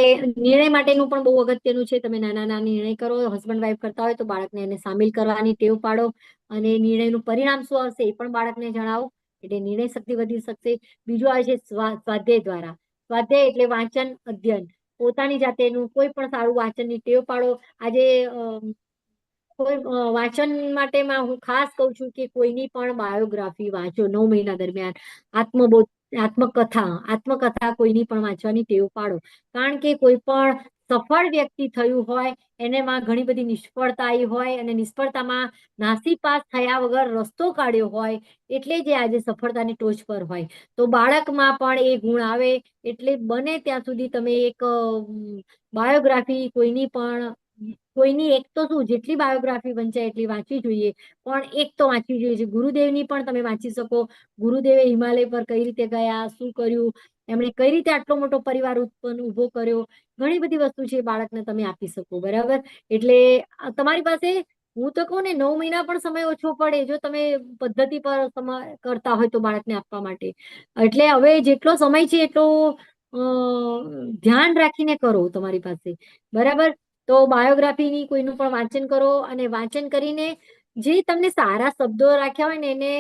[SPEAKER 4] નિર્ણય માટેનું પણ બહુ અગત્યનું છે. તમે નાના નાના નિર્ણય કરો, હસબન્ડ વાઈફ કરતા હોય તો બાળકને એને સામેલ કરવાની ટેવ પાડો અને નિર્ણયનું પરિણામ શું આવશે એ પણ બાળકને જણાવો. એટલે નિર્ણય શક્તિ વધી શકશે. બીજું આવે છે સ્વાધ્યાય દ્વારા. સ્વાધ્યાય એટલે વાંચન, અધ્યયન. પોતાની જાતેનું કોઈ પણ સારું વાંચનની ટેવ પાડો. આજે કોઈ વાંચન માટે હું ખાસ કહું છું કે કોઈની પણ બાયોગ્રાફી વાંચો 9 મહિના દરમિયાન. આત્મકથા કોઈની પણ વાંચવાની ટેવ પાડો. કારણ કે કોઈ પણ સફળ વ્યક્તિ થયું હોય એનેમાં ઘણી બધી નિષ્ફળતા આવી હોય અને નિષ્ફળતામાં નાસીપાસ થયા વગર રસ્તો કાઢ્યો હોય એટલે જે આજે સફળતાની ટોચ પર હોય. તો બાળકમાં પણ એ ગુણ આવે. એટલે બને ત્યાં સુધી તમે એક બાયોગ્રાફી કોઈની એક તો શું જેટલી બાયોગ્રાફી વંચાય એટલી વાંચવી જોઈએ. પણ એક તો વાંચવી જોઈએ. ગુરુદેવની પણ તમે વાંચી શકો. ગુરુદેવે હિમાલય પર કઈ રીતે ગયા, શું કર્યું, એમણે કઈ રીતે આટલો મોટો પરિવાર ઉભો કર્યો. ઘણી બધી વસ્તુ છે બાળકને તમે આપી શકો. બરાબર. એટલે તમારી પાસે હું તો કહું ને 9 મહિના પણ સમય ઓછો પડે જો તમે પદ્ધતિ પર કરતા હોય તો બાળકને આપવા માટે. એટલે હવે જેટલો સમય છે એટલો ધ્યાન રાખીને કરો તમારી પાસે. બરાબર. તો બાયોગ્રાફીની કોઈનું પણ વાંચન કરો અને વાંચન કરીને જે તમને સારા શબ્દો રાખ્યા હોય ને એને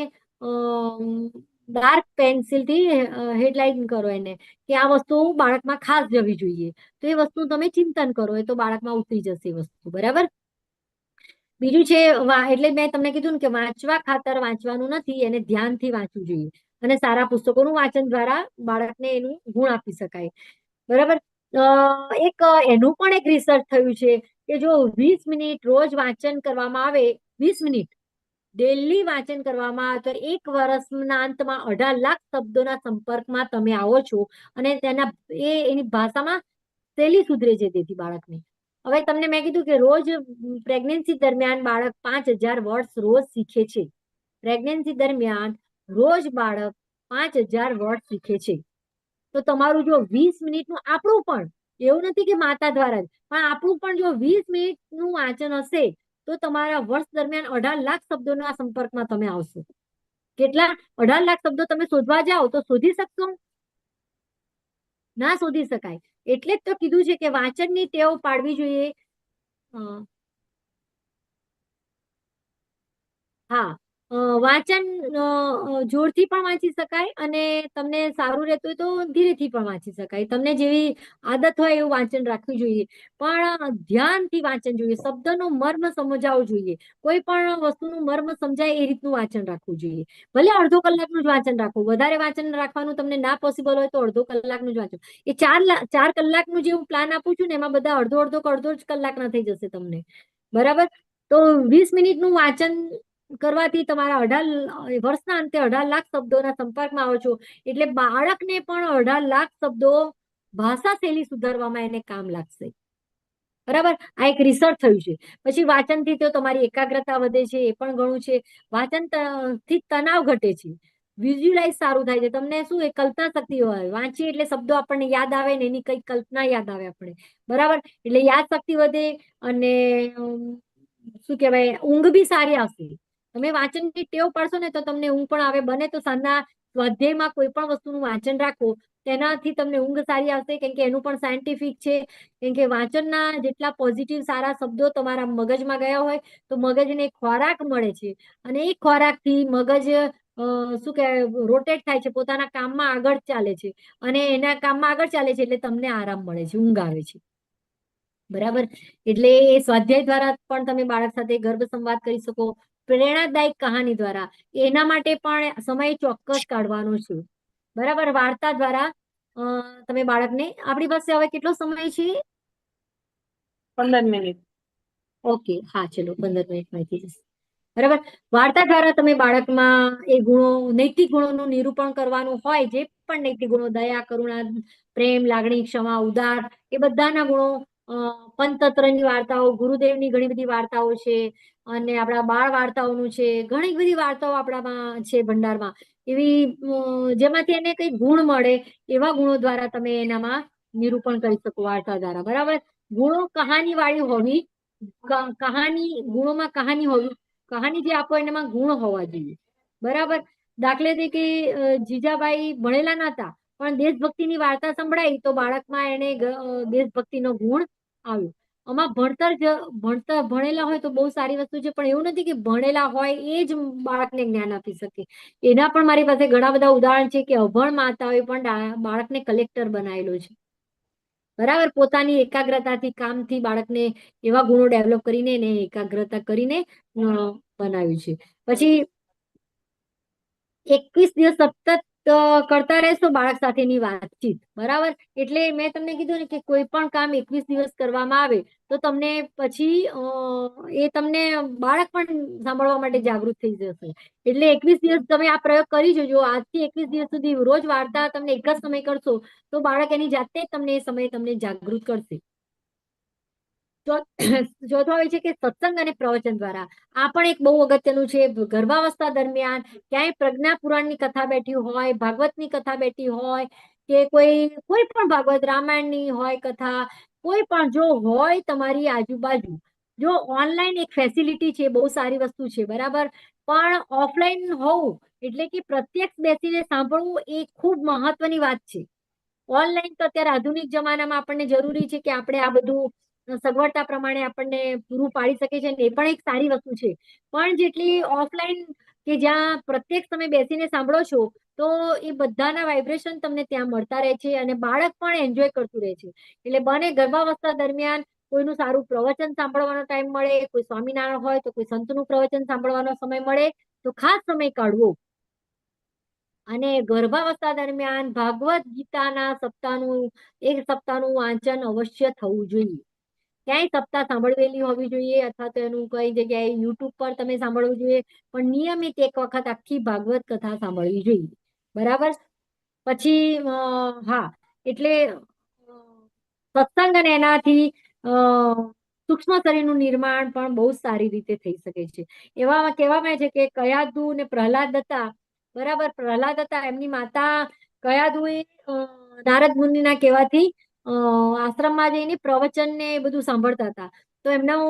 [SPEAKER 4] ડાર્ક પેન્સિલ થી હેડલાઇન કરો એને કે આ વસ્તુ બાળકમાં ખાસ જવી જોઈએ. તો એ વસ્તુ તમે ચિંતન કરો એ તો બાળકમાં ઉતરી જશે એ વસ્તુ. બરાબર. બીજું છે એટલે મેં તમને કીધું ને કે વાંચવા ખાતર વાંચવાનું નથી, એને ધ્યાનથી વાંચવું જોઈએ. અને સારા પુસ્તકોનું વાંચન દ્વારા બાળકને એનું ગુણ આપી શકાય. બરાબર. એનું પણ એક રિસર્ચ થયું છે કે જો 20 મિનિટ રોજ વાંચન કરવામાં આવે, 20 મિનિટ ડેલી વાંચન કરવામાં આવે તો 1 વર્ષના અંતમાં 18 લાખ શબ્દોના સંપર્કમાં તમે આવો છો અને એની ભાષામાં શૈલી સુધરે છે તેથી બાળકને. હવે તમને મેં કીધું કે રોજ પ્રેગ્નન્સી દરમિયાન બાળક 5000 વર્ડ્સ રોજ શીખે છે. પ્રેગ્નન્સી દરમિયાન રોજ બાળક 5000 વર્ડ શીખે છે. તો તમારું જો 20 મિનિટનું આપણું પણ એવું નથી કે માતા દ્વારા જ પણ આપણું પણ જો 20 મિનિટનું વાંચન હશે તો તમારા વર્ષ દરમિયાન 18 લાખ શબ્દોના સંપર્કમાં તમે આવશો. કેટલા? 18 લાખ શબ્દો તમે શોધવા જાઓ તો શોધી શકશો? ના શોધી શકાય. એટલે જ તો કીધું છે કે વાંચનની ટેવ પાડવી જોઈએ. હા. વાંચન જોરથી પણ વાંચી શકાય અને તમને સારું રહેતું હોય તો ધીરેથી પણ વાંચી શકાય. તમને જેવી આદત હોય એવું વાંચન રાખવું જોઈએ. પણ ધ્યાનથી વાંચન જોઈએ. શબ્દનો મર્મ સમજાવવો જોઈએ. કોઈ પણ વસ્તુનું મર્મ સમજાય એ રીતનું વાંચન રાખવું જોઈએ. ભલે અડધો કલાકનું જ વાંચન રાખો. વધારે વાંચન રાખવાનું તમને ના પોસિબલ હોય તો અડધો કલાકનું જ વાંચો. એ 4 કલાકનું જે હું પ્લાન આપું છું ને એમાં બધા અડધો જ કલાકના થઈ જશે તમને. બરાબર. તો 20 મિનિટનું વાંચન કરવાથી તમારા વર્ષના અંતે 18 લાખ શબ્દોના સંપર્કમાં આવો છો એટલે બાળકને પણ 18 લાખ શબ્દો ભાષા શૈલી સુધારવામાં એને કામ લાગશે. બરાબર. આ એક રિસર્ચ થયું છે. પછી વાંચનથી તો તમારી એકાગ્રતા વધે છે એ પણ ઘણું છે. વાંચન થી તણાવ ઘટે છે. વિઝ્યુલાઇઝ સારું થાય છે. તમને શું એ કલ્પના શક્તિ હોય. વાંચીએ એટલે શબ્દો આપણને યાદ આવે ને એની કઈ કલ્પના યાદ આવે આપણે. બરાબર. એટલે યાદ શક્તિ વધે અને શું કહેવાય ઊંઘ બી સારી આવશે. તમે વાંચનની ટેવ પાડશો ને તો તમને ઊંઘ પણ આવે. બને તો સાંજના સ્વાધ્યાયમાં કોઈ પણ વસ્તુનું વાંચન રાખો તેનાથી તમને ઊંઘ સારી આવશે. કેમ કે એનું પણ સાયન્ટિફિક છે. કેમ કે વાંચનના જેટલા પોઝિટિવ સારા શબ્દો તમારા મગજમાં ગયા હોય તો મગજને ખોરાક મળે છે અને એ ખોરાકથી મગજ શું કહેવાય રોટેટ થાય છે, પોતાના કામમાં આગળ ચાલે છે, અને એના કામમાં આગળ ચાલે છે એટલે તમને આરામ મળે છે, ઊંઘ આવે છે. બરાબર. એટલે એ સ્વાધ્યાય દ્વારા પણ તમે બાળક સાથે ગર્ભ સંવાદ કરી શકો, પ્રેરણાદાયક કહાની દ્વારા. એના માટે પણ સમય ચોક્કસ કાઢવાનો છે. બરાબર. વાર્તા દ્વારા તમે બાળકને, આપણી પાસે હવે કેટલો સમય છે?
[SPEAKER 3] 15 મિનિટ.
[SPEAKER 4] ઓકે, હા, ચલો 15 મિનિટમાં થઈ જશે. બરાબર. વાર્તા દ્વારા તમે બાળકમાં એ ગુણો, નૈતિક ગુણોનું નિરૂપણ કરવાનું હોય, જે પણ નૈતિક ગુણો, દયા, કરુણા, પ્રેમ, લાગણી, ક્ષમા, ઉદાર, એ બધાના ગુણો. પંચતંત્રની વાર્તાઓ, ગુરુદેવની ઘણી બધી વાર્તાઓ છે, અને આપણા બાળ વાર્તાઓનું છે, ઘણી બધી વાર્તાઓ આપણામાં છે ભંડારમાં, એવી જેમાંથી એને કઈ ગુણ મળે એવા ગુણો દ્વારા તમે એનામાં નિરૂપણ કરી શકો વાર્તા દ્વારા. બરાબર. ગુણો કહાની વાળી હોવી, કહાની, ગુણોમાં કહાની હોવી, કહાની જે આપો એનામાં ગુણ હોવા જોઈએ. બરાબર. દાખલે તરીકે જીજાબાઈ ભણેલા નતા, પણ દેશભક્તિની વાર્તા સંભળાઈ તો બાળકમાં એને દેશભક્તિનો ગુણ આવ્યો. આમાં ભણતર ભણેલા હોય તો બહુ સારી વસ્તુ છે, પણ એવું નથી કે ભણેલા હોય એ જ બાળકને જ્ઞાન આપી શકે. એના પણ મારી પાસે ઘણા બધા ઉદાહરણ છે કે અભણ માતાઓએ પણ બાળકને કલેક્ટર બનાવેલો છે. બરાબર. પોતાની એકાગ્રતાથી, કામથી બાળકને એવા ગુણો ડેવલપ કરીને એને એકાગ્રતા કરીને બનાવ્યું છે. પછી 21 દિવસ સતત કરતા રહેશો બાળક સાથેની વાતચીત. બરાબર. એટલે મેં તમને કીધું ને કે કોઈ પણ કામ 21 દિવસ કરવામાં આવે તો તમને પછી એ તમને બાળક પણ સાંભળવા માટે જાગૃત થઈ જશે. એટલે 21 દિવસ તમે આ પ્રયોગ કરી જોજો. આજથી 21 દિવસ સુધી રોજ વાર્તા તમને એક જ સમય કરશો તો બાળક એની જાતે જ તમને એ સમયે તમને જાગૃત કરશે. ચોથો હોય છે કે સત્સંગ અને પ્રવચન દ્વારા. આ પણ એક બહુ અગત્યનું છે. ગર્ભાવસ્થા દરમિયાન ક્યાંય પ્રજ્ઞા પુરાણની કથા બેઠી હોય, ભાગવતની કથા બેઠી હોય, કે કોઈ પણ ભાગવત રામાયણની હોય કથા, કોઈ પણ જો હોય તમારી આજુબાજુ, જો ઓનલાઈન એક ફેસિલિટી છે, બહુ સારી વસ્તુ છે. બરાબર. પણ ઓફલાઈન હોવું એટલે કે પ્રત્યક્ષ બેસીને સાંભળવું એ ખૂબ મહત્વની વાત છે. ઓનલાઈન તો અત્યારે આધુનિક જમાનામાં આપણને જરૂરી છે કે આપણે આ બધું સગવડતા પ્રમાણે આપણને પૂરું પાડી શકે છે, એ પણ એક સારી વસ્તુ છે. પણ જેટલી ઓફલાઈન કે જ્યાં પ્રત્યેક તમે બેસીને સાંભળો છો તો એ બધાના વાઇબ્રેશન તમને ત્યાં મળતા રહે છે, અને બાળક પણ એન્જોય કરતું રહે છે. એટલે બને ગર્ભાવસ્થા દરમિયાન કોઈનું સારું પ્રવચન સાંભળવાનો ટાઈમ મળે, કોઈ સ્વામિનારાયણ હોય તો કોઈ સંતનું પ્રવચન સાંભળવાનો સમય મળે તો ખાસ સમય કાઢવો. અને ગર્ભાવસ્થા દરમિયાન ભાગવત ગીતાના એક સપ્તાહનું વાંચન અવશ્ય થવું જોઈએ. ક્યાંય સપ્તાહ સાંભળવેલી હોવી જોઈએ, અથવા તો એનું કઈ જગ્યાએ યુટ્યુબ પર તમે સાંભળવું જોઈએ, પણ નિયમિત એક વખત આખી ભાગવત કથા સાંભળવી જોઈએ. બરાબર. પછી હા, એટલે સત્સંગ અને એનાથી સૂક્ષ્મ શરીરનું નિર્માણ પણ બહુ સારી રીતે થઈ શકે છે. એવામાં કહેવામાં છે કે કયાદુ ને પ્રહલાદ હતા. બરાબર. પ્રહલાદ હતા, એમની માતા કયાદુએ નારદ મુનિના કહેવાથી આશ્રમમાં જઈને પ્રવચન ને એ બધું સાંભળતા હતા. તો એમનું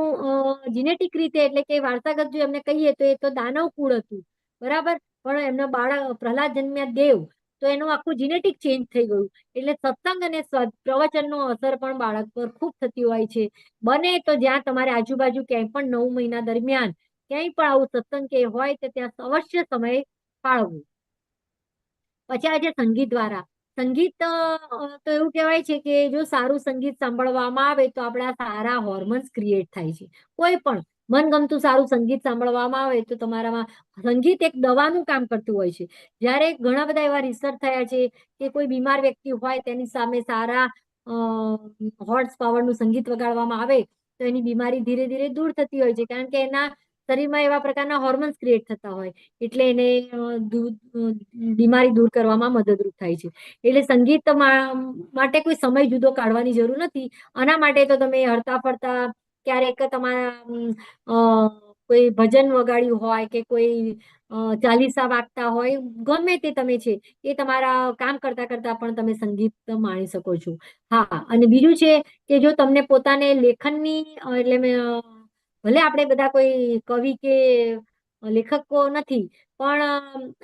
[SPEAKER 4] જીનેટિક રીતે, એટલે કે વારસાગત જો એમને કહીએ તો એ તો દાનવ કુળ હતું. બરાબર. પણ એમનો બાળક પ્રહલાદ જન્મ્યા દેવ, તો એનું આખું જીનેટિક ચેન્જ થઈ ગયું. એટલે સત્સંગ અને પ્રવચનનો અસર પણ બાળક પર ખૂબ થતી હોય છે. બને તો જ્યાં તમારે આજુબાજુ ક્યાંય પણ 9 મહિના દરમિયાન ક્યાંય પણ આવું સત્સંગ કે હોય તો ત્યાં અવશ્ય સમય ફાળવવું. પછી આ જે સંગીત દ્વારા, સંગીત તો એવું કહેવાય છે કે જો સારું સંગીત સાંભળવામાં આવે તો આપણા સારા હોર્મોન્સ ક્રિએટ થાય છે. કોઈ પણ મનગમતું સારું સંગીત સાંભળવામાં આવે તો તમારામાં, સંગીત એક દવાનું કામ કરતું હોય છે. જ્યારે ઘણા બધા એવા રિસર્ચ થયા છે કે કોઈ બીમાર વ્યક્તિ હોય તેની સામે સારા હોર્સ પાવરનું સંગીત વગાડવામાં આવે તો એની બીમારી ધીરે ધીરે દૂર થતી હોય છે, કારણ કે એના શરીરમાં એવા પ્રકારના હોર્મોન્સ ક્રિએટ થતા હોય, એટલે એને બીમારી દૂર કરવામાં મદદરૂપ થાય છે. એટલે સંગીત માટે કોઈ સમય જુદો કાઢવાની જરૂર નથી. આના માટે તો તમે હરતા ફરતા ક્યારેક તમારા કોઈ ભજન વગાડ્યું હોય કે કોઈ ચાલીસા વાગતા હોય, ગમે તે તમે છે એ તમારા કામ કરતા કરતા પણ તમે સંગીત માણી શકો છો. હા, અને બીજું છે કે જો તમને પોતાને લેખનની, એટલે ભલે આપણે બધા કોઈ કવિ કે લેખકો નથી, પણ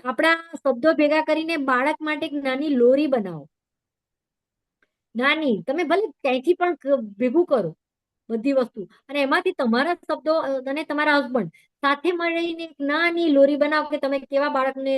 [SPEAKER 4] આપણા શબ્દો ભેગા કરીને બાળક માટે એક નાની લોરી બનાવો. નાની, તમે ભલે ક્યાંયથી પણ ભેગું કરો, બધી વસ્તુ. અને એમાંથી તમારા શબ્દો અને તમારા હસબન્ડ સાથે મળીને એક નાની લોરી બનાવો કે તમે કેવા બાળકને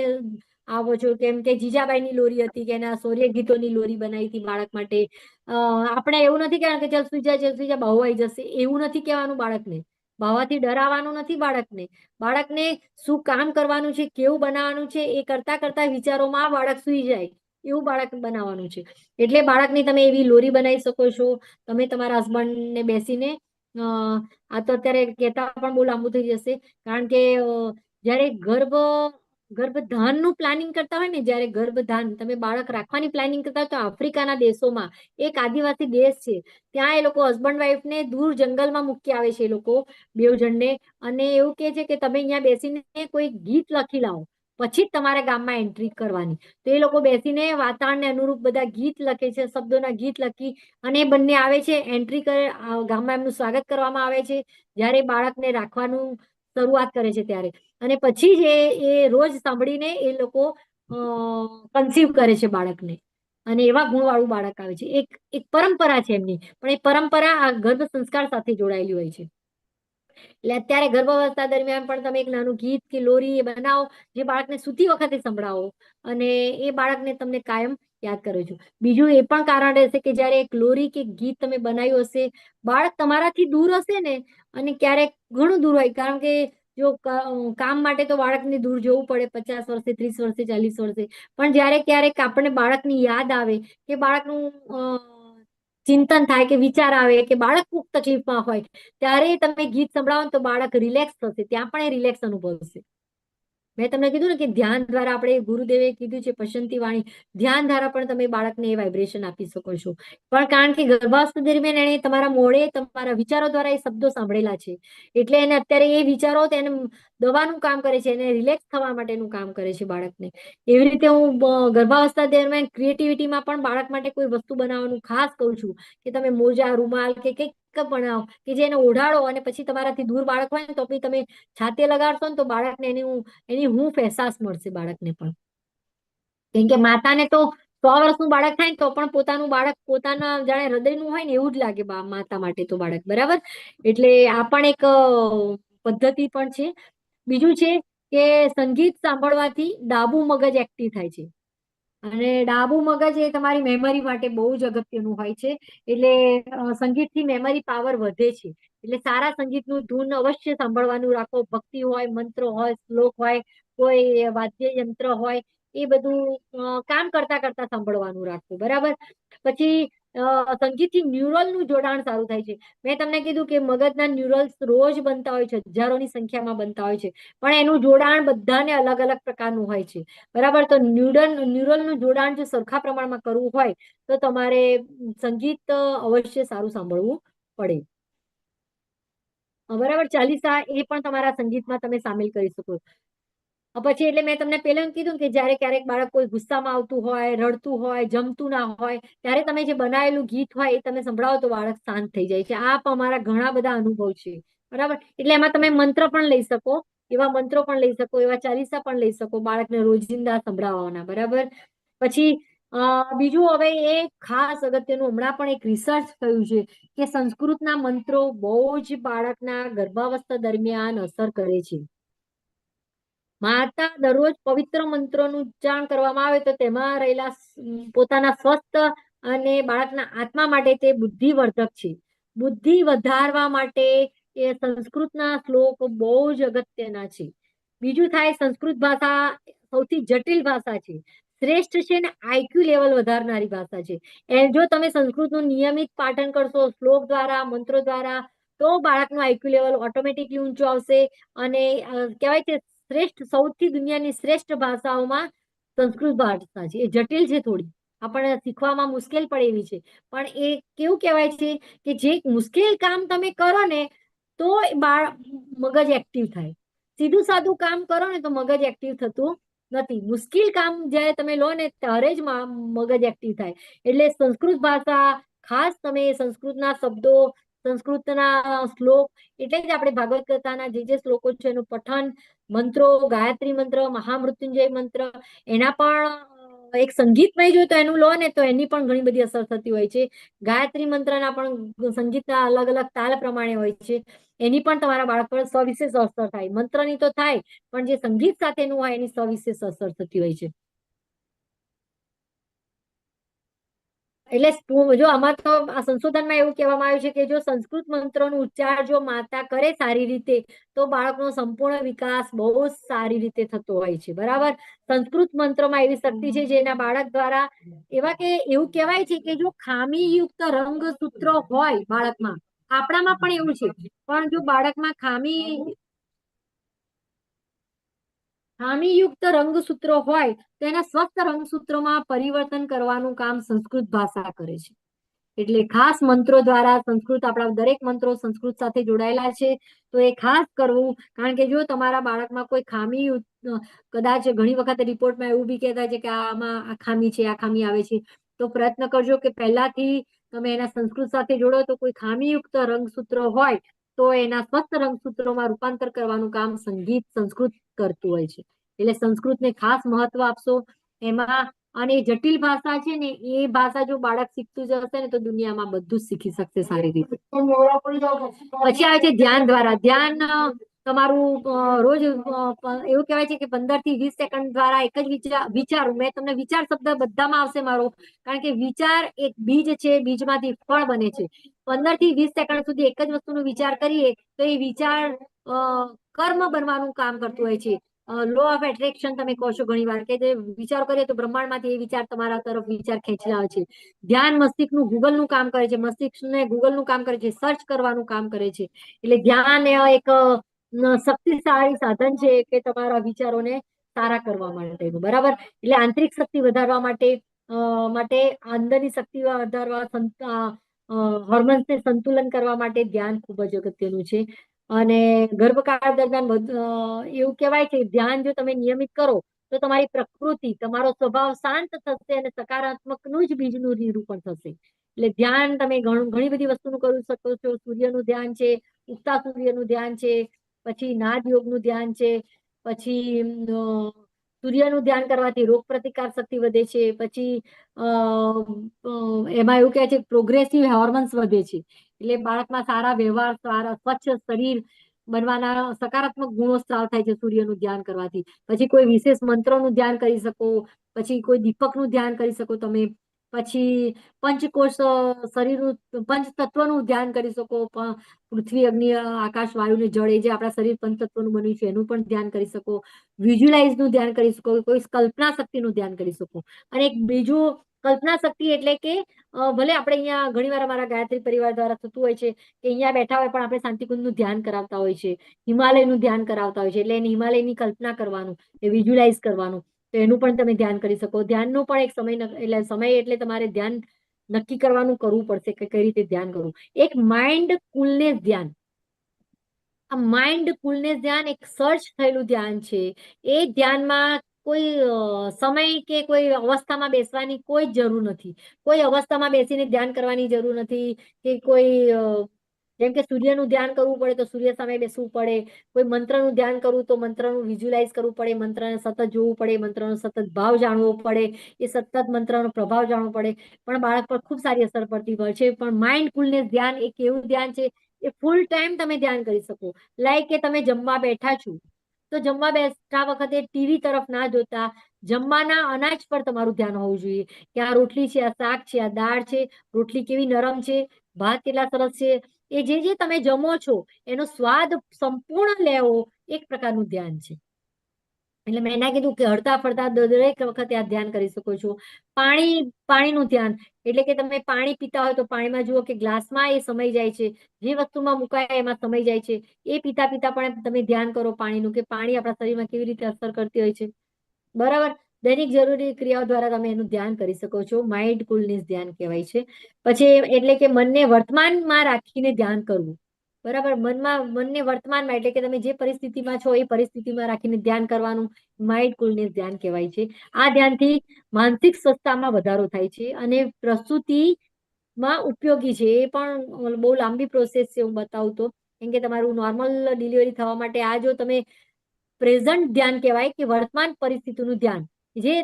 [SPEAKER 4] આવો છો. કેમ કે જીજાબાઈની લોરી હતી કે એના શૌર્ય ગીતોની લોરી બનાવી હતી બાળક માટે. આપણે એવું નથી કહેવાનું કે ચાલ સુઈ જા બહુ આવી જશે, એવું નથી કહેવાનું બાળકને. ભાવાથી ડરાવવાનું નથી બાળકને. બાળકને શું કામ કરવાનું છે, કેવું બનાવવાનું છે, એ કરતા કરતા વિચારોમાં બાળક સુઈ જાય એવું બાળક બનાવવાનું છે. એટલે બાળકની તમે એવી લોરી બનાવી શકો છો. તમે તમારા હસબન્ડને બેસીને આ તો અત્યારે કહેતા પણ બહુ લાંબુ થઈ જશે, કારણ કે જ્યારે ગર્ભધાનનું પ્લાનિંગ કરતા હોય ને, જ્યારે ગર્ભધાન તમે બાળક રાખવાની પ્લાનિંગ કરતા હોય તો આફ્રિકાના દેશોમાં એક આદિવાસી દેશ છે, ત્યાં એ લોકો હસબન્ડ વાઈફને દૂર જંગલમાં મૂકી આવે છે એ લોકો બેવ જણને, અને એવું કે છે કે તમે અહીંયા બેસીને કોઈ ગીત લખી લાવો પછી જ તમારે ગામમાં એન્ટ્રી કરવાની. તો એ લોકો બેસીને વાતાવરણને અનુરૂપ બધા ગીત લખે છે, શબ્દોના ગીત લખી અને બંને આવે છે, એન્ટ્રી કરે, ગામમાં એમનું સ્વાગત કરવામાં આવે છે જ્યારે બાળકને રાખવાનું શરૂઆત કરે છે ત્યારે. અને પછી જ એ રોજ સાંભળીને એ લોકો કન્સીવ કરે છે બાળકને, અને એવા ગુણવાળું બાળક આવે છે. એક પરંપરા છે એમની, પણ એ પરંપરા આ ગર્ભ સંસ્કાર સાથે જોડાયેલી હોય છે. એટલે અત્યારે ગર્ભાવસ્થા દરમિયાન પણ તમે એક નાનું ગીત કે લોરી બનાવો જે બાળકને સૂતી વખતે સંભળાવો, અને એ બાળકને તમને કાયમ યાદ કરો છો. બીજું એ પણ કારણ રહેશે કે જ્યારે એક લોરી કે ગીત તમે બનાવ્યું હશે, બાળક તમારાથી દૂર હશે ને, અને ક્યારેક ઘણું દૂર હોય, કારણ કે જો કામ માટે તો બાળકને દૂર જવું પડે 50 વર્ષે, 30 વર્ષે, 40 વર્ષે, પણ જ્યારે ક્યારેક આપણને બાળકની યાદ આવે કે બાળકનું ચિંતન થાય કે વિચાર આવે કે બાળક ખૂબ તકલીફમાં હોય, ત્યારે તમે ગીત સંભળાવો તો બાળક રિલેક્સ થશે, ત્યાં પણ એ રિલેક્સ અનુભવશે. મેં તમને કીધું ને કે ધ્યાન દ્વારા, આપણે ગુરુદેવે કીધું છે પસંતી વાણી, ધ્યાન દ્વારા પણ તમે બાળકને એ વાઇબ્રેશન આપી શકો છો. પણ કારણ કે ગર્ભાવસ્થા દરમિયાન એને તમારા મોડે તમારા વિચારો દ્વારા એ શબ્દો સાંભળેલા છે, એટલે એને અત્યારે એ વિચારો તેને દવાનું કામ કરે છે, એને રિલેક્સ થવા માટેનું કામ કરે છે બાળકને. એવી રીતે હું ગર્ભાવસ્થા દરમિયાન ક્રિએટિવિટીમાં પણ બાળક માટે કોઈ વસ્તુ બનાવવાનું ખાસ કહું છું કે તમે મોજા, રૂમાલ કે કંઈક બનાવો કે જે એને ઓઢાડો, અને પછી તમારાથી દૂર બાળક હોય ને તો બી તમે છાતે લગાડશો ને તો બાળકને એની હૂંફ અહેસાસ મળશે બાળકને પણ. કેમ કે માતાને તો 100 વર્ષનું બાળક થાય ને તો પણ પોતાનું બાળક પોતાના જાણે હૃદયનું હોય ને એવું જ લાગે માતા માટે તો બાળક, બરાબર. એટલે આ પણ એક પદ્ધતિ પણ છે. બીજું છે કે સંગીત સાંભળવાથી ડાબુ મગજ એક્ટિવ થાય છે, અને ડાબુ મગજ એ તમારી મેમરી માટે બહુ જ અગત્યનું હોય છે. એટલે સંગીતથી મેમરી પાવર વધે છે. એટલે સારા સંગીતનું ધૂન અવશ્ય સાંભળવાનું રાખો. ભક્તિ હોય, મંત્ર હોય, શ્લોક હોય, કોઈ વાદ્ય યંત્ર હોય, એ બધું કામ કરતા કરતા સાંભળવાનું રાખવું, બરાબર. પછી સંગીતથી ન્યુરોલનું જોડાણ સારું થાય છે. મેં તમને કીધું કે મગજના ન્યુરલ્સ રોજ બનતા હોય છે, હજારોની સંખ્યામાં બનતા હોય છે, પણ એનું જોડાણ બધાને અલગ અલગ પ્રકારનું હોય છે, બરાબર. તો ન્યુરલનું જોડાણ જો સરખા પ્રમાણમાં કરવું હોય તો તમારે સંગીત અવશ્ય સારું સાંભળવું પડે, બરાબર. ચાલીસા એ પણ તમારા સંગીતમાં તમે સામેલ કરી શકો. પછી એટલે મેં તમને પહેલા કીધું કે જ્યારે ક્યારેક બાળક કોઈ ગુસ્સામાં આવતું હોય, રડતું હોય, જમતું ના હોય, ત્યારે તમે જે બનાવેલું ગીત હોય એ તમે સંભળાવો તો બાળક શાંત થઈ જાય છે. આ પણ અમારા ઘણા બધા અનુભવ છે, બરાબર. એટલે એમાં તમે મંત્ર પણ લઈ શકો, એવા મંત્રો પણ લઈ શકો, એવા ચાલીસા પણ લઈ શકો બાળકને રોજિંદા સંભળાવવાના, બરાબર. પછી બીજું હવે એ ખાસ અગત્યનું હમણાં પણ એક રિસર્ચ થયું છે કે સંસ્કૃતના મંત્રો બહુ જ બાળકના ગર્ભાવસ્થા દરમિયાન અસર કરે છે. માતા દરરોજ પવિત્ર મંત્રોનું ઉચ્ચારણ કરવામાં આવે તો તેમાં રહેલા પોતાના સ્વસ્થ અને બાળકના આત્મા માટે તે બુદ્ધિવર્ધક છે. બુદ્ધિ વધારવા માટે એ સંસ્કૃતના શ્લોક બહુ જ અગત્યના છે. બીજું થાય, સંસ્કૃત ભાષા સૌથી જટિલ ભાષા છે, શ્રેષ્ઠ છે, ને આઈક્યુ લેવલ વધારનારી ભાષા છે. જો તમે સંસ્કૃતનું નિયમિત પાઠન કરશો શ્લોક દ્વારા, મંત્રો દ્વારા, તો બાળકનું આઈક્યુ લેવલ ઓટોમેટિકલી ઊંચું આવશે. અને કહેવાય છે સૌથી દુનિયાની શ્રેષ્ઠ ભાષાઓમાં સંસ્કૃત ભાષા છે. એ જટિલ છે થોડી, આપણને શીખવામાં મુશ્કેલ પડે એવી છે, પણ એ કેવું કહેવાય છે કે જે મુશ્કેલ કામ તમે કરો ને તો મગજ એક્ટિવ થાય. સીધું સાદું કામ કરો ને તો મગજ એક્ટિવ થતું નથી. મુશ્કેલ કામ જ્યારે તમે લો ને ત્યારે જ મગજ એક્ટિવ થાય. એટલે સંસ્કૃત ભાષા ખાસ તમે સંસ્કૃતના શબ્દો, સંસ્કૃતના શ્લોક, એટલે જ આપણે ભાગવત કથાના જે શ્લોકો છે એનું પઠન, મંત્રો, ગાયત્રી મંત્ર, મહામૃત્યુંજય મંત્ર, એના પણ એક સંગીતમય જો તો એનું લો ને તો એની પણ ઘણી બધી અસર થતી હોય છે. ગાયત્રી મંત્રના પણ સંગીતના અલગ અલગ તાલ પ્રમાણે હોય છે. એની પણ તમારા બાળક પર સવિશેષ અસર થાય. મંત્રની તો થાય, પણ જે સંગીત સાથેનું હોય એની સવિશેષ અસર થતી હોય છે. એટલે જો આમાં તો આ સંશોધનમાં એવું કહેવામાં આવ્યું છે કે જો સંસ્કૃત મંત્રોનો ઉચ્ચાર જો માતા કરે સારી રીતે, તો બાળકનો સંપૂર્ણ વિકાસ બહુ જ સારી રીતે થતો હોય છે. બરાબર. સંસ્કૃત મંત્રમાં એવી શક્તિ છે જેના બાળક દ્વારા એવા કે એવું કહેવાય છે કે જો ખામીયુક્ત રંગસૂત્રો હોય બાળકમાં, આપણામાં પણ એવું છે, પણ જો બાળકમાં ખામીયુક્ત રંગસૂત્રો હોય તો એના સ્વસ્થ રંગસૂત્રોમાં પરિવર્તન કરવાનું કામ સંસ્કૃત ભાષા કરે છે. એટલે ખાસ મંત્રો દ્વારા સંસ્કૃત, આપણા દરેક મંત્રો સંસ્કૃત સાથે જોડાયેલા છે, તો એ ખાસ કરવું. કારણ કે જો તમારા બાળકમાં કોઈ ખામી, કદાચ ઘણી વખત રિપોર્ટમાં એવું બી કહેતા છે કે આમાં આ ખામી છે, આ ખામી આવે છે, તો પ્રયત્ન કરજો કે પહેલાથી તમે એના સંસ્કૃત સાથે જોડો. તો કોઈ ખામીયુક્ત રંગસૂત્ર હોય તો એના સ્વસ્થ રંગસૂત્રોમાં રૂપાંતર કરવાનું કામ સંસ્કૃત કરતું હોય છે. એટલે સંસ્કૃતને ખાસ મહત્વ આપશો એમાં. અને જટિલ ભાષા છે ને, એ ભાષા જો બાળક શીખતું જશે ને તો દુનિયામાં બધું જ શીખી શકશે સારી રીતે. પછી આવે છે ધ્યાન દ્વારા. ધ્યાન તમારું રોજ એવું કહેવાય છે કે 15 થી 20 સેકન્ડ દ્વારા એક જ વિચાર, મેં તમને વિચાર શબ્દ બધામાં આવશે મારો, કારણ કે વિચાર એક બીજ છે, બીજમાંથી ફળ બને છે. 15 થી 20 સેકન્ડ સુધી એક જ વસ્તુનો વિચાર કરીએ તો એ વિચાર કર્મ બનવાનું કામ કરતું હોય છે. લો ઓફ એટ્રેક્શન તમે કહો છો ઘણી વાર, કે જે વિચાર કરીએ તો બ્રહ્માંડમાંથી એ વિચાર તમારા તરફ વિચાર ખેંચી આવે છે. ધ્યાન મસ્તિષ્કનું ગૂગલનું કામ કરે છે. મસ્તિષ્કને ગૂગલનું કામ કરે છે, સર્ચ કરવાનું કામ કરે છે. એટલે ધ્યાન એક શક્તિશાળી સાધન છે કે તમારા વિચારોને સારા કરવા માટેનું. બરાબર. એટલે આંતરિક શક્તિ વધારવા માટે અંદરની શક્તિ વધારવા, હોર્મોન્સને સંતુલન કરવા માટે ધ્યાન ખૂબ જ અગત્યનું છે. અને ગર્ભકાળ દરમિયાન એવું કહેવાય છે ધ્યાન જો તમે નિયમિત કરો તો તમારી પ્રકૃતિ, તમારો સ્વભાવ શાંત થશે અને સકારાત્મકનું જ બીજનું નિરૂપણ થશે. એટલે ધ્યાન તમે ઘણી બધી વસ્તુનું કરી શકો છો. સૂર્યનું ધ્યાન છે, ઉગતા સૂર્યનું ધ્યાન છે, પછી નાદ યોગનું ધ્યાન છે, પછી સૂર્યનું ધ્યાન કરવાથી રોગ પ્રતિકાર શક્તિ વધે છે. પછી એમાં એવું કહે છે પ્રોગ્રેસિવ હોર્મોન્સ વધે છે. એટલે બાળકમાં સારા વ્યવહાર, સારા સ્વચ્છ શરીર બનવાના સકારાત્મક ગુણો સ્ત્રાવ થાય છે સૂર્યનું ધ્યાન કરવાથી. પછી કોઈ વિશેષ મંત્રનું ધ્યાન કરી શકો, પછી કોઈ દીપકનું ધ્યાન કરી શકો તમે, પછી પંચકોશ શરીરનું, પંચતત્વનું ધ્યાન કરી શકો. પૃથ્વી, અગ્નિ, આકાશ, વાયુ ને જળ, એ જે આપણા શરીર પંચતત્વનું બન્યું છે એનું પણ ધ્યાન કરી શકો. વિઝ્યુલાઇઝનું ધ્યાન કરી શકો, કોઈ કલ્પના શક્તિનું ધ્યાન કરી શકો. અને એક બીજું કલ્પના શક્તિ એટલે કે ભલે આપણે અહીંયા ઘણી વાર અમારા ગાયત્રી પરિવાર દ્વારા થતું હોય છે કે અહીંયા બેઠા હોય પણ આપણે શાંતિકુંજનું ધ્યાન કરાવતા હોય છે, હિમાલયનું ધ્યાન કરાવતા હોય છે. એટલે એને હિમાલયની કલ્પના કરવાનું, એ વિઝ્યુલાઇઝ કરવાનું, તો એનું પણ તમે ધ્યાન કરી શકો. ધ્યાનનું પણ એક સમય એટલે તમારે ધ્યાન નક્કી કરવાનું કરવું પડશે કે કઈ રીતે ધ્યાન કરવું. એક માઇન્ડ કુલનેસ ધ્યાન. આ માઇન્ડ કુલનેસ ધ્યાન એક સર્ચ થયેલું ધ્યાન છે. એ ધ્યાનમાં કોઈ સમય કે કોઈ અવસ્થામાં બેસવાની કોઈ જરૂર નથી. કોઈ અવસ્થામાં બેસીને ધ્યાન કરવાની જરૂર નથી. કે કોઈ જેમ કે સૂર્યનું ધ્યાન કરવું પડે તો સૂર્ય સામે બેસવું પડે. કોઈ મંત્રનું ધ્યાન કરવું તો મંત્રનું વિઝ્યુલાઇઝ કરવું પડે, મંત્રને સતત જોવું પડે, મંત્રનો સતત ભાવ જાણવો પડે, એ સતત મંત્રનો પ્રભાવ જાણવો પડે. પણ બાળક પર ખૂબ સારી અસર પડતી હોય છે. પણ માઇન્ડ ફૂલનેસ ધ્યાન એક એવું ધ્યાન છે એ ફૂલ ટાઈમ તમે ધ્યાન કરી શકો. લાઈક કે તમે જમવા બેઠા છો તો જમવા બેસતા વખતે ટીવી તરફ ના જોતા જમવાના અનાજ પર તમારું ધ્યાન હોવું જોઈએ કે આ રોટલી છે, આ શાક છે, આ દાળ છે, રોટલી કેવી નરમ છે, ભાત કેટલા સરસ છે. એ જે તમે જમો છો એનો સ્વાદ સંપૂર્ણ લેવો એક પ્રકારનું ધ્યાન છે. એટલે મેં ના કીધું કે હળતા ફરતા દરેક વખતે આ ધ્યાન કરી શકો છો. પાણીનું ધ્યાન એટલે કે તમે પાણી પીતા હોય તો પાણીમાં જુઓ કે ગ્લાસમાં એ સમય જાય છે, જે વસ્તુમાં મુકાય એમાં સમય જાય છે. એ પીતા પીતા પણ તમે ધ્યાન કરો પાણીનું, કે પાણી આપણા શરીરમાં કેવી રીતે અસર કરતી હોય છે. બરાબર. દૈનિક જરૂરી ક્રિયાઓ દ્વારા તમે એનું ધ્યાન કરી શકો છો. માઇન્ડ કુલનેસ ધ્યાન કહેવાય છે. પછી એટલે કે મનને વર્તમાનમાં રાખીને ધ્યાન કરવું. બરાબર. મનને વર્તમાનમાં એટલે કે તમે જે પરિસ્થિતિમાં છો એ પરિસ્થિતિમાં રાખીને ધ્યાન કરવાનું માઇન્ડ કુલનેસ ધ્યાન કહેવાય છે. આ ધ્યાનથી માનસિક સ્વસ્થતામાં વધારો થાય છે અને પ્રસૂતિમાં ઉપયોગી છે. એ પણ બહુ લાંબી પ્રોસેસ છે, હું બતાવું તો. કેમ કે તમારું નોર્મલ ડિલિવરી થવા માટે આ જો તમે પ્રેઝન્ટ ધ્યાન કહેવાય કે વર્તમાન પરિસ્થિતિનું ધ્યાન, જે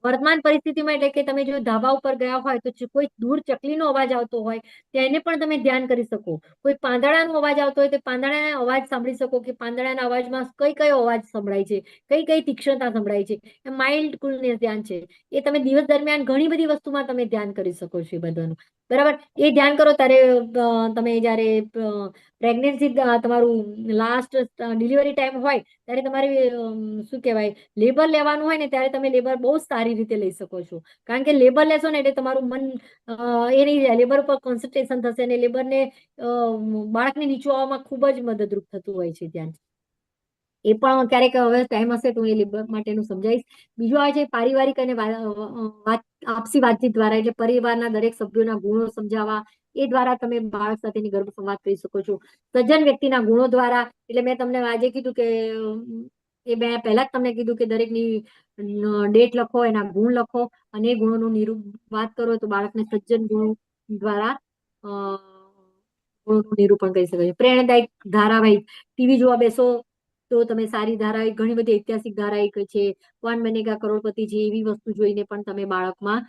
[SPEAKER 4] વર્તમાન પરિસ્થિતિમાં એટલે કે તમે જો ધાબા ઉપર ગયા હોય તો કોઈ દૂર ચકલીનો અવાજ આવતો હોય તેને પણ તમે ધ્યાન કરી શકો. કોઈ પાંદડાનો અવાજ આવતો હોય તો પાંદડાના અવાજ સાંભળી શકો કે પાંદડાના અવાજમાં કયો અવાજ સંભળાય છે, કઈ તીક્ષ્ણતા સંભળાય છે. એ માઇલ્ડ કુલનેસ ધ્યાન છે. એ તમે દિવસ દરમિયાન ઘણી બધી વસ્તુમાં તમે ધ્યાન કરી શકો છો એ બધાનું. બરાબર. એ ધ્યાન કરો ત્યારે તમે જયારે પ્રેગ્નન્સી તમારું લાસ્ટ ડિલિવરી ટાઈમ હોય ત્યારે તમારે શું કહેવાય લેબર લેવાનું હોય ને ત્યારે તમે લેબર બહુ સારી રીતે લઈ શકો છો. કારણ કે લેબર લેશો ને એટલે તમારું મન એ નહીં જાય, લેબર ઉપર કોન્સન્ટ્રેશન થશે અને લેબરને બાળકને નીચું આવવામાં ખૂબ જ મદદરૂપ થતું હોય છે ધ્યાન. એ પણ ક્યારેક હવે ટાઈમ હશે તો હું એ લેબર માટેનું સમજાવીશ. બીજું આવે છે પારિવારિક અને આપસી વાતચીત દ્વારા, એટલે પરિવારના દરેક સભ્યોના ગુણો સમજાવવા, એ દ્વારા તમે બાળક સાથેની ગર્ભ સંવાદ કરી શકો છો. સજ્જન વ્યક્તિના ગુણો દ્વારા, એટલે મેં તમને આજે કીધું કે એ મેં પહેલા જ તમને કીધું કે દરેકની ડેટ લખો, એના ગુણ લખો અને એ ગુણોનું વાત કરો તો બાળકને સજ્જન ગુણો દ્વારા ગુણોનું નિરૂપણ કરી શકાય છે. પ્રેરણાદાયક ધારાવાહિક ટીવી જોવા બેસો તો તમે સારી ધારાવાહિક, ઘણી બધી ઐતિહાસિક ધારાવાહિક છે, કોણ બનેગા કરોડપતિ છે, એવી વસ્તુ જોઈને પણ તમે બાળકમાં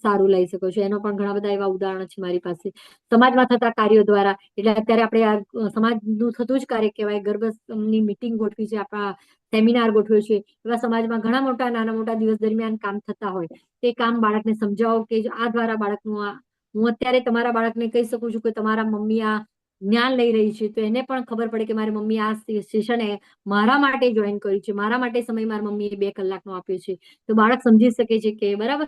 [SPEAKER 4] સારું લઈ શકો છો. એનો પણ ઘણા બધા એવા ઉદાહરણો છે મારી પાસે. સમાજમાં થતા કાર્યો દ્વારા, એટલે અત્યારે આપણે આ સમાજનું થતું જ કાર્ય કહેવાય. ગર્ભની મીટિંગ ગોઠવી છે, આપણા સેમિનાર ગોઠવ્યો છે, એવા સમાજમાં ઘણા મોટા નાના મોટા દિવસ દરમિયાન કામ થતા હોય તે કામ બાળકને સમજાવો કે આ દ્વારા બાળકનું હું અત્યારે તમારા બાળકને કહી શકું છું કે તમારા મમ્મી આ જ્ઞાન લઈ રહી છે તો એને પણ ખબર પડે કે મારી મમ્મી આ સેશને મારા માટે જોઈન કર્યું છે, મારા માટે સમય મારી મમ્મીએ 2 કલાકનો આપ્યો છે. તો બાળક સમજી શકે છે કે બરાબર.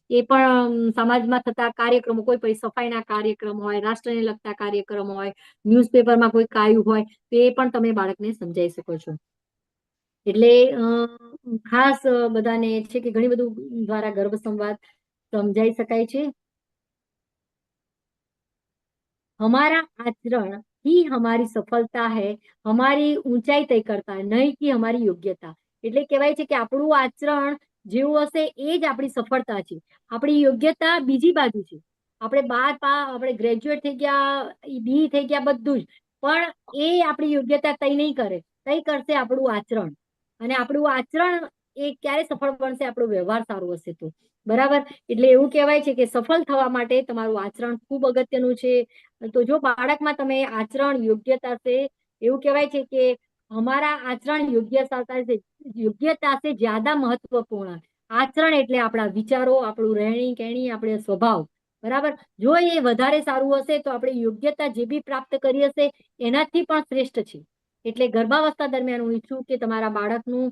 [SPEAKER 4] એ પણ સમાજમાં થતા કાર્યક્રમો, કોઈ સફાઈના કાર્યક્રમ હોય, રાષ્ટ્રને લગતા કાર્યક્રમ હોય, ન્યૂઝપેપરમાં કોઈ કાયું હોય તો એ પણ તમે બાળકને સમજાઈ શકો છો. એટલે ખાસ બધાને છે કે ઘણી બધું દ્વારા ગર્ભ સંવાદ સમજાઈ શકાય છે. हमारा आचरण ही हमारी सफलता है, हमारी ऊंचाई तय करता है, नहीं कि हमारी योग्यता. એટલે કહેવાય છે કે આપણું આચરણ જેવું હશે એ જ આપણી સફળતા છે. આપણી યોગ્યતા બીજી બાજુ છે. આપણે ગ્રેજ્યુએટ થઈ ગયા, બી થઈ ગયા, બધું જ, પણ એ આપણી યોગ્યતા તય નહીં કરે. તય કરશે આપણું આચરણ. અને આપણું આચરણ એ ક્યારે સફળ બનશે? આપણો વ્યવહાર સારો હશે તો. બરાબર. એટલે એવું કહેવાય છે કે સફળ થવા માટે તમારું આચરણ ખૂબ અગત્યનું છે. તો જો બાળકમાં તમે આચરણ યોગ્યતા છે, એવું કહેવાય છે કે हमारा आचरण योग्यता से ज्यादा महत्वपूर्ण. આચરણ એટલે આપણા વિચારો, આપણું રહેણી કહેણી, આપણો સ્વભાવ. બરાબર. જો એ વધારે સારું હશે તો આપણે યોગ્યતા જે બી પ્રાપ્ત કરી હશે એનાથી પણ શ્રેષ્ઠ છે. એટલે ગર્ભાવસ્થા દરમિયાન હું ઈચ્છું કે તમારા બાળકનું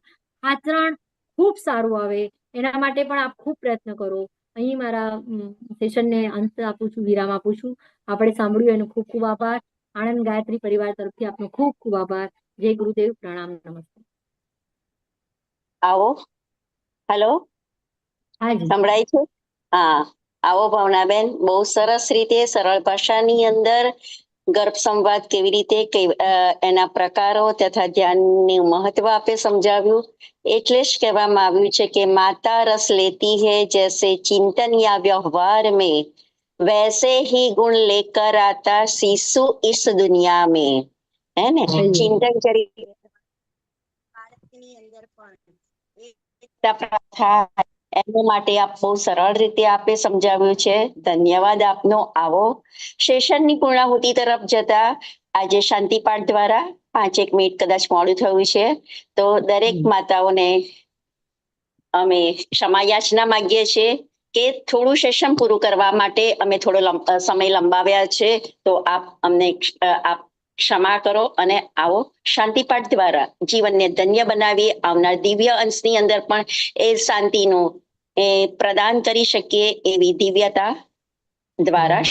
[SPEAKER 4] આચરણ ખૂબ સારું આવે એના માટે પણ આપ ખૂબ પ્રયત્ન કરો. અહીં મારા સેશનને અંત આપું છું, વિરામ આપું છું. આપણે સાંભળ્યું એનો ખૂબ ખૂબ આભાર. આણંદ ગાયત્રી પરિવાર તરફથી આપનો ખૂબ ખૂબ આભાર. જય ગુરુદેવ. પ્રણામ. નમસ્તે.
[SPEAKER 2] આવો. હેલો,
[SPEAKER 4] હાજી.
[SPEAKER 2] સંભળાય છે? હા, આવો ભાવનાબેન. બહુ સરસ રીતે સરળ ભાષાની અંદર ગર્ભ સંવાદ કેવી રીતે એના પ્રકારો તથા ધ્યાનનું મહત્વ આપે સમજાવ્યું. એટલે જ કહેવામાં આવ્યું છે કે માતા રસ લેતી હૈ જૈસે ચિંતન યા વ્યવહાર में, वैसे ही गुण लेकर आता शिशु इस दुनिया में. है ને? ચિંતન કરી બાળકની અંદર પણ એના માટે આપ બહુ સરળ રીતે આપે સમજાવ્યું છે. ધન્યવાદ આપનો. આવો સેશનની પૂર્ણાહુતિ તરફ જતા આજે શાંતિપાઠ દ્વારા 5 મિનિટ કદાચ મોડું થયું છે તો દરેક માતાઓને અમે ક્ષમા યાચના માંગીએ છીએ કે થોડું સેશન પૂરું કરવા માટે અમે થોડો સમય લંબાવ્યા છે, તો આપ અમને આપ ક્ષમા કરો અને આવો શાંતિપાઠ દ્વારા જીવનને ધન્ય બનાવી આવનાર દિવ્ય અંશની અંદર પણ એ શાંતિનું એ પ્રદાન કરી શકીએ એવી દિવ્યતા દ્વારા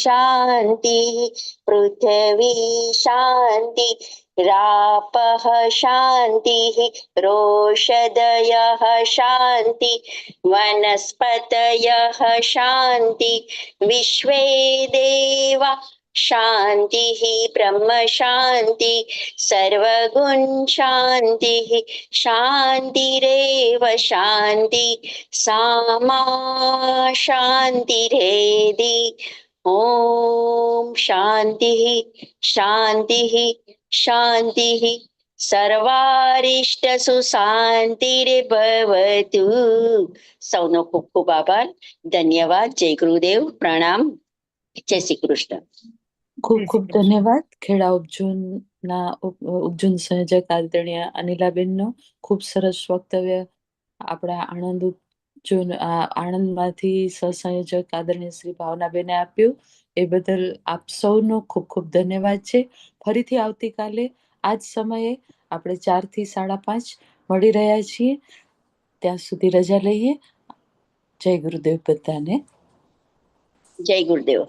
[SPEAKER 2] શાંતિ, પૃથ્વી શાંતિ, રાપઃ શાંતિ, રોષદયઃ શાંતિ, વનસ્પતયઃ શાંતિ, વિશ્વે દેવા શાંતિ, બ્રહ્મ શાંતિ, સર્વગુણ શાંતિ, શાંતિરેવ શાંતિ, સામા શાંતિરેધિ ઓમ શાંતિ શાંતિ શાંતિ સર્વારિષ્ટસુ શાંતિર્ભવતુ. સૌનો ખૂબ ખૂબ આભાર. ધન્યવાદ. જય ગુરુદેવ. પ્રણામ. જય શ્રી કૃષ્ણ.
[SPEAKER 3] ખૂબ
[SPEAKER 4] જય શ્રી
[SPEAKER 3] ખૂબ
[SPEAKER 4] કૃષ્ણ.
[SPEAKER 3] ધન્યવાદ ખેડા ઉપજૂનના ઉપજૂન સંયોજક આદરણીય અનિલાબેનનો ખૂબ સરસ વક્તવ્ય આપણા આણંદમાંથી સહસંયોજક આદરણીય શ્રી ભાવનાબેને આપ્યું. એ બદલ આપ સૌનો ખૂબ ખૂબ ધન્યવાદ છે. ફરીથી આવતીકાલે આ જ સમયે આપણે 4 થી 5:30 મળી રહ્યા છીએ. ત્યાં સુધી રજા લઈએ. જય ગુરુદેવ બધાને.
[SPEAKER 2] જય ગુરુદેવ.